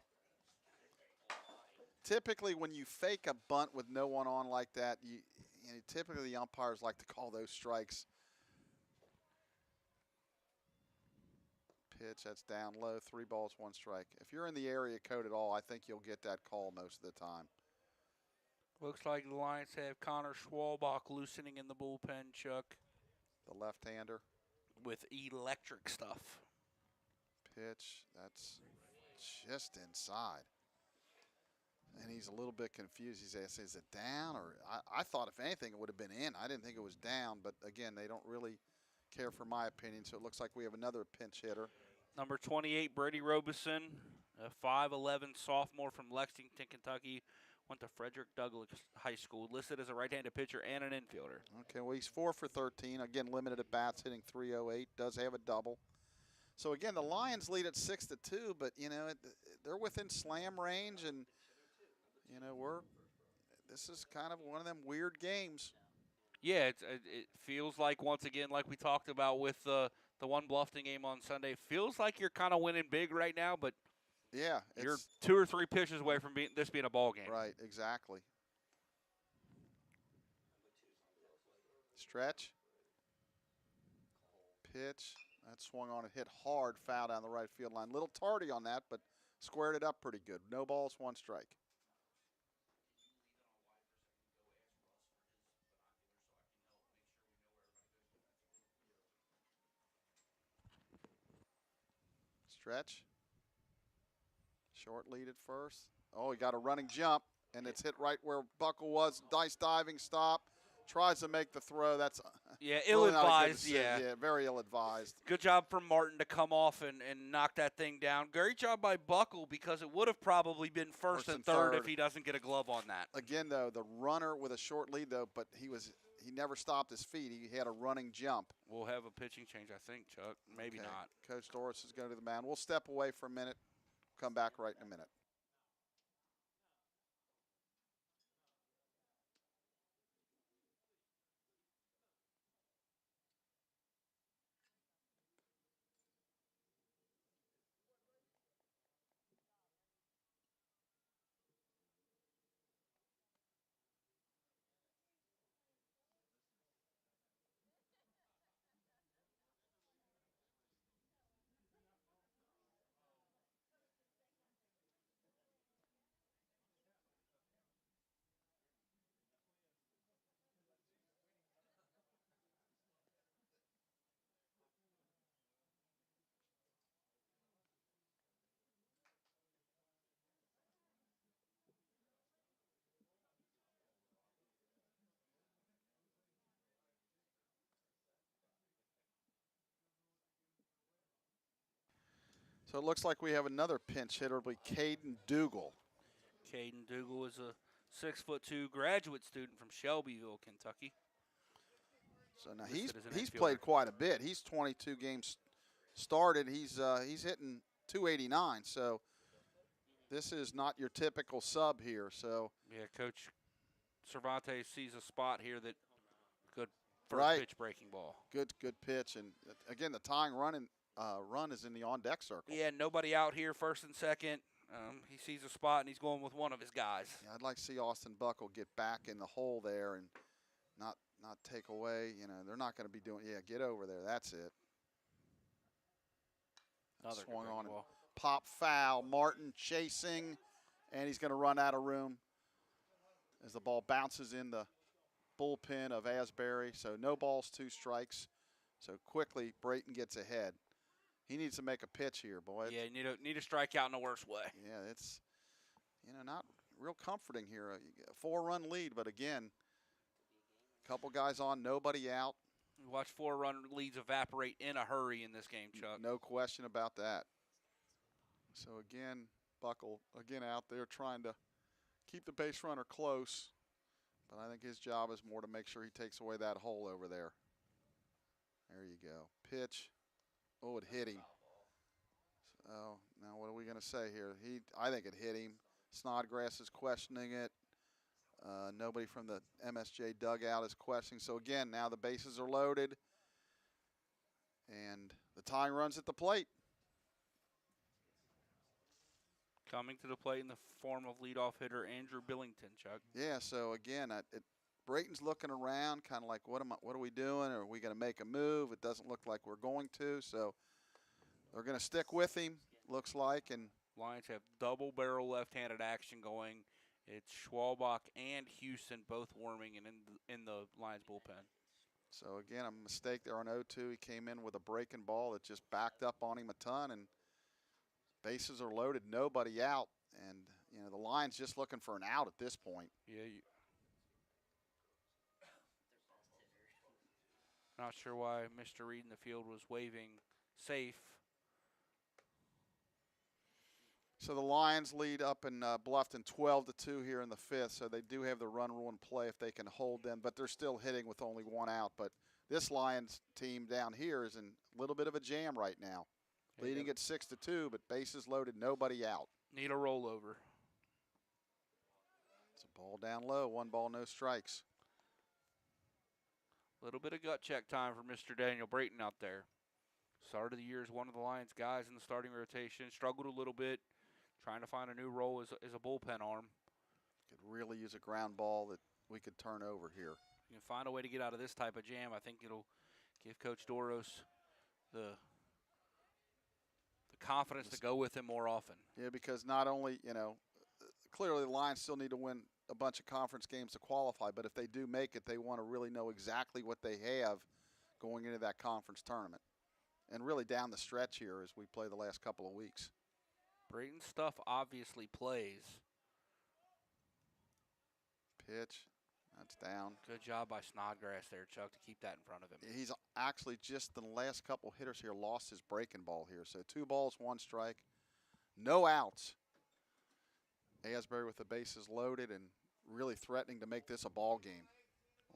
Typically, when you fake a bunt with no one on like that, typically the umpires like to call those strikes. Pitch, that's down low. 3 balls, 1 strike. If you're in the area code at all, I think you'll get that call most of the time. Looks like the Lions have Connor Schwalbach loosening in the bullpen, Chuck. The left-hander. With electric stuff. Pitch, that's just inside. And he's a little bit confused. He's asking, is it down? Or I thought, if anything, it would have been in. I didn't think it was down. But, again, they don't really care for my opinion. So it looks like we have another pinch hitter. Number 28, Brady Robeson, a 5'11 sophomore from Lexington, Kentucky. Went to Frederick Douglass High School. Listed as a right-handed pitcher and an infielder. Okay, well, he's 4 for 13. Again, limited at bats, hitting .308. Does have a double. So, again, the Lions lead at 6-2. But, they're within slam range. And, this is kind of one of them weird games. Yeah, it feels like, once again, like we talked about with the one Bluffton game on Sunday, feels like you're kind of winning big right now, but yeah, you're 2 or 3 pitches away from this being a ball game. Right, exactly. Stretch. Pitch. That swung on and hit hard, foul down the right field line. Little tardy on that, but squared it up pretty good. No balls, 1 strike. Stretch. Short lead at first. Oh, he got a running jump, and it's hit right where Buckle was. Nice diving stop. Tries to make the throw. That's really ill-advised. Yeah, very ill-advised. Good job from Martin to come off and knock that thing down. Great job by Buckle, because it would have probably been first and third if he doesn't get a glove on that. Again, though, the runner with a short lead, though, but he never stopped his feet. He had a running jump. We'll have a pitching change, I think, Chuck. Maybe okay. not. Coach Doris is going to the mound. We'll step away for a minute. Come back right in a minute. So it looks like we have another pinch hitter. It'll be Caden Dougal. Caden Dougal is a 6'2" graduate student from Shelbyville, Kentucky. So now he's played quite a bit. He's 22 games started. He's hitting .289. So this is not your typical sub here. So yeah, Coach Cervantes sees a spot here that good first pitch breaking ball. Good pitch, and again the tying run is in the on deck circle. Yeah, nobody out here, first and second. He sees a spot and he's going with one of his guys. Yeah, I'd like to see Austin Buckle get back in the hole there and not take away. You know, they're not going to be doing. Yeah, get over there. That's it. Another Swung good on and ball. pop foul. Martin chasing, and he's going to run out of room as the ball bounces in the bullpen of Asbury. So no balls, 2 strikes. So quickly, Brayton gets ahead. He needs to make a pitch here, boy. Yeah, you need a strikeout in the worst way. Yeah, it's, not real comforting here. A 4-run lead, but again, a couple guys on, nobody out. We watch 4-run leads evaporate in a hurry in this game, Chuck. No question about that. So again, Buckle again out there trying to keep the base runner close, but I think his job is more to make sure he takes away that hole over there. There you go. Pitch. Oh, it hit him. So now what are we going to say here? I think it hit him. Snodgrass is questioning it. Nobody from the MSJ dugout is questioning. So again, now the bases are loaded, and the tying run's at the plate. Coming to the plate in the form of leadoff hitter Andrew Billington, Chuck. Yeah. So again, Brayton's looking around, kind of like, what are we doing? Are we going to make a move? It doesn't look like we're going to. So they're going to stick with him. Looks like, and Lions have double barrel left-handed action going. It's Schwalbach and Houston both warming and in the Lions bullpen. so again, a mistake there on 0-2. He came in with a breaking ball that just backed up on him a ton, and bases are loaded, nobody out, and the Lions just looking for an out at this point. Yeah. Not sure why Mr. Reed in the field was waving safe. So the Lions lead up in Bluffton 12-2 here in the 5th, so they do have the run rule in play if they can hold them, but they're still hitting with only 1 out. But this Lions team down here is in a little bit of a jam right now, leading at 6-2, but bases loaded, nobody out. Need a rollover. It's a ball down low, 1 ball, no strikes. A little bit of gut check time for Mr. Daniel Brayton out there. Start of the year as one of the Lions guys in the starting rotation. Struggled a little bit, trying to find a new role as a bullpen arm. Could really use a ground ball that we could turn over here. You can find a way to get out of this type of jam. I think it'll give Coach Doros the confidence to go with him more often. Yeah, because not only, clearly the Lions still need to win a bunch of conference games to qualify, but if they do make it, they want to really know exactly what they have going into that conference tournament. And really down the stretch here as we play the last couple of weeks. Brayton's stuff obviously plays. Pitch. That's down. Good job by Snodgrass there, Chuck, to keep that in front of him. He's actually just the last couple hitters here lost his breaking ball here. So 2 balls, 1 strike. No outs. Asbury with the bases loaded and really threatening to make this a ball game.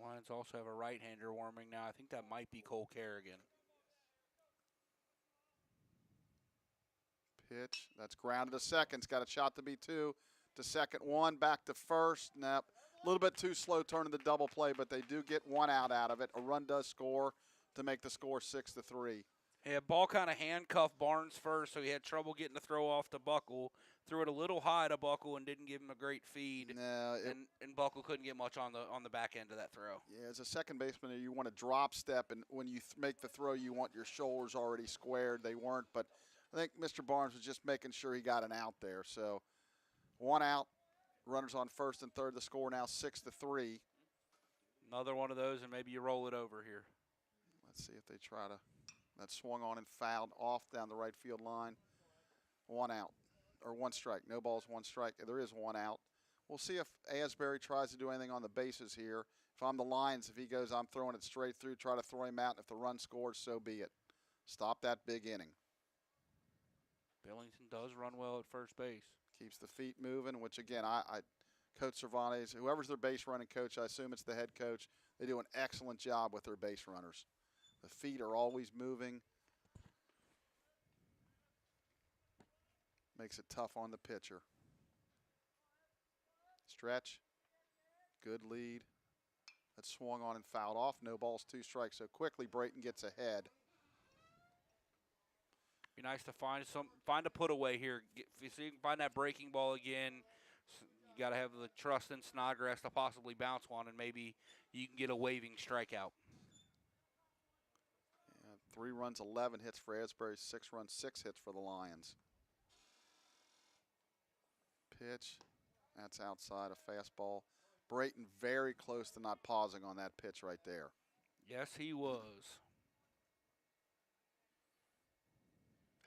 Lions also have a right-hander warming now. I think that might be Cole Kerrigan. Pitch. That's grounded to second. It's got a shot to be 2. To second 1. Back to first. Nope. A little bit too slow turning the double play, but they do get 1 out of it. A run does score to make the score 6-3. Yeah, ball kind of handcuffed Barnes first, so he had trouble getting the throw off to Buckle. Threw it a little high to Buckle and didn't give him a great feed. No, and Buckle couldn't get much on the back end of that throw. Yeah, as a second baseman, you want to drop step, and when you make the throw, you want your shoulders already squared. They weren't, but I think Mr. Barnes was just making sure he got an out there. So 1 out, runners on first and third. The score now 6-3. Another one of those, and maybe you roll it over here. Let's see if they try to. That swung on and fouled off down the right field line. 1 out, or 1 strike. No balls, 1 strike. There is 1 out. We'll see if Asbury tries to do anything on the bases here. If I'm the Lions, if he goes, I'm throwing it straight through, try to throw him out. And if the run scores, so be it. Stop that big inning. Billington does run well at first base. Keeps the feet moving, which, again, I Coach Cervantes, whoever's their base running coach, I assume it's the head coach, they do an excellent job with their base runners. The feet are always moving. Makes it tough on the pitcher. Stretch. Good lead. That swung on and fouled off. No balls, 2 strikes. So quickly Brayton gets ahead. Be nice to find a put away here. If you see, find that breaking ball again, you got to have the trust in Snodgrass to possibly bounce one, and maybe you can get a waving strikeout. Yeah, 3 runs, 11 hits for Asbury. 6 runs, 6 hits for the Lions. Pitch. That's outside a fastball. Brayton very close to not pausing on that pitch right there. Yes, he was.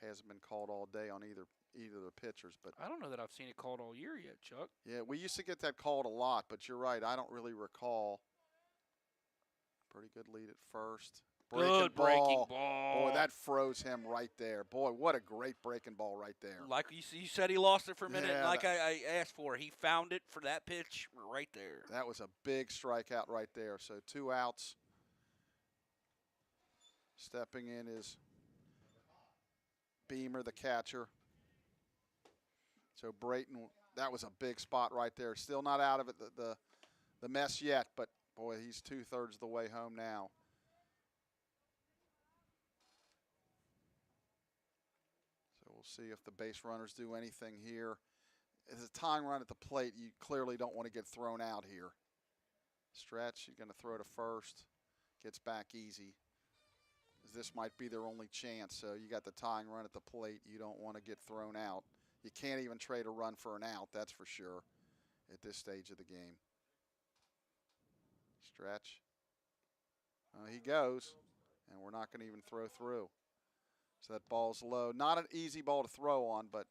Hasn't been called all day on either of the pitchers, but I don't know that I've seen it called all year yet, Chuck. yeah, we used to get that called a lot, but you're right. I don't really recall. Pretty good lead at first. Good breaking ball. Boy, that froze him right there. Boy, what a great breaking ball right there. Like you said, he lost it for a minute. Yeah, and like I asked for, he found it for that pitch right there. That was a big strikeout right there. So 2 outs. Stepping in is Beamer, the catcher. So Brayton, that was a big spot right there. Still not out of it, the mess yet, but boy, he's 2/3 of the way home now. So we'll see if the base runners do anything here. As a tying run at the plate, you clearly don't want to get thrown out here. Stretch, you're going to throw to first. Gets back easy. This might be their only chance, so you got the tying run at the plate. You don't want to get thrown out. You can't even trade a run for an out, that's for sure, at this stage of the game. Stretch. He goes, and we're not going to even throw through. So that ball's low. Not an easy ball to throw on, but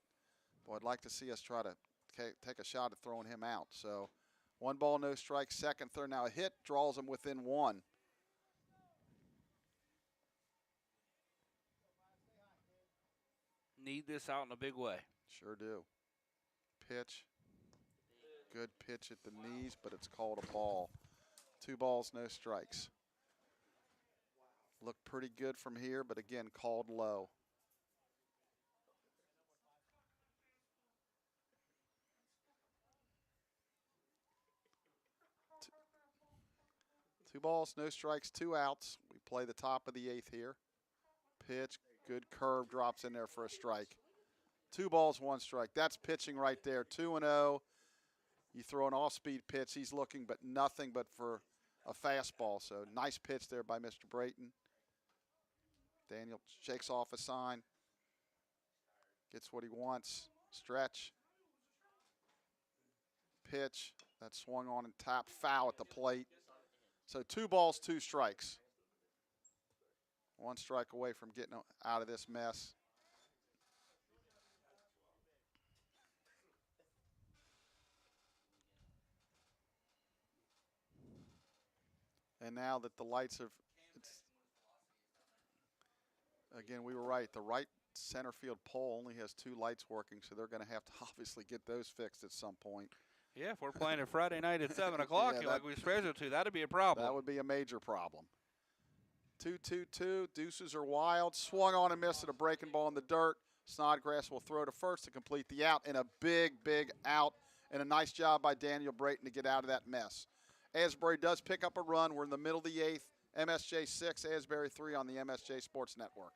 boy, I'd like to see us try to take a shot at throwing him out. So 1 ball, no strike, second, third. Now a hit draws him within 1. Need this out in a big way. Sure do. Pitch. Good pitch at the knees, but it's called a ball. 2 balls, no strikes. Looked pretty good from here, but again, called low. Two balls, no strikes, 2 outs. We play the top of the 8th here. Pitch, good curve, drops in there for a strike. 2 balls, 1 strike. That's pitching right there. 2-0. You throw an off-speed pitch. He's looking, but nothing but for a fastball. So nice pitch there by Mr. Brayton. Daniel shakes off a sign. Gets what he wants. Stretch. Pitch. That swung on and tapped foul at the plate. So 2 balls, 2 strikes. 1 strike away from getting out of this mess. And now that the lights have, again, we were right. The right center field pole only has 2 lights working, so they're going to have to obviously get those fixed at some point. Yeah, if we're playing it Friday night at 7 o'clock, Yeah, like we were supposed to, that'd be a problem. That would be a major problem. 2-2-2. Deuces are wild. Swung on and missed at a breaking ball in the dirt. Snodgrass will throw to first to complete the out, and a big, big out. And a nice job by Daniel Brayton to get out of that mess. Asbury does pick up a run. We're in the middle of the 8th. MSJ 6, Asbury 3 on the MSJ Sports Network.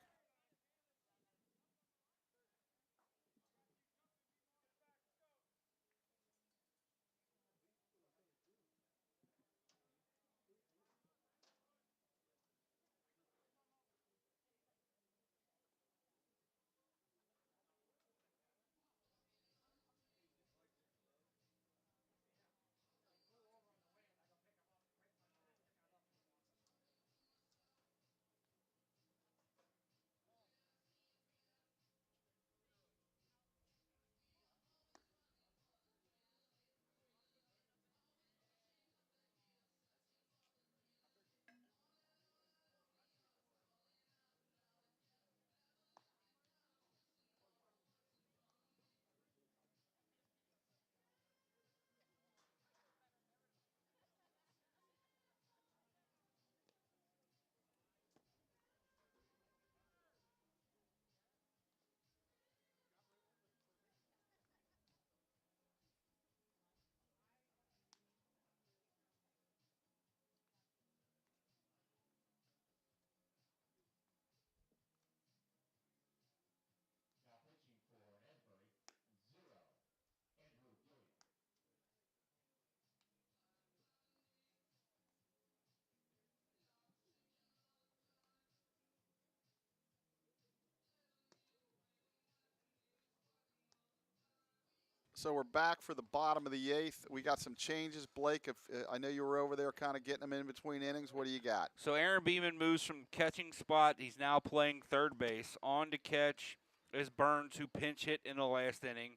So we're back for the bottom of the 8th. We got some changes. Blake, if I know you were over there kind of getting them in between innings. What do you got? So Aaron Beeman moves from catching spot. He's now playing third base. On to catch is Burns, who pinch hit in the last inning.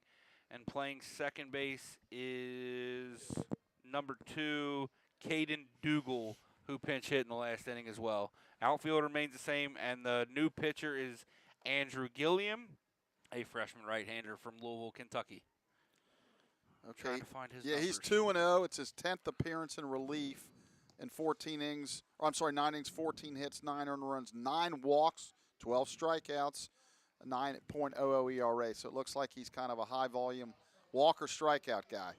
And playing second base is number 2, Caden Dougal, who pinch hit in the last inning as well. Outfield remains the same, and the new pitcher is Andrew Gilliam, a freshman right-hander from Louisville, Kentucky. Okay. Trying to find his Yeah, numbers. he's 2-0. It's his 10th appearance in relief in 14 innings. Or, I'm sorry, 9 innings, 14 hits, 9 earned runs, 9 walks, 12 strikeouts, a 9.00 ERA. So it looks like he's kind of a high-volume walker strikeout guy.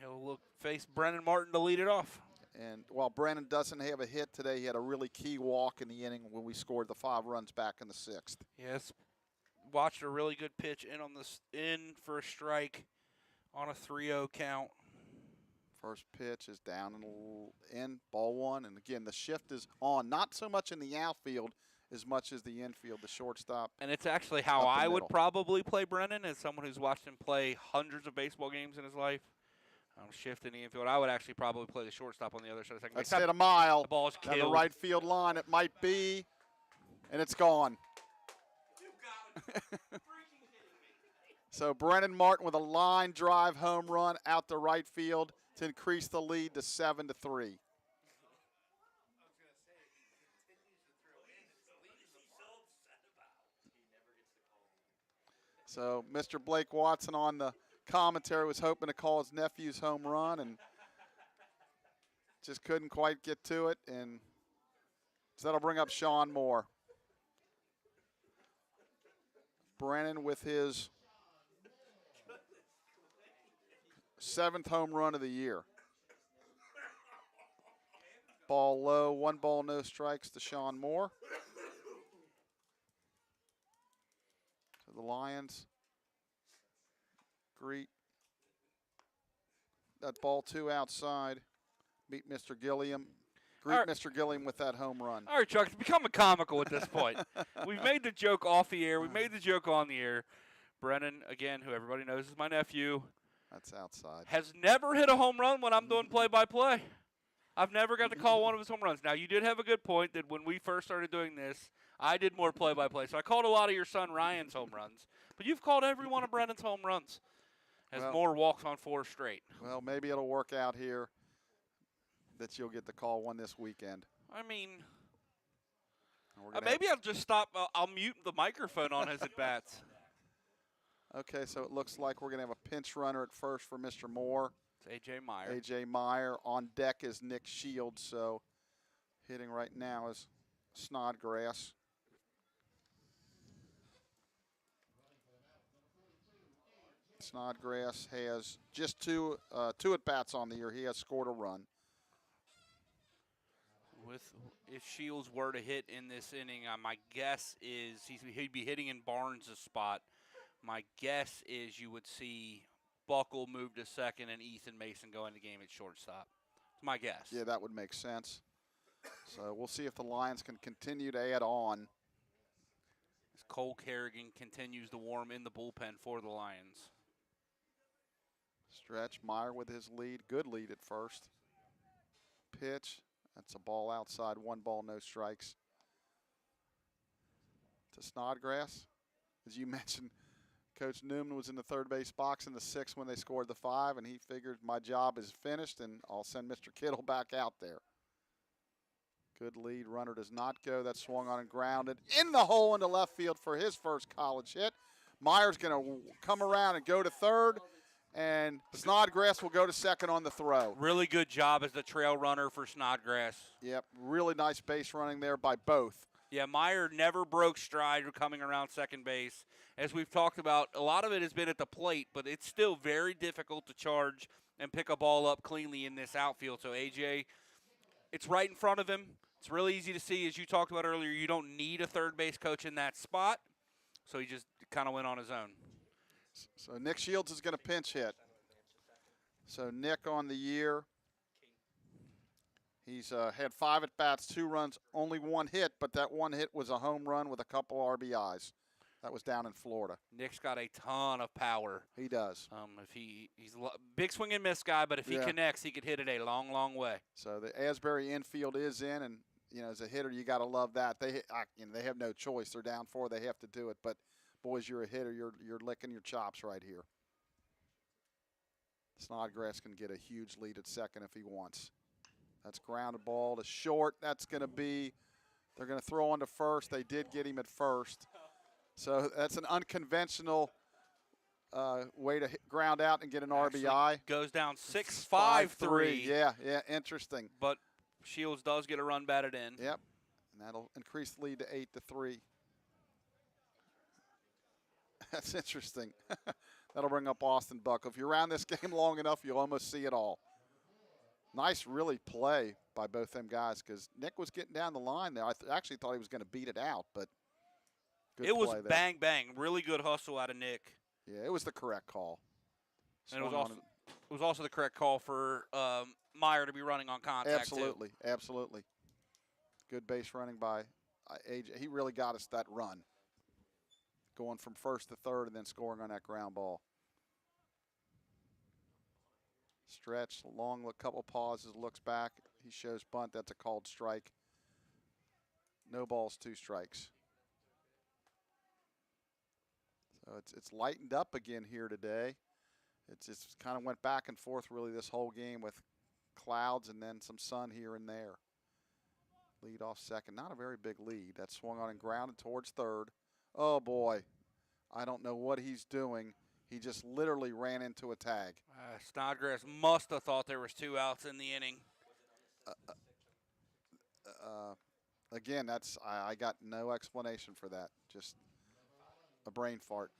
He'll face Brennan Martin to lead it off. And while Brennan doesn't have a hit today, he had a really key walk in the inning when we scored the 5 runs back in the 6th. Yes, watched a really good pitch in for a strike on a 3-0 count. First pitch is down and in, ball 1. And again, the shift is on, not so much in the outfield as much as the infield, the shortstop. And it's actually how Up the I would middle. probably play Brennan, as someone who's watched him play hundreds of baseball games in his life. Shift in the infield. I would actually probably play the shortstop on the other side of the second base. Let's hit a mile. The ball's Down the killed. right field line. It might be, and it's gone. So Brennan Martin with a line drive home run out to right field to increase the lead to 7-3. So Mr. Blake Watson on the commentary was hoping to call his nephew's home run and just couldn't quite get to it. And so that'll bring up Sean Moore. Brennan with his 7th home run of the year. Ball low, 1 ball, no strikes to Sean Moore. So the Lions greet that ball 2 outside. Meet Mr. Gilliam. Greet All right. Mr. Gilliam with that home run. All right, Chuck, it's becoming comical at this point. We've made the joke off the air. We've made the joke on the air. Brennan, again, who everybody knows is my nephew, That's outside. has never hit a home run when I'm doing play-by-play. I've never got to call one of his home runs. Now, you did have a good point that when we first started doing this, I did more play-by-play. So I called a lot of your son Ryan's home runs. But you've called every one of Brennan's home runs as Well- more walks on 4 straight. Well, maybe it'll work out here that you'll get the call one this weekend. I mean, And we're gonna maybe I'll just stop. I'll mute the microphone on his at-bats. Okay, so it looks like we're going to have a pinch runner at first for Mr. Moore. It's A.J. Meyer. A.J. Meyer. On deck is Nick Shields, so hitting right now is Snodgrass. Snodgrass has just two at-bats on the year. He has scored a run. If Shields were to hit in this inning, my guess is he'd be hitting in Barnes' spot. My guess is you would see Buckle move to second and Ethan Mason go in the game at shortstop. It's my guess. Yeah, that would make sense. So we'll see if the Lions can continue to add on. As Cole Kerrigan continues to warm in the bullpen for the Lions. Stretch Meyer with his lead. Good lead at first. Pitch. That's a ball outside. 1 ball, no strikes. To Snodgrass. As you mentioned, Coach Newman was in the third base box in the 6th when they scored the 5, and he figured my job is finished, and I'll send Mr. Kittle back out there. Good lead. Runner does not go. That's swung on and grounded in the hole into left field for his first college hit. Meyer's going to come around and go to third, and Snodgrass will go to second on the throw. Really good job as the trail runner for Snodgrass. Yep, really nice base running there by both. Yeah, Meyer never broke stride coming around second base. As we've talked about, a lot of it has been at the plate, but it's still very difficult to charge and pick a ball up cleanly in this outfield. So, AJ, it's right in front of him. It's really easy to see. As you talked about earlier, you don't need a third base coach in that spot. So he just kind of went on his own. So Nick Shields is going to pinch hit. So Nick on the year, he's had 5 at-bats, 2 runs, only 1 hit, but that 1 hit was a home run with a couple RBIs. That was down in Florida. Nick's got a ton of power. He does. If he's a big swing and miss guy, but if he connects, he could hit it a long, long way. So the Asbury infield is in, and as a hitter, you got to love that. They have no choice. They're down 4. They have to do it. But boys, you're a hitter. You're licking your chops right here. Snodgrass can get a huge lead at second if he wants. That's grounded ball to short. That's going to be. They're going to throw on to first. They did get him at first. So that's an unconventional way to ground out and get an RBI. Goes down 6-5-3. Yeah, interesting. But Shields does get a run batted in. Yep, and that'll increase the lead to 8-3. That's interesting. That'll bring up Austin Buck. If you're around this game long enough, you'll almost see it all. Nice, really, play by both them guys because Nick was getting down the line there. I actually thought he was going to beat it out, but good it was play there. Bang, bang. Really good hustle out of Nick. Yeah, it was the correct call. And it was also the correct call for Meyer to be running on contact, absolutely, too. Absolutely. Good base running by AJ. He really got us that run, going from first to third and then scoring on that ground ball. Stretch, long look, couple pauses, looks back. He shows bunt. That's a called strike. No balls, 2 strikes. So it's lightened up again here today. It's kind of went back and forth really this whole game with clouds and then some sun here and there. Lead off second. Not a very big lead. That swung on and grounded towards third. Oh, boy. I don't know what he's doing. He just literally ran into a tag. Snodgrass must have thought there was 2 outs in the inning. Again, I got no explanation for that. Just a brain fart.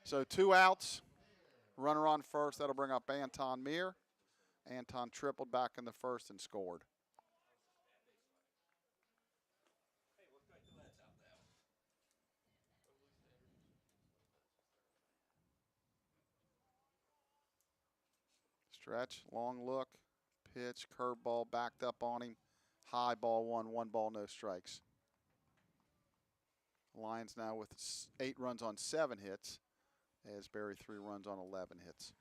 So 2 outs. Runner on first. That'll bring up Anton Meir. Anton tripled back in the first and scored. Stretch, long look, pitch, curveball, backed up on him. High ball 1 ball, no strikes. Lions now with 8 runs on 7 hits. Asbury 3 runs on 11 hits.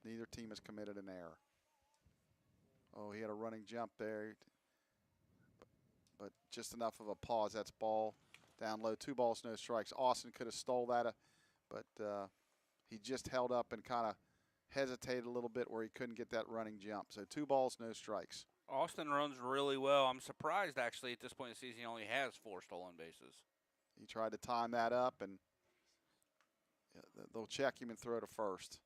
Neither team has committed an error. Oh, he had a running jump there, but just enough of a pause. That's ball down low. 2 balls, no strikes. Austin could have stole that, but he just held up and kind of hesitated a little bit where he couldn't get that running jump. So 2 balls, no strikes. Austin runs really well. I'm surprised, actually, at this point in the season he only has 4 stolen bases. He tried to time that up, and they'll check him and throw to first.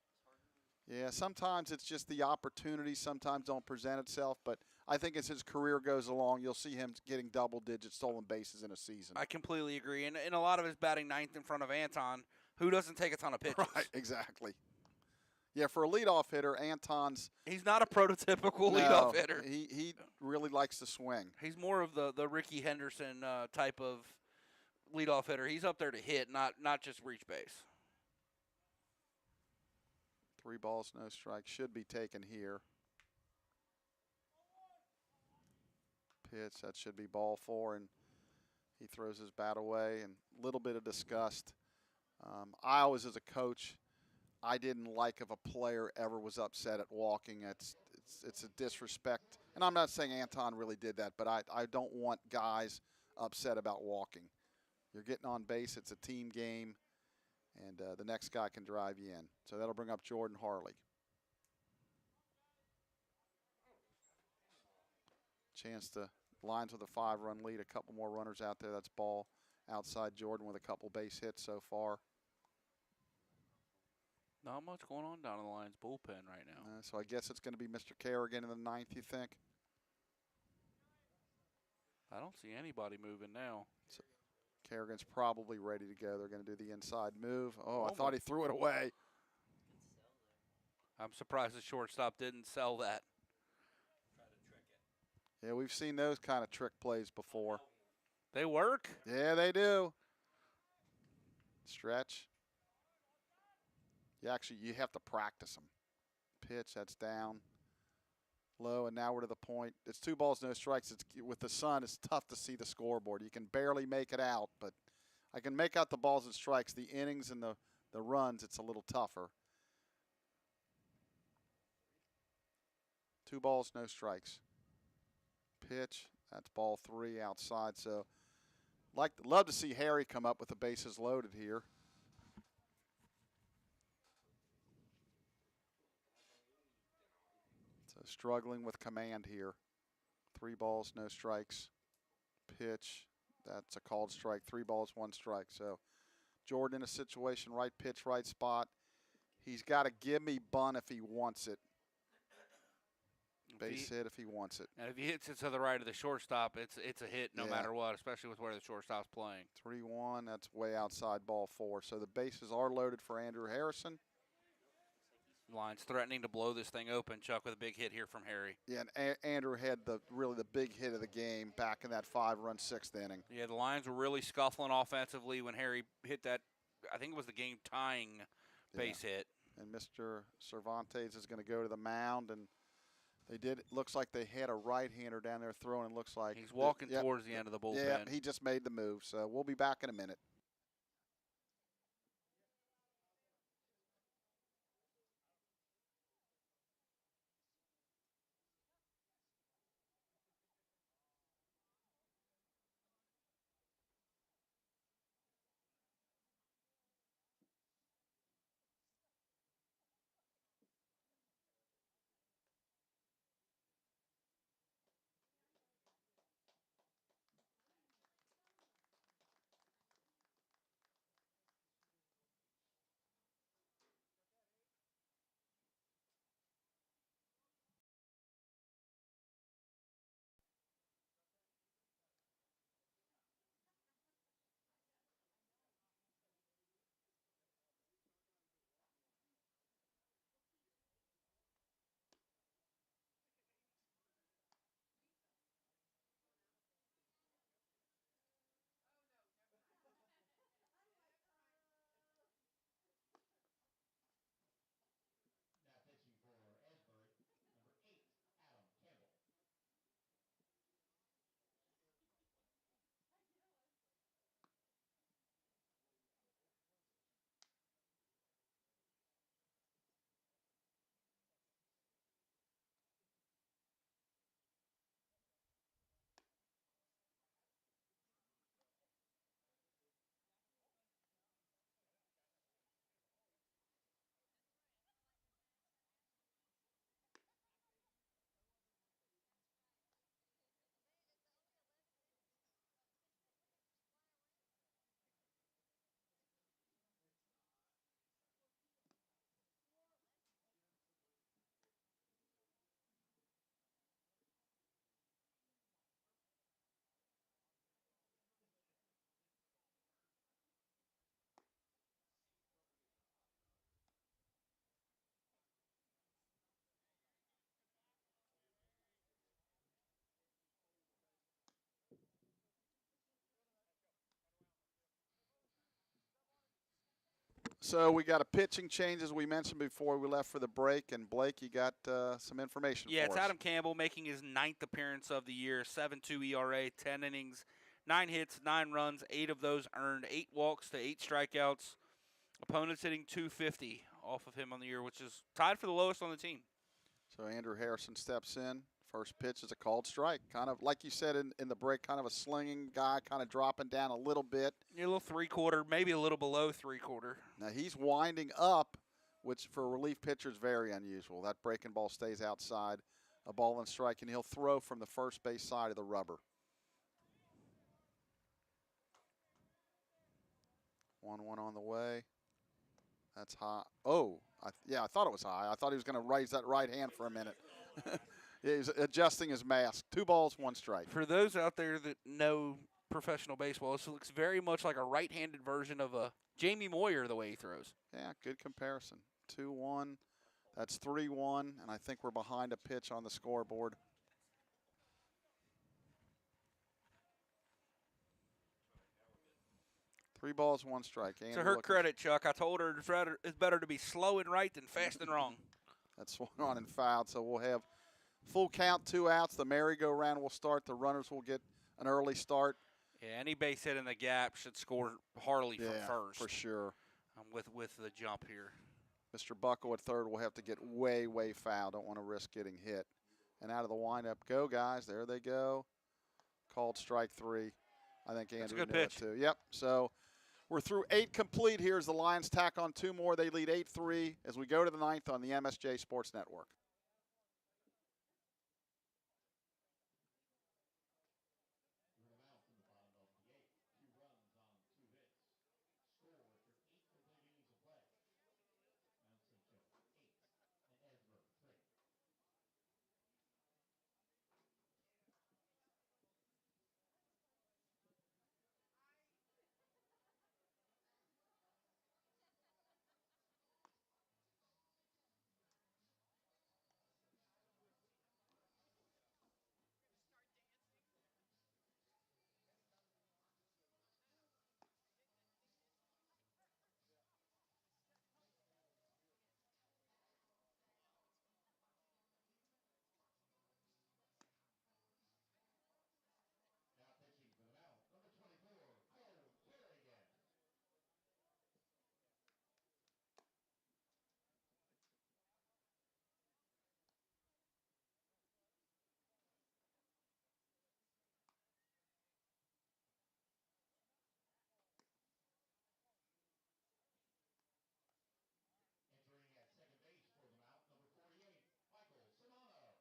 Yeah, sometimes it's just the opportunity. Sometimes don't present itself, but I think as his career goes along, you'll see him getting double-digit stolen bases in a season. I completely agree. And a lot of his batting 9th in front of Anton, who doesn't take a ton of pitches. Right, exactly. Yeah, for a leadoff hitter, Anton's... He's not a prototypical leadoff hitter. He really likes to swing. He's more of the Ricky Henderson type of leadoff hitter. He's up there to hit, not just reach base. 3 balls, no strikes. Should be taken here. Pitch, that should be ball 4, and he throws his bat away, and a little bit of disgust. I always, as a coach, I didn't like if a player ever was upset at walking. It's a disrespect. And I'm not saying Anton really did that, but I don't want guys upset about walking. You're getting on base. It's a team game, and the next guy can drive you in. So that'll bring up Jordan Harley. Chance to Lions with a 5-run lead. A couple more runners out there. That's ball outside Jordan with a couple base hits so far. Not much going on down in the Lions bullpen right now. So I guess it's going to be Mr. Kerrigan in the 9th, you think? I don't see anybody moving now. So Kerrigan's probably ready to go. They're going to do the inside move. Oh, I thought he threw it away. I'm surprised the shortstop didn't sell that. Yeah, we've seen those kind of trick plays before. They work? Yeah, they do. Stretch. You have to practice them. Pitch, that's down. Low, and now we're to the point. It's 2 balls, no strikes. With the sun, it's tough to see the scoreboard. You can barely make it out, but I can make out the balls and strikes. The innings and the runs, it's a little tougher. 2 balls, no strikes. Pitch, that's ball 3 outside. So, love to see Harry come up with the bases loaded here. So struggling with command here. 3 balls, no strikes. Pitch, that's a called strike. 3 balls, 1 strike. So Jordan in a situation, right pitch, right spot. He's got to give me bunt if he wants it. Base hit if he wants it. And if he hits it to the right of the shortstop, it's a hit no matter what, especially with where the shortstop's playing. 3-1, that's way outside ball 4. So the bases are loaded for Andrew Harrison. Lions threatening to blow this thing open, Chuck, with a big hit here from Harry. Yeah, and Andrew had really the big hit of the game back in that 5-run 6th inning. Yeah, the Lions were really scuffling offensively when Harry hit that, I think it was the game-tying base hit. And Mr. Cervantes is going to go to the mound, and they did. It looks like they had a right-hander down there throwing. It looks like he's walking towards the end of the bullpen. Yeah, he just made the move. So we'll be back in a minute. Now pitching for Asbury, number 8, Adam Campbell. So we got a pitching change, as we mentioned before we left for the break. And, Blake, you got some information for us. Yeah, it's Adam Campbell making his 9th appearance of the year, 7.2 ERA, 10 innings, 9 hits, 9 runs, 8 of those earned, 8 walks to 8 strikeouts. Opponents hitting .250 off of him on the year, which is tied for the lowest on the team. So Andrew Harrison steps in. First pitch is a called strike. Kind of, like you said in the break, kind of a slinging guy, kind of dropping down a little bit. Yeah, a little 3/4, maybe a little below 3/4. Now he's winding up, which for a relief pitcher is very unusual. That breaking ball stays outside, a ball and strike, and he'll throw from the first base side of the rubber. 1-1 on the way. That's high. Oh, I thought it was high. I thought he was going to raise that right hand for a minute. Yeah, he's adjusting his mask. 2 balls, 1 strike. For those out there that know professional baseball, this looks very much like a right-handed version of a Jamie Moyer the way he throws. Yeah, good comparison. 2-1. That's 3-1, and I think we're behind a pitch on the scoreboard. Three balls, 1 strike. To her credit, Chuck, I told her it's better to be slow and right than fast and wrong. That's swung on and fouled, so we'll have full count, 2 outs. The merry-go-round will start. The runners will get an early start. Yeah, any base hit in the gap should score Harley from Yeah, first. for sure. With the jump here. Mr. Buckle at third will have to get way, way foul. Don't want to risk getting hit. And out of the windup, go, guys. There they go. Called strike 3. I think That's a Andrew good knew pitch. it too. Yep. So we're through 8 complete here as the Lions tack on 2 more. They lead 8-3 as we go to the 9th on the MSJ Sports Network. To the mound from the bottom of the 8th. 2 runs on 2 hits. Score after 8 complete innings of play. Mount St. Joe 8 and Asbury 3. Now pitching for the mound, number 24, Cole Kerrigan. Entering at second base for the Mount, number 48, Michael Simano.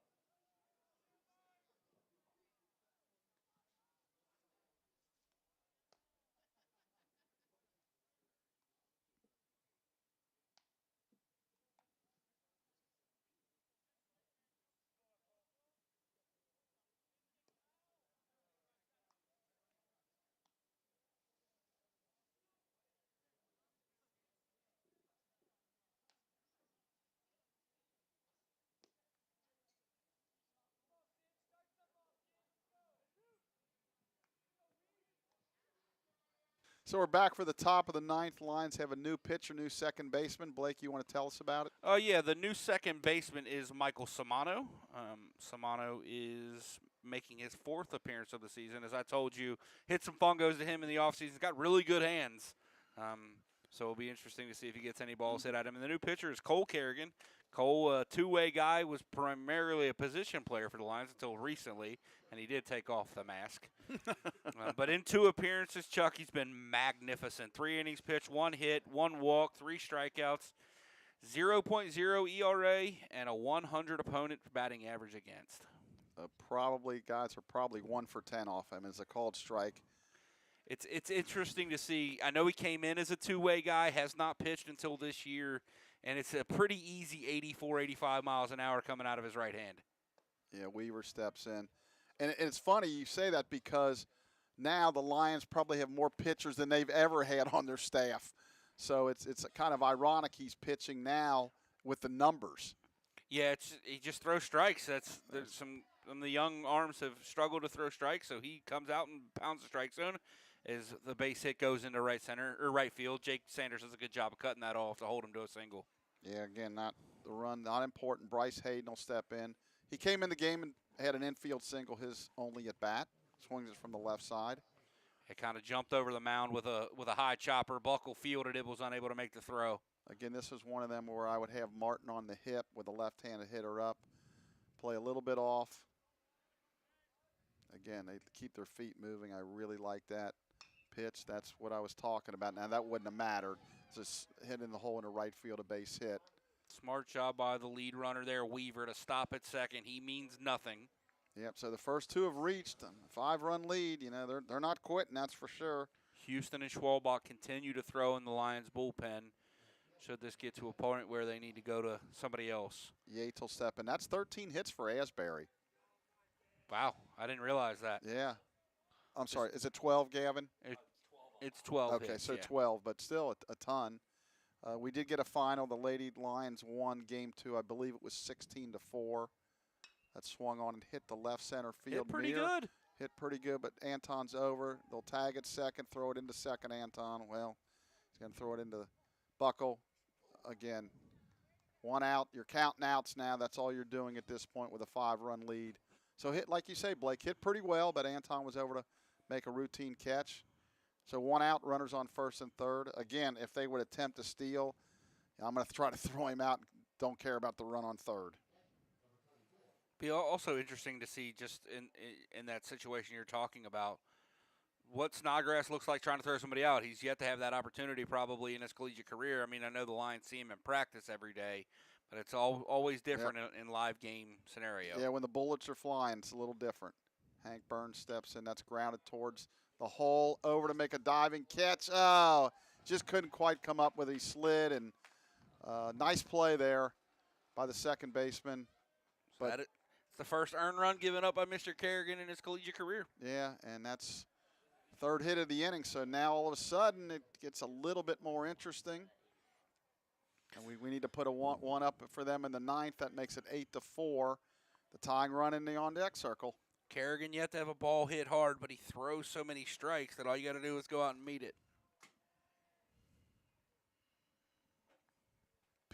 So we're back for the top of the 9th. Lions have a new pitcher, new second baseman. Blake, you want to tell us about it? Oh, yeah, the new second baseman is Michael Simano. Simano is making his 4th appearance of the season. As I told you, hit some fungos to him in the offseason. He's got really good hands. So it'll be interesting to see if he gets any balls hit at him. And the new pitcher is Cole Kerrigan. Cole, a two-way guy, was primarily a position player for the Lions until recently, and he did take off the mask. But in 2 appearances, Chuck, he's been magnificent. 3 innings pitched, 1 hit, 1 walk, 3 strikeouts, 0.0 ERA, and a 100 opponent batting average against. Guys are probably 1 for 10 off him. It's a called strike. It's interesting to see. I know he came in as a two-way guy, has not pitched until this year, and it's a pretty easy 84, 85 miles an hour coming out of his right hand. Yeah, Weaver steps in. And it's funny you say that because now the Lions probably have more pitchers than they've ever had on their staff. So it's kind of ironic he's pitching now with the numbers. Yeah, he just throws strikes. There's some of the young arms have struggled to throw strikes, so he comes out and pounds the strike zone as the base hit goes into right center or right field. Jake Sanders does a good job of cutting that off to hold him to a single. Yeah, again, not the run, not important. Bryce Hayden will step in. He came in the game and had an infield single, his only at bat. Swings it from the left side. It kind of jumped over the mound with a high chopper. Buckle fielded it, was unable to make the throw. Again, this is one of them where I would have Martin on the hip with a left-handed hitter up. Play a little bit off. Again, they keep their feet moving. I really like that pitch. That's what I was talking about. Now, that wouldn't have mattered. Just hitting the hole in the right field, a base hit. Smart job by the lead runner there, Weaver, to stop at second. He means nothing. Yep, so the first 2 have reached a 5-run lead. You know, they're not quitting, that's for sure. Houston and Schwalbach continue to throw in the Lions bullpen. Should this get to a point where they need to go to somebody else. Yates will step in. That's 13 hits for Asbury. Wow, I didn't realize that. Yeah. I'm sorry, is it 12, Gavin? It's 12 Okay, hits, so yeah. 12, but still a ton. We did get a final. The Lady Lions won game 2. I believe it was 16-4. That swung on and hit the left center field. Hit pretty mirror. good. Hit pretty good, but Anton's over. They'll tag it second, throw it into second, Anton. Well, he's going to throw it into Buckle. Again, 1 out. You're counting outs now. That's all you're doing at this point with a 5-run lead. So hit, like you say, Blake, hit pretty well, but Anton was over to make a routine catch. So 1 out, runners on first and third. Again, if they would attempt to steal, I'm going to try to throw him out. Don't care about the run on third. Be also interesting to see just in that situation you're talking about what Snodgrass looks like trying to throw somebody out. He's yet to have that opportunity probably in his collegiate career. I mean, I know the Lions see him in practice every day, but it's always different in live game scenario. Yeah, when the bullets are flying, it's a little different. Hank Burns steps in. That's grounded towards the hole, over to make a diving catch. Oh, just couldn't quite come up with it. He slid, and nice play there by the second baseman. But it's the first earned run given up by Mr. Kerrigan in his collegiate career. Yeah, and that's third hit of the inning. So now all of a sudden it gets a little bit more interesting. And we need to put a one up for them in the ninth. That makes it 8-4. The tying run in the on-deck circle. Kerrigan yet to have a ball hit hard, but he throws so many strikes that all you got to do is go out and meet it.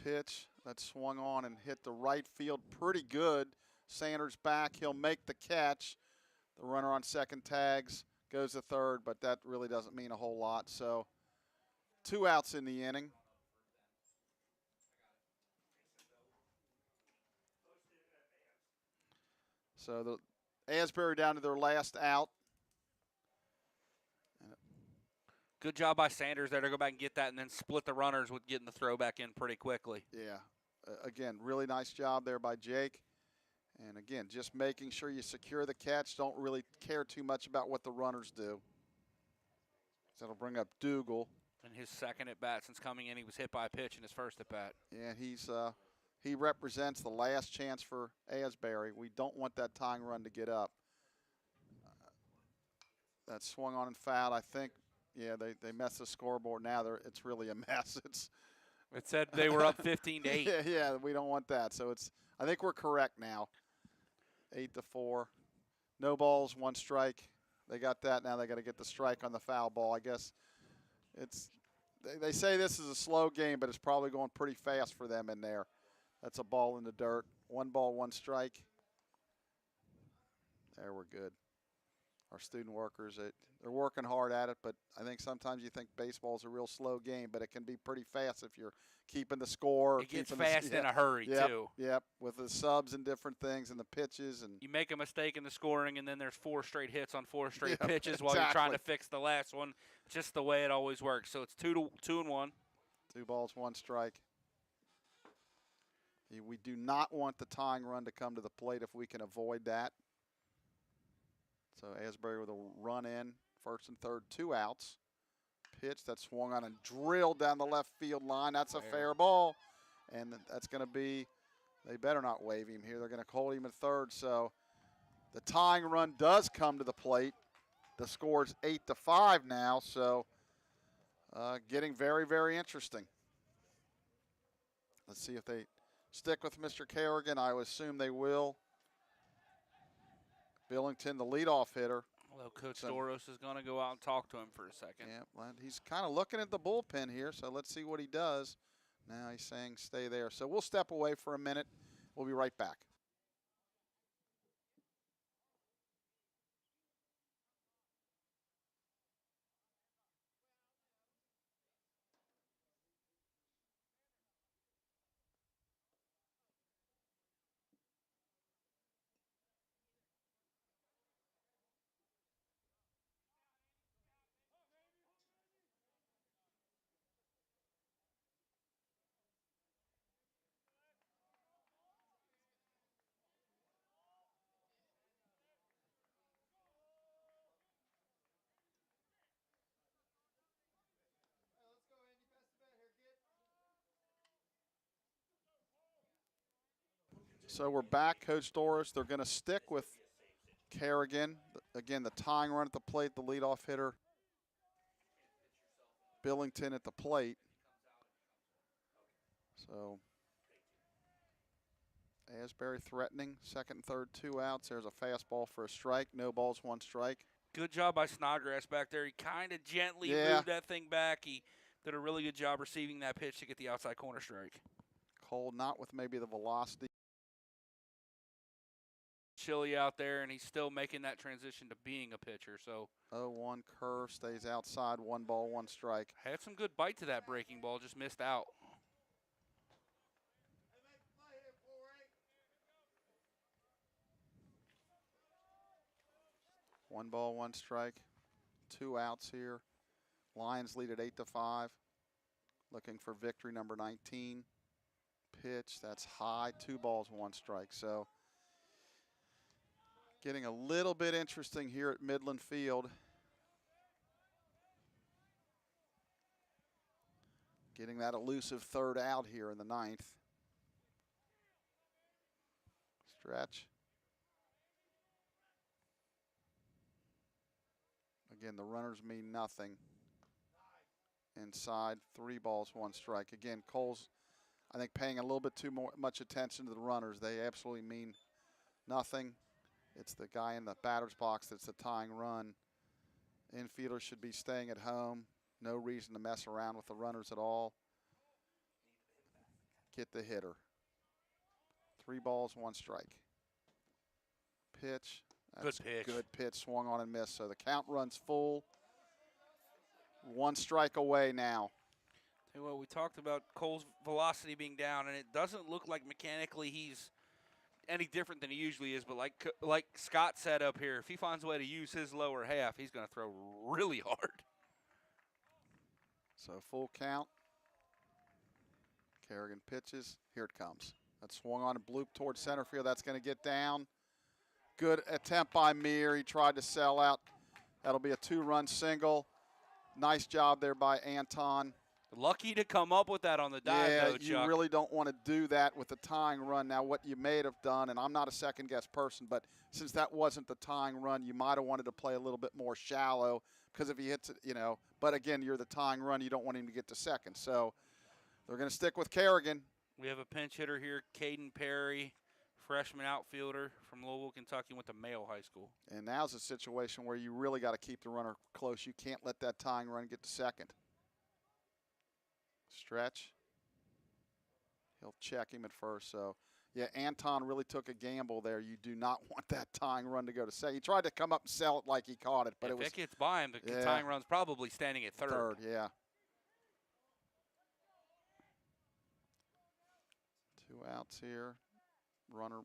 Pitch that swung on and hit the right field pretty good. Sanders back. He'll make the catch. The runner on second tags, goes to third, but that really doesn't mean a whole lot. So 2 outs in the inning. So the Asbury down to their last out. Good job by Sanders there to go back and get that and then split the runners with getting the throw back in pretty quickly. Yeah. Again, really nice job there by Jake. And again, just making sure you secure the catch. Don't really care too much about what the runners do. So that'll bring up Dougal. And his second at bat since coming in, he was hit by a pitch in his first at bat. Yeah, he represents the last chance for Asbury. We don't want that tying run to get up. That swung on and fouled. I think, yeah, they messed the scoreboard. Now it's really a mess. It said they were up 15-8. Yeah, we don't want that. So I think we're correct now. 8-4. No balls, 1 strike. They got that. Now they got to get the strike on the foul ball. I guess they say this is a slow game, but it's probably going pretty fast for them in there. That's a ball in the dirt. 1 ball, 1 strike. There, we're good. Our student workers, they're working hard at it, but I think sometimes you think baseball's a real slow game, but it can be pretty fast if you're keeping the score. It gets fast in a hurry, too. Yep, with the subs and different things and the pitches. And you make a mistake in the scoring, and then there's 4 straight hits on 4 straight pitches exactly. while you're trying to fix the last one. Just the way it always works. So it's 2-1. 2 balls, 1 strike. We do not want the tying run to come to the plate if we can avoid that. So Asbury with a run in, first and third, 2 outs. Pitch that swung on and drilled down the left field line. That's a fair ball. And that's going to be, they better not wave him here. They're going to hold him at third. So the tying run does come to the plate. The score's 8-5 now. So getting very, very interesting. Let's see if they stick with Mr. Kerrigan. I would assume they will. Billington, the leadoff hitter. Well, Coach Doros is going to go out and talk to him for a second. Yeah, well, he's kind of looking at the bullpen here, so let's see what he does. Now he's saying stay there. So we'll step away for a minute. We'll be right back. So we're back, Coach Doris. They're going to stick with Kerrigan. Again, the tying run at the plate, the leadoff hitter. Billington at the plate. So Asbury threatening. Second and third, 2 outs. There's a fastball for a strike. No balls, 1 strike. Good job by Snodgrass back there. He kind of gently moved that thing back. He did a really good job receiving that pitch to get the outside corner strike. Cole not with maybe the velocity chilly out there, and he's still making that transition to being a pitcher. So 0-1 curve stays outside. 1 ball, 1 strike. had some good bite to that breaking ball, just missed out. 1 ball, 1 strike. 2 outs here. Lions lead at 8-5. Looking for victory number 19. Pitch, that's high. 2 balls, 1 strike. So getting a little bit interesting here at Midland Field. Getting that elusive third out here in the 9th. Stretch. Again, the runners mean nothing. Inside, 3 balls, 1 strike. Again, Cole's, I think, paying a little bit too much attention to the runners. They absolutely mean nothing. It's the guy in the batter's box that's the tying run. Infielders should be staying at home. No reason to mess around with the runners at all. Get the hitter. 3 balls, 1 strike. Pitch. That's Good pitch. Good pitch. Swung on and missed. So the count runs full. 1 strike away now. Tell you what, we talked about Cole's velocity being down, and it doesn't look like mechanically he's any different than he usually is. But like Scott said up here, if he finds a way to use his lower half, he's going to throw really hard. So full count. Kerrigan pitches. Here it comes. That swung on and blooped towards center field. That's going to get down. Good attempt by Meir. He tried to sell out. That'll be a 2-run single. Nice job there by Anton. Lucky to come up with that on the dive, Yeah, though, you Chuck. really don't want to do that with the tying run. Now, what you may have done, and I'm not a second-guess person, but since that wasn't the tying run, you might have wanted to play a little bit more shallow because if he hits it, but again, you're the tying run. You don't want him to get to second. So they're going to stick with Kerrigan. We have a pinch hitter here, Caden Perry, freshman outfielder from Louisville, Kentucky, went to Mayo High School. And now's a situation where you really got to keep the runner close. You can't let that tying run get to second. Stretch. He'll check him at first. So, yeah, Anton really took a gamble there. You do not want that tying run to go to second. He tried to come up and sell it like he caught it, but if it was it gets by him, the tying run's probably standing at third. third, yeah. 2 outs here. Runner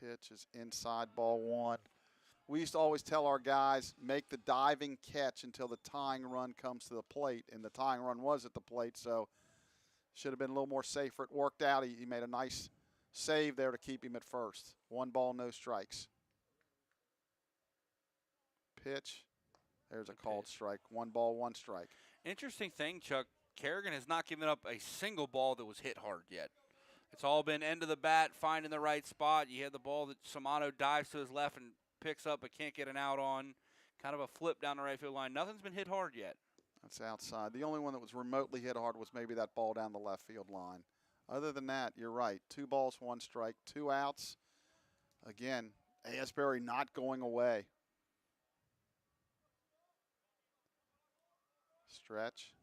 pitch is inside, ball 1. We used to always tell our guys, make the diving catch until the tying run comes to the plate, and the tying run was at the plate, so should have been a little more safer. It worked out. He made a nice save there to keep him at first. 1 ball, no strikes. Pitch. There's a called strike. 1 ball, 1 strike. Interesting thing, Chuck, Kerrigan has not given up a single ball that was hit hard yet. It's all been end of the bat, finding the right spot. You had the ball that Samano dives to his left and picks up but can't get an out on. Kind of a flip down the right field line. Nothing's been hit hard yet. That's outside. The only one that was remotely hit hard was maybe that ball down the left field line. Other than that, you're right. 2 balls, 1 strike, 2 outs. Again, Asbury not going away. Stretch.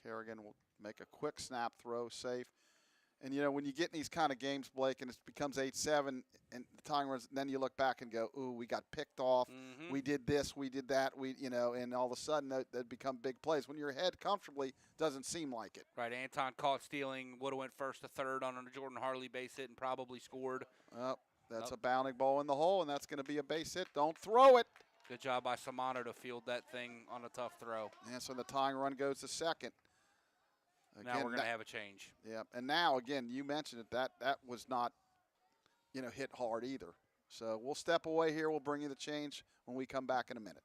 Kerrigan will make a quick snap throw, safe. And, when you get in these kind of games, Blake, and it becomes 8-7, and the tying runs, then you look back and go, ooh, we got picked off. Mm-hmm. We did this, we did that, and all of a sudden that become big plays. When you're ahead comfortably, doesn't seem like it. Right, Anton caught stealing, would have went first to third on a Jordan Harley base hit and probably scored. That's a bounding ball in the hole, and that's going to be a base hit. Don't throw it. Good job by Samano to field that thing on a tough throw. And so the tying run goes to second. Now we're going to have a change. Yeah, and now, again, you mentioned it, that was not, hit hard either. So we'll step away here. We'll bring you the change when we come back in a minute.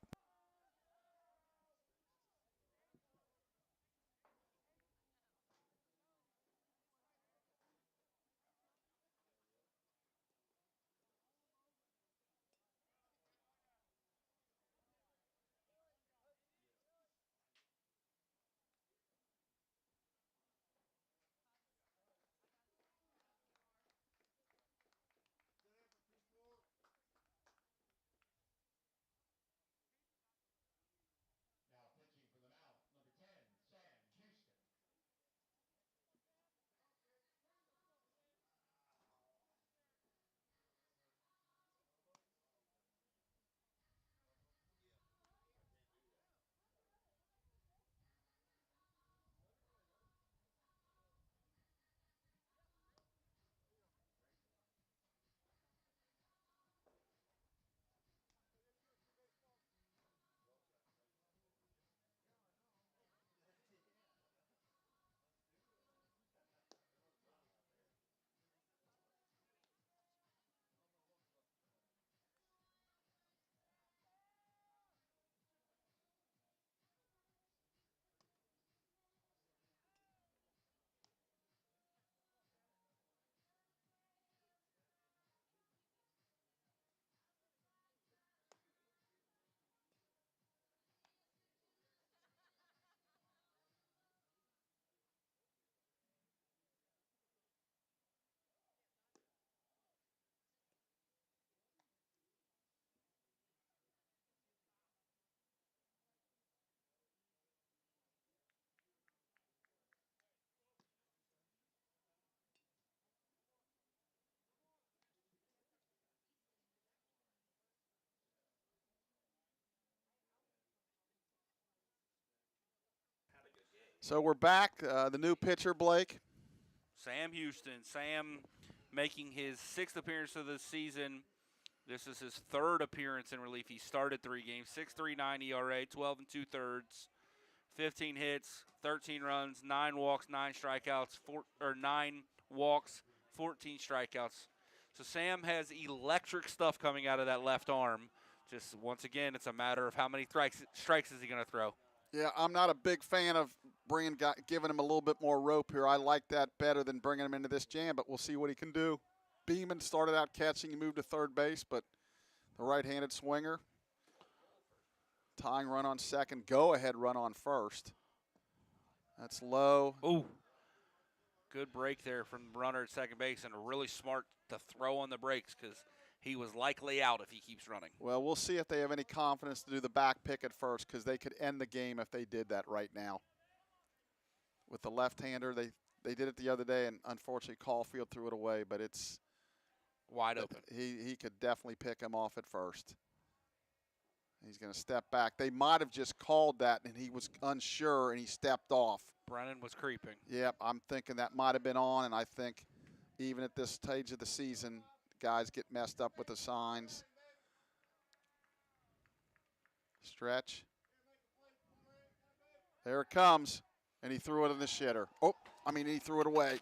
So we're back. The new pitcher, Blake. Sam Houston. Sam making his 6th appearance of the season. This is his 3rd appearance in relief. He started 3 games, 6.39 ERA, 12 2/3, 15 hits, 13 runs, 9 walks, 9 strikeouts, 9 walks, 14 strikeouts. So Sam has electric stuff coming out of that left arm. Just once again, it's a matter of how many strikes is he going to throw. Yeah, I'm not a big fan of giving him a little bit more rope here. I like that better than bringing him into this jam, but we'll see what he can do. Beeman started out catching. He moved to third base, but the right-handed swinger. Tying run on second. Go-ahead run on first. That's low. Ooh. Good break there from the runner at second base, and really smart to throw on the brakes because he was likely out if he keeps running. Well, we'll see if they have any confidence to do the back pick at first because they could end the game if they did that right now. With the left-hander, they did it the other day, and unfortunately Caulfield threw it away, but it's wide open. He could definitely pick him off at first. He's going to step back. They might have just called that, and he was unsure, and he stepped off. Brennan was creeping. Yep, I'm thinking that might have been on, and I think even at this stage of the season, guys get messed up with the signs. Stretch. There it comes, and he threw it in the shitter. He threw it away.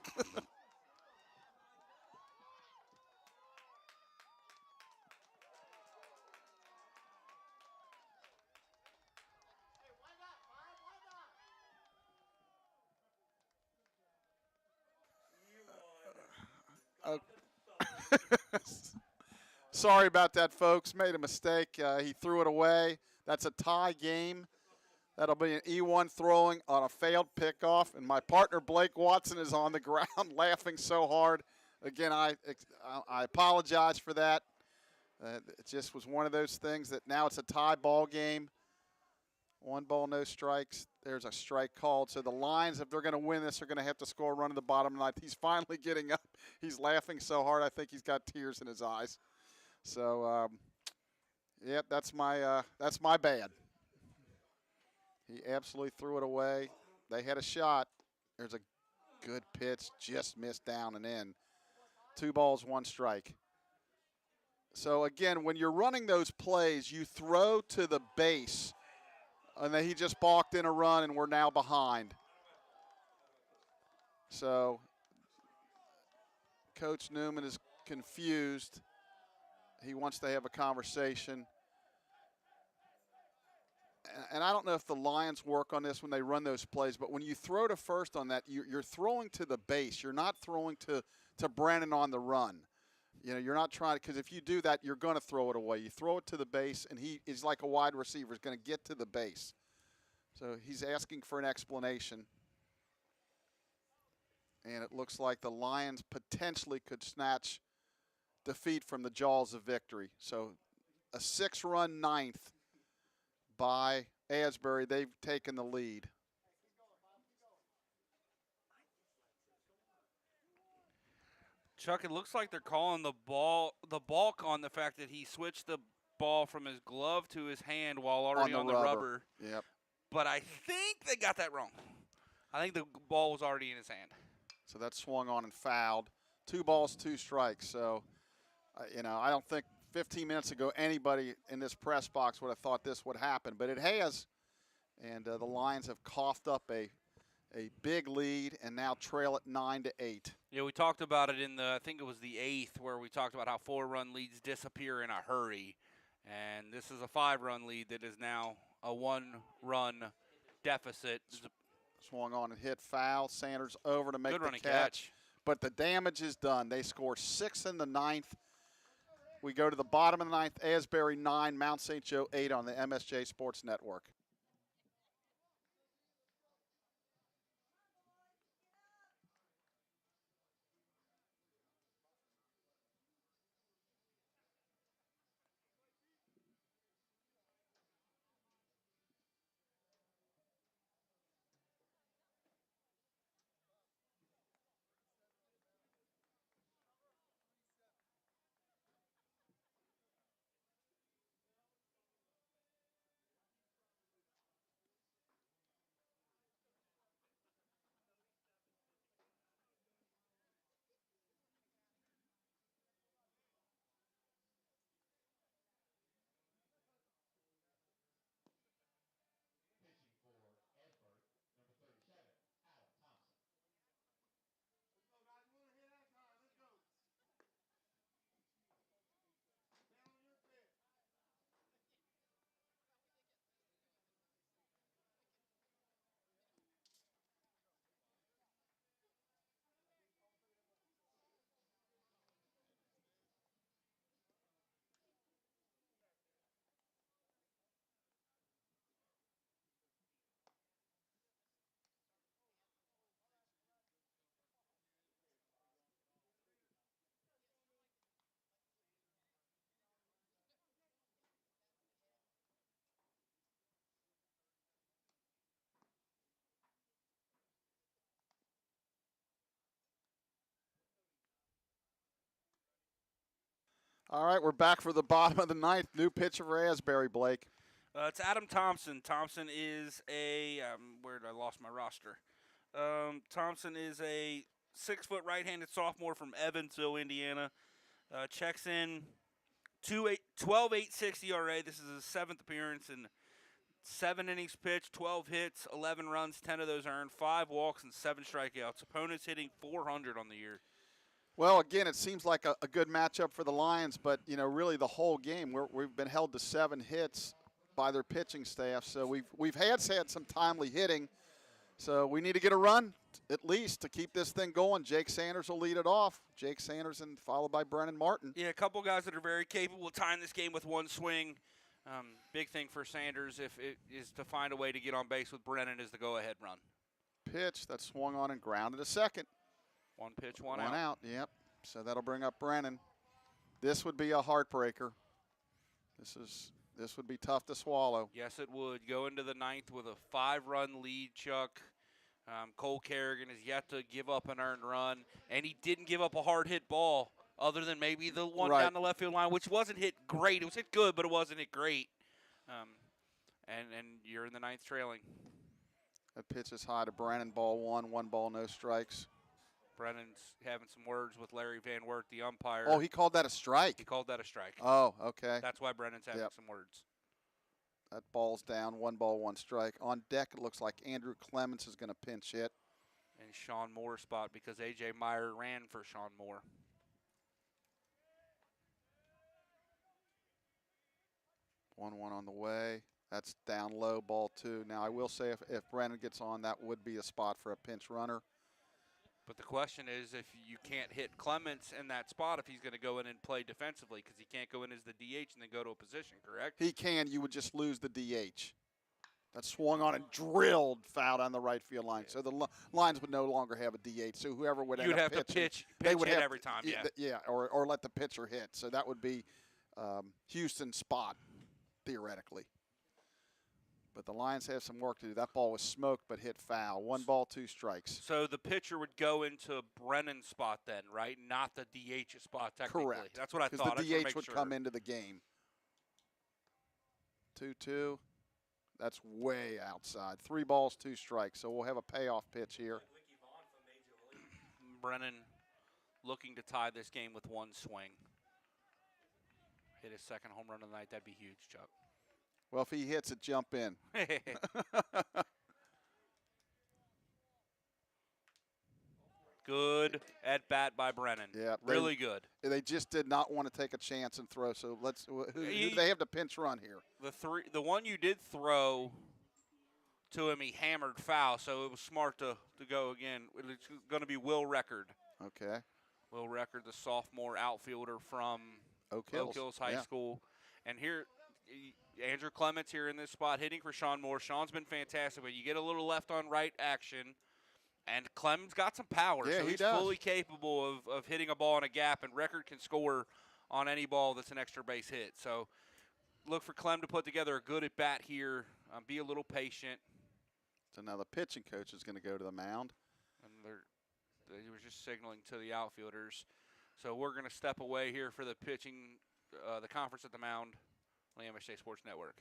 Sorry about that, folks. Made a mistake. He threw it away. That's a tie game. That'll be an E1 throwing on a failed pickoff. And my partner, Blake Watson, is on the ground laughing so hard. Again, I apologize for that. It just was one of those things that now it's a tie ball game. 1 ball, no strikes. There's a strike called. So the Lions, if they're going to win this, are going to have to score a run in the bottom of the ninth. He's finally getting up. He's laughing so hard, I think he's got tears in his eyes. So, yep, that's my bad. He absolutely threw it away. They had a shot. There's a good pitch, just missed down and in. 2 balls, 1 strike. So, again, when you're running those plays, you throw to the base. And then he just balked in a run, and we're now behind. So, Coach Newman is confused. He wants to have a conversation. And I don't know if the Lions work on this when they run those plays, but when you throw to first on that, you're throwing to the base. You're not throwing to Brennan on the run. You know, you're not trying to, because if you do that, you're going to throw it away. You throw it to the base, and he is like a wide receiver. He's going to get to the base. So he's asking for an explanation. And it looks like the Lions potentially could snatch defeat from the jaws of victory. So a 6-run ninth by Asbury. They've taken the lead. Chuck, it looks like they're calling the balk on the fact that he switched the ball from his glove to his hand while already on the rubber. Yep. But I think they got that wrong. I think the ball was already in his hand. So that swung on and fouled. 2 balls, 2 strikes. So, I don't think 15 minutes ago anybody in this press box would have thought this would happen, but it has. And the Lions have coughed up a big lead and now trail it 9-8. Yeah, we talked about it in I think it was the 8th, where we talked about how 4-run leads disappear in a hurry. And this is a 5-run lead that is now a 1-run deficit. Swung on and hit foul. Sanders over to make Good the running catch. But the damage is done. They score 6 in the 9th. We go to the bottom of the 9th. Asbury 9, Mount St. Joe 8 on the MSJ Sports Network. All right, we're back for the bottom of the ninth. New pitcher for Asbury, Blake. It's Adam Thompson. Thompson is a where did I lost my roster? Thompson is a 6-foot right-handed sophomore from Evansville, Indiana. Checks in 12.86 ERA. This is his 7th appearance in 7 innings pitched, 12 hits, 11 runs, 10 of those earned, 5 walks, and 7 strikeouts. Opponents hitting .400 on the year. Well, again, it seems like a good matchup for the Lions, but, really the whole game, we've been held to 7 hits by their pitching staff. So we've had some timely hitting. So we need to get a run at least to keep this thing going. Jake Sanders will lead it off. Jake Sanders and followed by Brennan Martin. Yeah, a couple guys that are very capable of tying this game with one swing. Big thing for Sanders if it is to find a way to get on base with Brennan is the go-ahead run. Pitch that swung on and grounded a second. One pitch, one out. out. One out, yep. So that'll bring up Brennan. This would be a heartbreaker. This would be tough to swallow. Yes, it would. Go into the 9th with a 5-run lead, Chuck. Cole Kerrigan has yet to give up an earned run, and he didn't give up a hard-hit ball other than maybe the one down the left field line, which wasn't hit great. It was hit good, but it wasn't hit great. And you're in the 9th trailing. That pitch is high to Brennan. Ball 1 ball, no strikes. Brennan's having some words with Larry Van Wert, the umpire. Oh, he called that a strike. He called that a strike. Oh, okay. That's why Brennan's having some words. That ball's down. 1 ball, 1 strike. On deck, it looks like Andrew Clements is going to pinch hit. And Sean Moore's spot because A.J. Meyer ran for Sean Moore. One on the way. That's down low, ball 2. Now, I will say if Brennan gets on, that would be a spot for a pinch runner. But the question is if you can't hit Clements in that spot, if he's going to go in and play defensively, because he can't go in as the DH and then go to a position, correct? He can. You would just lose the DH. That swung on and drilled foul down the right field line. So the Lions would no longer have a DH. So whoever would end up pitching. You'd have to pitch they would hit have every time, yeah. Yeah, or let the pitcher hit. So that would be Houston's spot, theoretically. But the Lions have some work to do. That ball was smoked but hit foul. 1 ball, 2 strikes. So the pitcher would go into Brennan's spot then, right? Not the DH spot, technically. Correct. That's what I thought. Because the DH would come into the game. 2-2. That's way outside. 3 balls, 2 strikes. So we'll have a payoff pitch here. Brennan looking to tie this game with 1 swing. Hit his 2nd home run of the night. That'd be huge, Chuck. Well, if he hits it, jump in. Good at bat by Brennan. Yeah, really good. They just did not want to take a chance and throw. So who do they have to pinch run here? The one you did throw to him, he hammered foul, so it was smart to go again. It's going to be Will Record. Okay. Will Record, the sophomore outfielder from Oak Hills High School. And here, Andrew Clements here in this spot hitting for Sean Moore. Sean's been fantastic, but you get a little left on right action. And Clem's got some power, yeah, so he's does. fully capable of hitting a ball in a gap, and Record can score on any ball that's an extra base hit. So look for Clem to put together a good at-bat here. Be a little patient. So now the pitching coach is going to go to the mound. And he was just signaling to the outfielders. So we're going to step away here for the pitching, the conference at the mound on the MSJ Sports Network.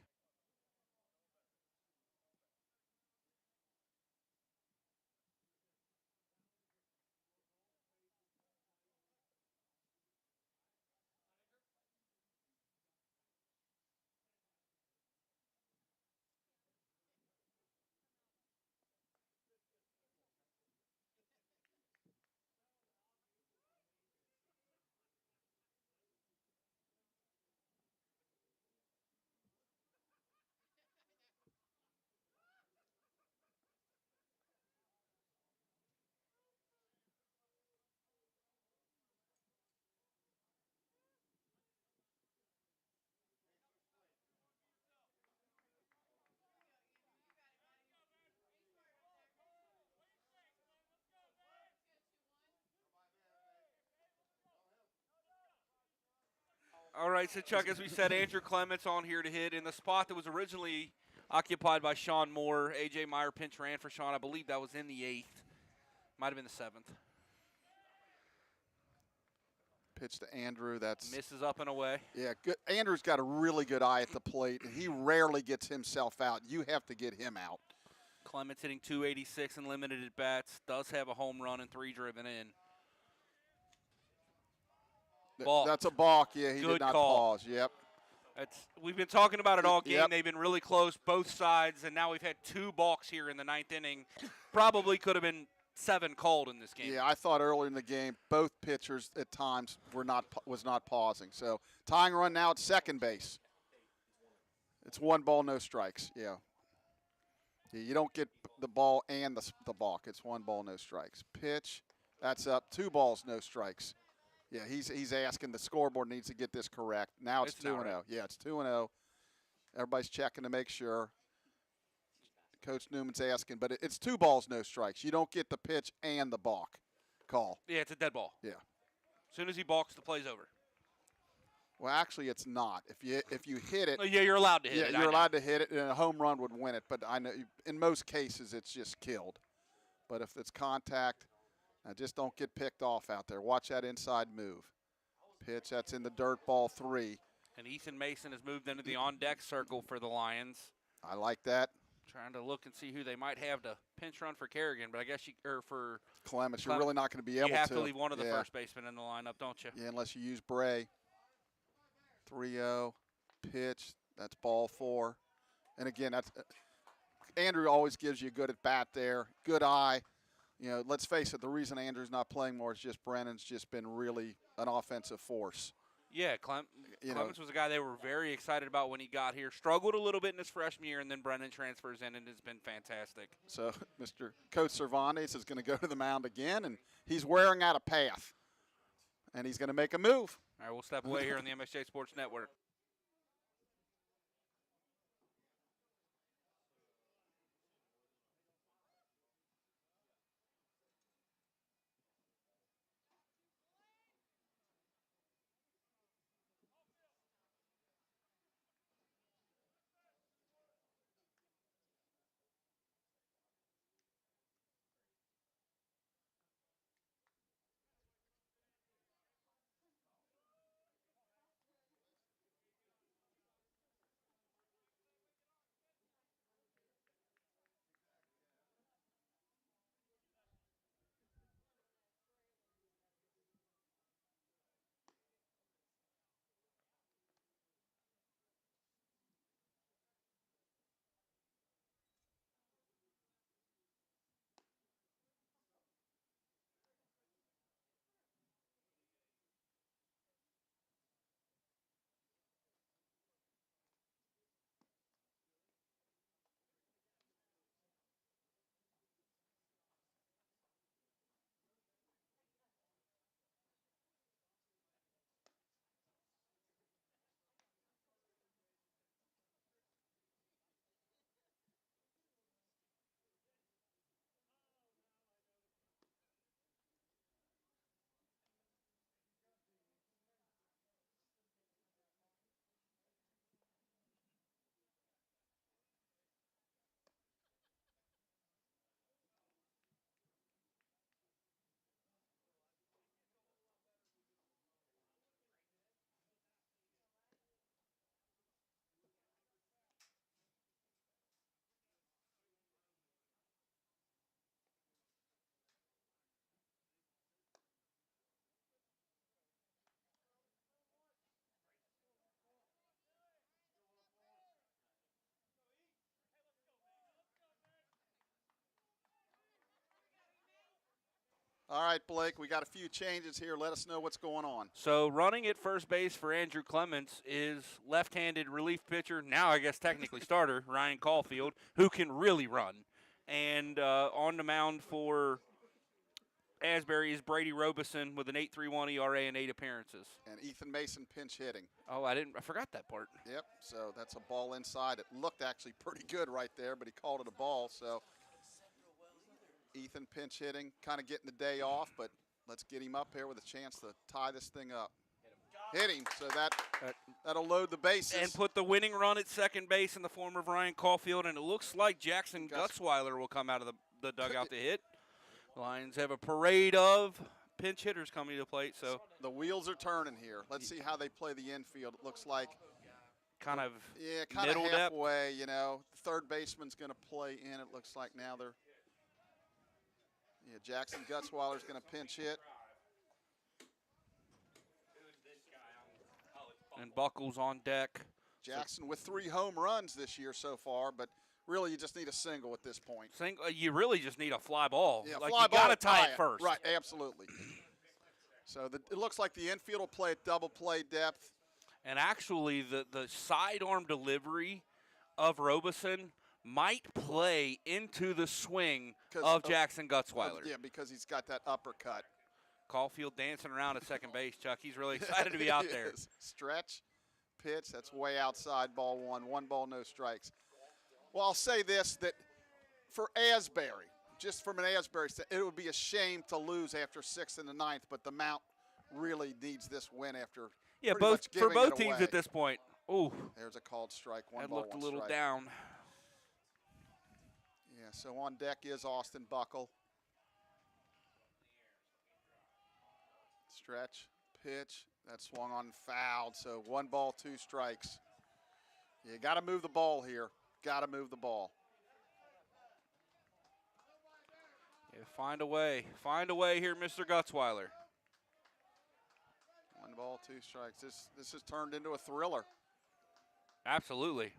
All right, so Chuck, as we said, Andrew Clements on here to hit in the spot that was originally occupied by Sean Moore. A.J. Meyer pinch ran for Sean. I believe that was in the 8th. Might have been the 7th. Pitch to Andrew. That's Misses up and away. yeah, good. Andrew's got a really good eye at the plate, and he rarely gets himself out. You have to get him out. Clements hitting 286 in limited at bats. Does have a home run and 3 driven in. Balk. That's a balk. Yeah, he Good did not call. pause. Yep. We've been talking about it all game. Yep. They've been really close, both sides, and now we've had 2 balks here in the 9th inning. Probably could have been 7 called in this game. Yeah, I thought earlier in the game both pitchers at times was not pausing. So tying run now at second base. It's 1 ball, no strikes. Yeah. You don't get the ball and the balk. It's 1 ball, no strikes. Pitch, that's up. 2 balls, no strikes. Yeah, he's asking. The scoreboard needs to get this correct. Now it's 2-0. right. Yeah, it's 2-0. Everybody's checking to make sure. Coach Newman's asking, but it's 2 balls, no strikes. You don't get the pitch and the balk call. Yeah, it's a dead ball. Yeah. As soon as he balks, the play's over. Well, actually, it's not. If you hit it, Oh, yeah, you're allowed to hit yeah, it. you're allowed to hit it, and a home run would win it. But I know in most cases it's just killed. But if it's contact, just don't get picked off out there. Watch that inside move. Pitch, that's in the dirt, ball 3. And Ethan Mason has moved into the on-deck circle for the Lions. I like that. Trying to look and see who they might have to pinch run for Kerrigan, but I guess for Clements, you're really not going to be able to. You have to leave one of the Yeah. first basemen in the lineup, don't you? Yeah, unless you use Bray. 3-0, pitch, that's ball 4. And again, that's Andrew always gives you a good at bat there, good eye. You know, let's face it, the reason Andrew's not playing more is just Brennan's just been really an offensive force. Yeah, Clements was a guy they were very excited about when he got here. Struggled a little bit in his freshman year, and then Brennan transfers in, and it's been fantastic. So Mr. Coach Cervantes is going to go to the mound again, and he's wearing out a path. And he's going to make a move. All right, we'll step away here on the MSJ Sports Network. All right, Blake, we got a few changes here. Let us know what's going on. So running at first base for Andrew Clements is left-handed relief pitcher, now I guess technically starter, Ryan Caulfield, who can really run. And on the mound for Asbury is Brady Robeson with an 8.31 ERA and 8 appearances. And Ethan Mason pinch hitting. Oh, I forgot that part. Yep, so that's a ball inside. It looked actually pretty good right there, but he called it a ball. So Ethan pinch hitting, kind of getting the day off, but let's get him up here with a chance to tie this thing up. Hit him, so that'll load the bases. And put the winning run at second base in the form of Ryan Caulfield, and it looks like Jackson Gutzweiler will come out of the dugout to hit. Lions have a parade of pinch hitters coming to the plate, so The wheels are turning here. Let's see how they play the infield. It looks like kind of kind of middle depth. halfway, you know. The third baseman's going to play in, it looks like now they're Jackson Gutzweiler's going to pinch hit. And Buckles on deck. Jackson with 3 home runs this year so far, but really you just need a single at this point. You really just need a fly ball. Yeah, like fly you ball got to to tie it first. Right, absolutely. So it looks like the infield will play at double play depth. And actually, the sidearm delivery of Robeson might play into the swing of Jackson Gutzweiler. Yeah, because he's got that uppercut. Caulfield dancing around at second base, Chuck. He's really excited to be out there. Stretch, pitch, that's way outside, ball 1. 1 ball, no strikes. Well, I'll say this, that for Asbury, just from an Asbury standpoint, it would be a shame to lose after 6th and the 9th, but the Mount really needs this win after Yeah, pretty much for giving both it teams away. at this point. Ooh, There's a called strike. 1 that ball, looked a 1 little strike. down. Yeah, so on deck is Austin Buckle. Stretch, pitch, that swung on and fouled. So 1 ball, 2 strikes. You got to move the ball here. Got to move the ball. Yeah, find a way. Find a way here, Mr. Gutzweiler. 1 ball, 2 strikes. This has turned into a thriller. Absolutely.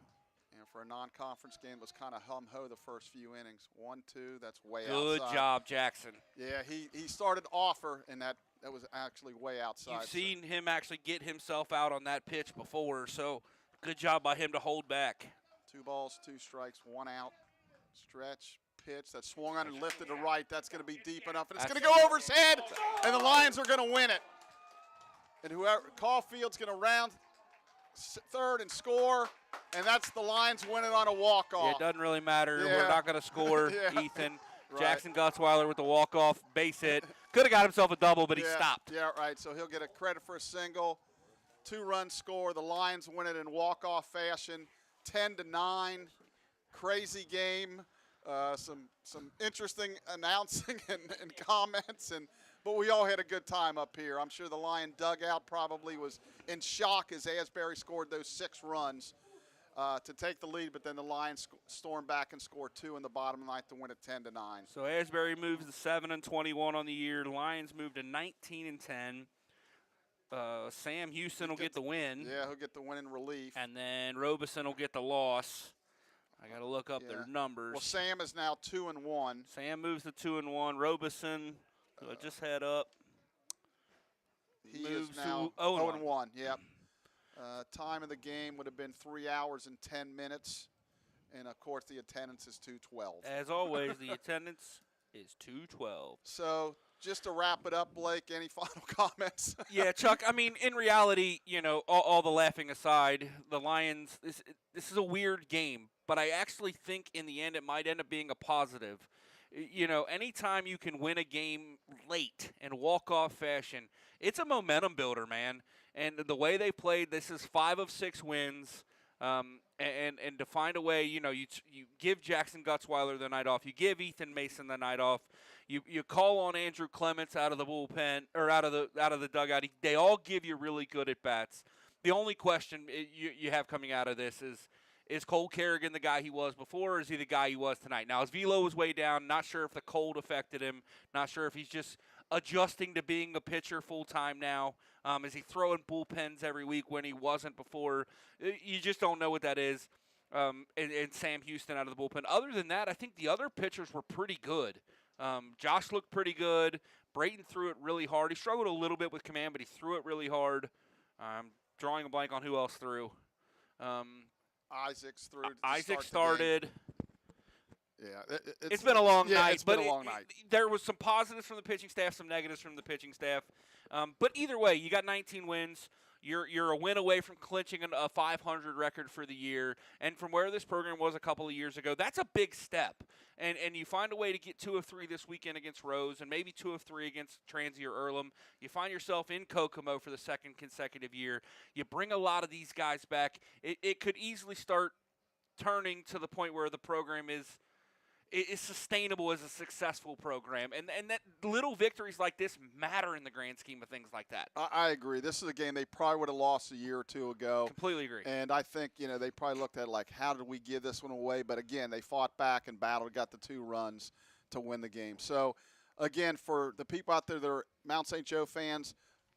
And for a non-conference game, it was kind of hum-ho the first few innings. 1, 2, that's way Good outside. job, Jackson. Yeah, he started offer, and that was actually way outside. You've seen him actually get himself out on that pitch before, so good job by him to hold back. 2 balls, 2 strikes, 1 out. Stretch, pitch, that swung on and lifted to right. That's going to be deep enough, and it's going to go over his head, and the Lions are going to win it. And whoever, Caulfield's going to round third and score, and that's the Lions winning on a walk-off. Yeah, it doesn't really matter. Yeah. We're not going to score, Yeah. Ethan. Right. Jackson Gutzweiler with the walk-off base hit. Could have got himself a double, but he stopped. Yeah, right. So he'll get a credit for a single. 2-run score. The Lions win it in walk-off fashion, 10-9. Crazy game. Some interesting announcing and comments, but we all had a good time up here. I'm sure the Lion dugout probably was in shock as Asbury scored those 6 runs to take the lead, but then the Lions stormed back and scored 2 in the bottom of the 9th to win it 10-9. So Asbury moves to 7-21 on the year. Lions move to 19-10. Sam Houston will get the win. Yeah, he'll get the win in relief. And then Robeson will get the loss. I got to look up their numbers. Well, Sam is now 2-1. Sam moves to 2-1. Robeson, who I just had up, He moves is now to 0-1. 0-1. Yep. Time of the game would have been 3 hours and 10 minutes. And, of course, the attendance is 212. As always, the attendance is 212. So, just to wrap it up, Blake, any final comments? Yeah, Chuck, I mean, in reality, all the laughing aside, the Lions, this is a weird game, but I actually think in the end it might end up being a positive. Anytime you can win a game late in walk-off fashion, it's a momentum builder, man. And the way they played, this is 5 of 6 wins. And to find a way, you give Jackson Gutzweiler the night off. You give Ethan Mason the night off. You call on Andrew Clements out of the bullpen or out of the dugout. They all give you really good at bats. The only question you have coming out of this is Cole Kerrigan the guy he was before, or is he the guy he was tonight? Now his velo was way down. Not sure if the cold affected him. Not sure if he's just adjusting to being a pitcher full time now. Is he throwing bullpens every week when he wasn't before? You just don't know what that is. And Sam Houston out of the bullpen. Other than that, I think the other pitchers were pretty good. Josh looked pretty good. Brayton threw it really hard. He struggled a little bit with command, but he threw it really hard. I'm drawing a blank on who else threw. Isaacs threw. Isaac started. Yeah, it's been a long night. It's been a long night. There was some positives from the pitching staff, some negatives from the pitching staff. But either way, you got 19 wins. You're a win away from clinching a 500 record for the year. And from where this program was a couple of years ago, that's a big step. And you find a way to get 2 of 3 this weekend against Rose and maybe 2 of 3 against Transy or Earlham. You find yourself in Kokomo for the 2nd consecutive year. You bring a lot of these guys back. It could easily start turning to the point where the program is is sustainable as a successful program. And that little victories like this matter in the grand scheme of things like that. I agree. This is a game they probably would have lost a year or two ago. Completely agree. And I think, they probably looked at it like, how did we give this one away? But, again, they fought back and battled, got the 2 runs to win the game. So, again, for the people out there that are Mount St. Joe fans,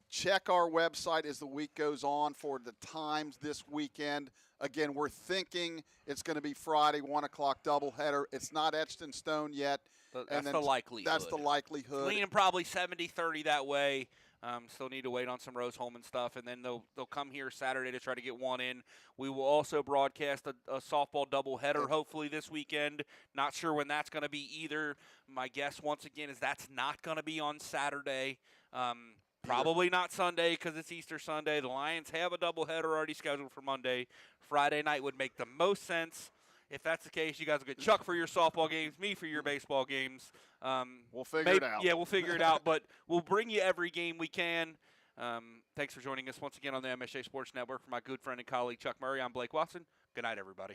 check our website as the week goes on for the times this weekend. Again, we're thinking it's going to be Friday, 1 o'clock doubleheader. It's not etched in stone yet. That's the likelihood. That's the likelihood. Leaning probably 70-30 that way. Still need to wait on some Rose-Hulman stuff, and then they'll come here Saturday to try to get one in. We will also broadcast a softball doubleheader hopefully this weekend. Not sure when that's going to be either. My guess, once again, is that's not going to be on Saturday. Probably not Sunday because it's Easter Sunday. The Lions have a doubleheader already scheduled for Monday. Friday night would make the most sense. If that's the case, you guys will get Chuck for your softball games, me for your baseball games. We'll figure it out. Yeah, we'll figure it out, but we'll bring you every game we can. Thanks for joining us once again on the MSJ Sports Network. For my good friend and colleague Chuck Murray, I'm Blake Watson. Good night, everybody.